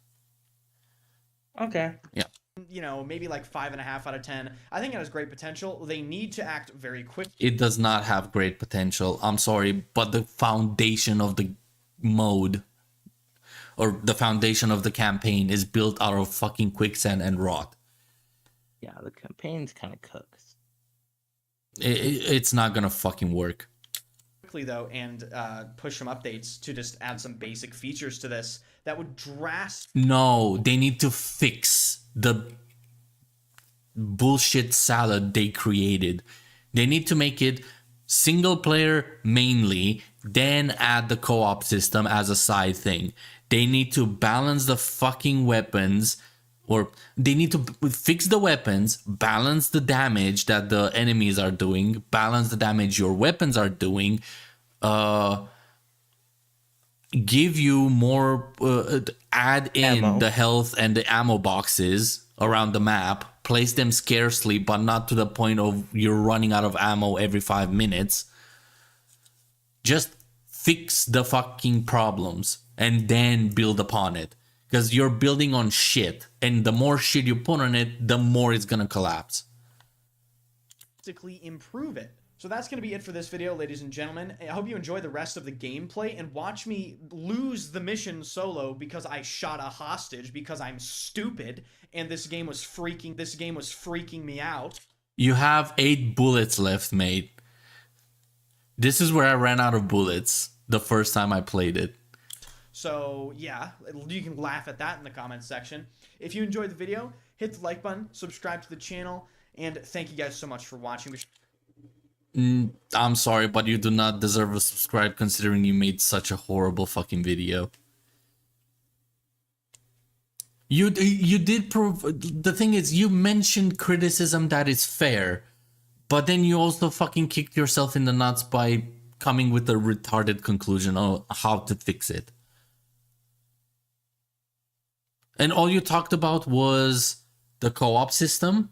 S2: Okay.
S1: Yeah.
S8: You know, maybe like 5.5 out of 10. I think it has great potential. They need to act very quick.
S1: It does not have great potential. I'm sorry, but the foundation of the mode or the foundation of the campaign is built out of fucking quicksand and rot.
S2: Yeah, the campaign's kind of cooks.
S1: It's not gonna fucking work.
S8: Though, and push some updates to just add some basic features to this that would drastically.
S1: No, they need to fix the bullshit salad they created. They need to make it single player mainly, then add the co-op system as a side thing. They need to balance the fucking weapons, or they need to fix the weapons, balance the damage that the enemies are doing, balance the damage your weapons are doing, give you more, add in
S2: ammo.
S1: the health and the ammo boxes around the map, place them scarcely, but not to the point of you're running out of ammo every 5 minutes. Just fix the fucking problems and then build upon it. Because you're building on shit, and the more shit you put on it, the more it's gonna collapse.
S8: Improve it. So that's going to be it for this video, ladies and gentlemen. I hope you enjoy the rest of the gameplay and watch me lose the mission solo because I shot a hostage because I'm stupid and this game was freaking me out.
S1: You have 8 bullets left, mate. This is where I ran out of bullets the first time I played it.
S8: So yeah, you can laugh at that in the comments section. If you enjoyed the video, hit the like button, subscribe to the channel, and thank you guys so much for watching.
S1: I'm sorry, but you do not deserve a subscribe considering you made such a horrible fucking video. You did prove... The thing is, you mentioned criticism that is fair, but then you also fucking kicked yourself in the nuts by coming with a retarded conclusion on how to fix it. And all you talked about was the co-op system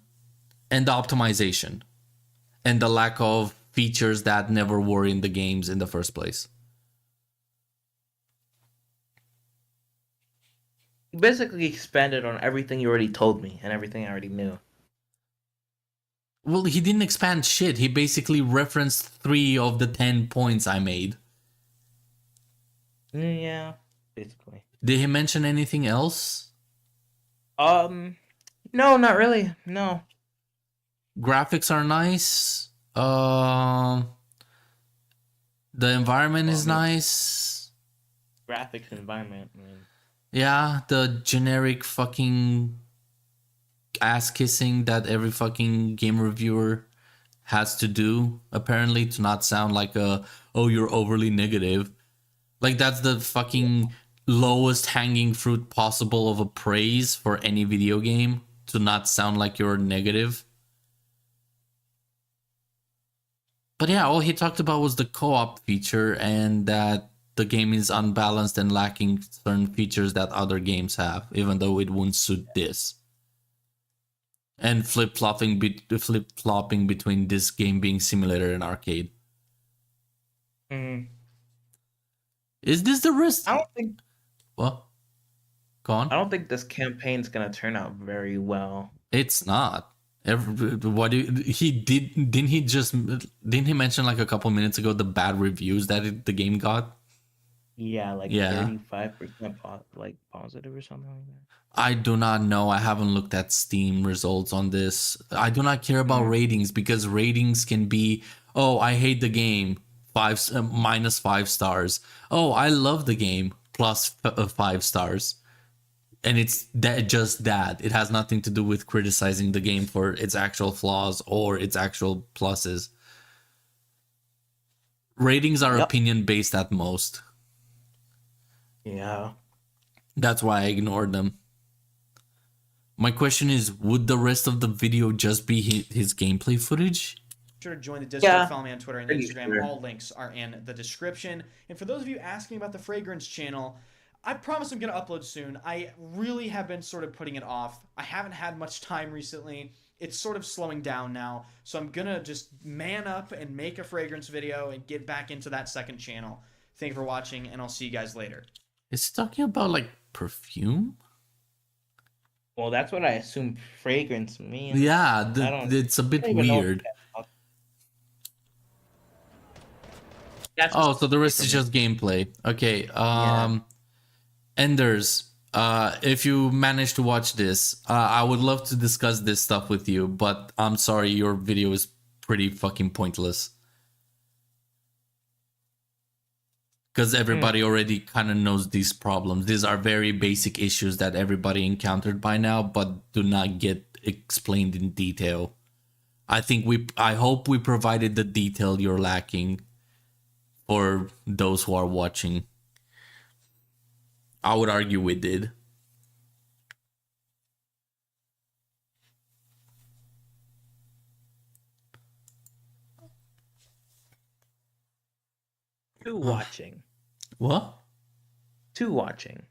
S1: and the optimization and the lack of features that never were in the games in the first place.
S2: You basically expanded on everything you already told me and everything I already knew.
S1: Well, he didn't expand shit. He basically referenced 3 of the 10 points I made.
S2: Yeah, basically.
S1: Did he mention anything else?
S2: No, not really. No.
S1: Graphics are nice. The The environment is
S2: Well, I mean-
S1: nice.
S2: Graphics and environment. I mean,
S1: Yeah, the generic fucking ass kissing that every fucking game reviewer has to do, apparently, to not sound like you're overly negative. Like, that's the fucking lowest hanging fruit possible of a praise for any video game, to not sound like you're negative. But yeah, all he talked about was the co-op feature and that the game is unbalanced and lacking certain features that other games have, even though it wouldn't suit this. And flip-flopping between this game being simulator and arcade. Is this the risk?
S2: I don't think
S1: What? Go on.
S2: I don't think this campaign's gonna turn out very well.
S1: It's not. Didn't he mention like a couple minutes ago the bad reviews that the game got?
S2: Yeah, like
S1: Yeah.
S2: 35% like positive or something like that.
S1: I do not know. I haven't looked at Steam results on this. I do not care about ratings, because ratings can be, oh, I hate the game, minus 5 stars. Oh, I love the game, plus 5 stars. And it's just that. It has nothing to do with criticizing the game for its actual flaws or its actual pluses. Ratings are opinion based at most.
S2: Yeah.
S1: That's why I ignored them. My question is, would the rest of the video just be his gameplay footage?
S8: Sure to join the Discord,
S2: Yeah.
S8: follow me on Twitter and
S2: Pretty
S8: Instagram.
S2: sure.
S8: All links are in the description. And for those of you asking about the Fragrance channel, I promise I'm going to upload soon. I really have been sort of putting it off. I haven't had much time recently. It's sort of slowing down now. So I'm going to just man up and make a Fragrance video and get back into that second channel. Thank you for watching, and I'll see you guys later.
S1: Is he talking about like perfume?
S2: Well, that's what I assume fragrance means.
S1: Yeah,
S2: I don't-
S1: it's a bit
S2: I don't even know what
S1: weird.
S2: That's
S1: Oh, so the rest is just gameplay. Okay. Enders, if you manage to watch this, I would love to discuss this stuff with you, but I'm sorry, your video is pretty fucking pointless. Because everybody already kind of knows these problems. These are very basic issues that everybody encountered by now, but do not get explained in detail. I hope we provided the detail you're lacking for those who are watching. I would argue we did.
S2: Two watching.
S1: What?
S2: Two watching.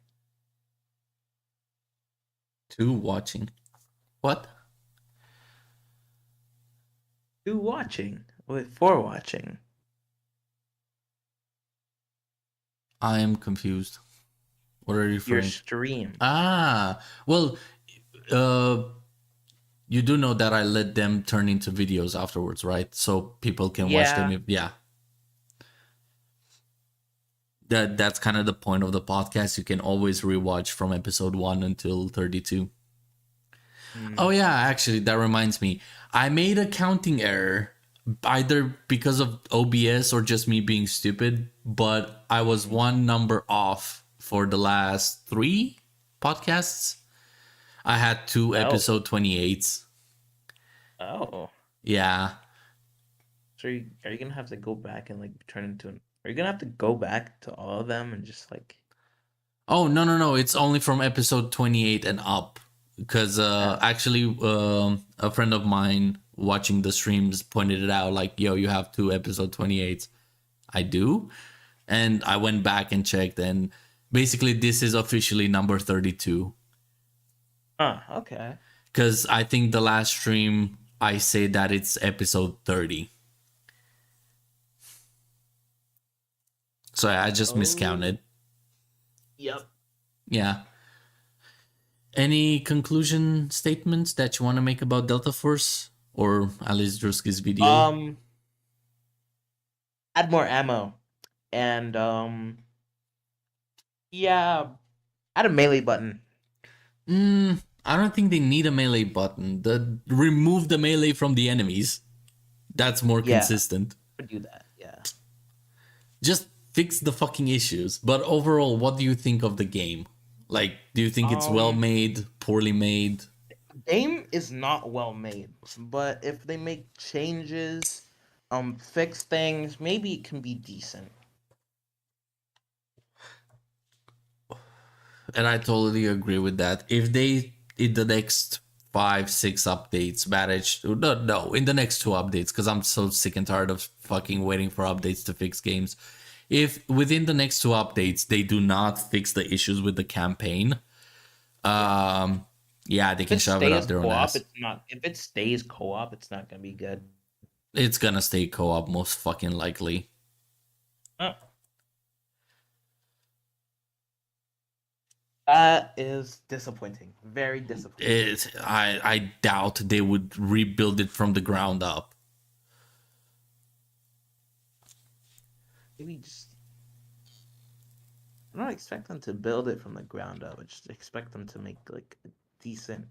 S1: Two watching. What?
S2: Two watching. Wait, four watching.
S1: I am confused. What are you
S2: Your
S1: referring?
S2: stream.
S1: Well, you do know that I let them turn into videos afterwards, right? So people can watch them. Yeah. That's kind of the point of the podcast. You can always rewatch from episode 1 until 32. Oh yeah, actually, that reminds me. I made a counting error, either because of OBS or just me being stupid, but I was one number off for the last 3 podcasts. I had 2 episode 28s.
S2: Oh.
S1: Yeah.
S2: So are you gonna have to go back and like turn into an? Are you gonna have to go back to all of them and just like?
S1: Oh no! It's only from episode 28 and up. Because actually, a friend of mine watching the streams pointed it out. Like, yo, you have 2 episode 28s. I do, and I went back and checked, and basically, this is officially number 32.
S2: Okay.
S1: Because I think the last stream I say that it's episode 30. So I just miscounted.
S2: Yep.
S1: Yeah. Any conclusion statements that you want to make about Delta Force or at least Drewski's video?
S2: Add more ammo, and yeah, add a melee button.
S1: I don't think they need a melee button. Remove the melee from the enemies. That's more consistent.
S2: Do that. Yeah.
S1: Just fix the fucking issues. But overall, what do you think of the game? Like, do you think it's well made, poorly made?
S2: Game is not well made, but if they make changes, fix things, maybe it can be decent.
S1: And I totally agree with that. If they, in the next 5, 6 updates, manage, no, in the next 2 updates, because I'm so sick and tired of fucking waiting for updates to fix games. If within the next 2 updates they do not fix the issues with the campaign, yeah, they can shove it up their own ass.
S2: It's not. If it stays co-op, it's not gonna be good.
S1: It's gonna stay co-op most fucking likely.
S2: Oh. That is disappointing. Very disappointing.
S1: I doubt they would rebuild it from the ground up.
S2: Maybe just. I don't expect them to build it from the ground up. I just expect them to make like a decent,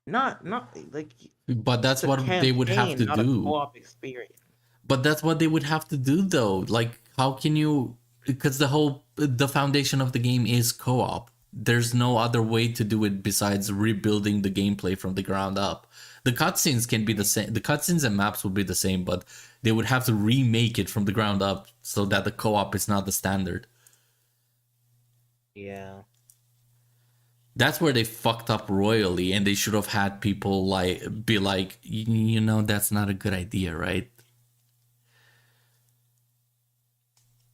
S2: not like.
S1: But that's what they would have to
S2: not
S1: do.
S2: A co-op experience.
S1: But that's what they would have to do, though. Like, how can you? Because the foundation of the game is co-op. There's no other way to do it besides rebuilding the gameplay from the ground up. The cutscenes can be the same. The cutscenes and maps would be the same, but they would have to remake it from the ground up so that the co-op is not the standard.
S2: Yeah.
S1: That's where they fucked up royally, and they should have had people be like, you know, that's not a good idea, right?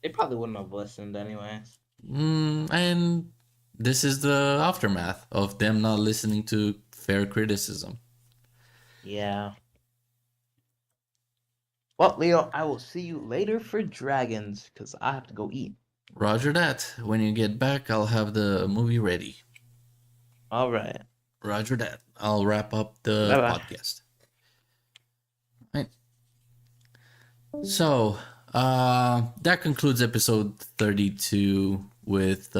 S2: They probably wouldn't have listened anyways.
S1: And this is the aftermath of them not listening to fair criticism.
S2: Yeah. Well, Leo, I will see you later for dragons, because I have to go eat.
S1: Roger that. When you get back, I'll have the movie ready.
S2: All right.
S1: Roger that. I'll wrap up the
S2: Bye-bye.
S1: podcast. Right. So, that concludes episode 32 with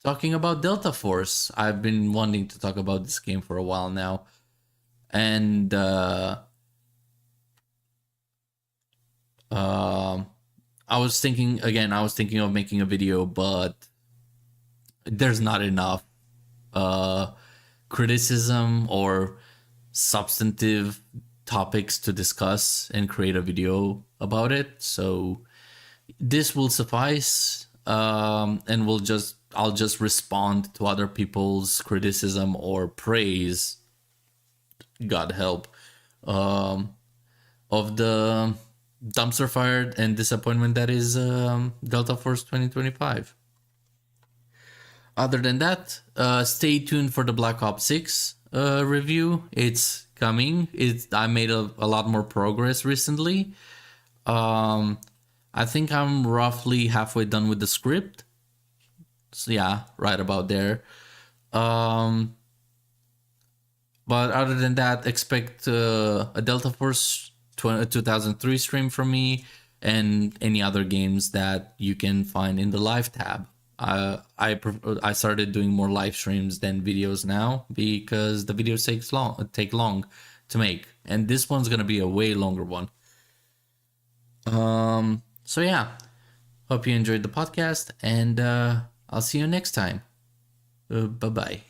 S1: talking about Delta Force. I've been wanting to talk about this game for a while now. And I was thinking of making a video, but there's not enough criticism or substantive topics to discuss and create a video about it. So this will suffice, and I'll just respond to other people's criticism or praise, God help, of the dumpster fire and disappointment that is Delta Force 2025. Other than that, stay tuned for the Black Ops 6 review. It's coming. I made a lot more progress recently. I think I'm roughly halfway done with the script. So yeah, right about there. But other than that, expect a Delta Force 2003 stream from me and any other games that you can find in the live tab. I started doing more live streams than videos now because the videos take long to make, and this one's gonna be a way longer one. So yeah, hope you enjoyed the podcast, and I'll see you next time. Bye bye.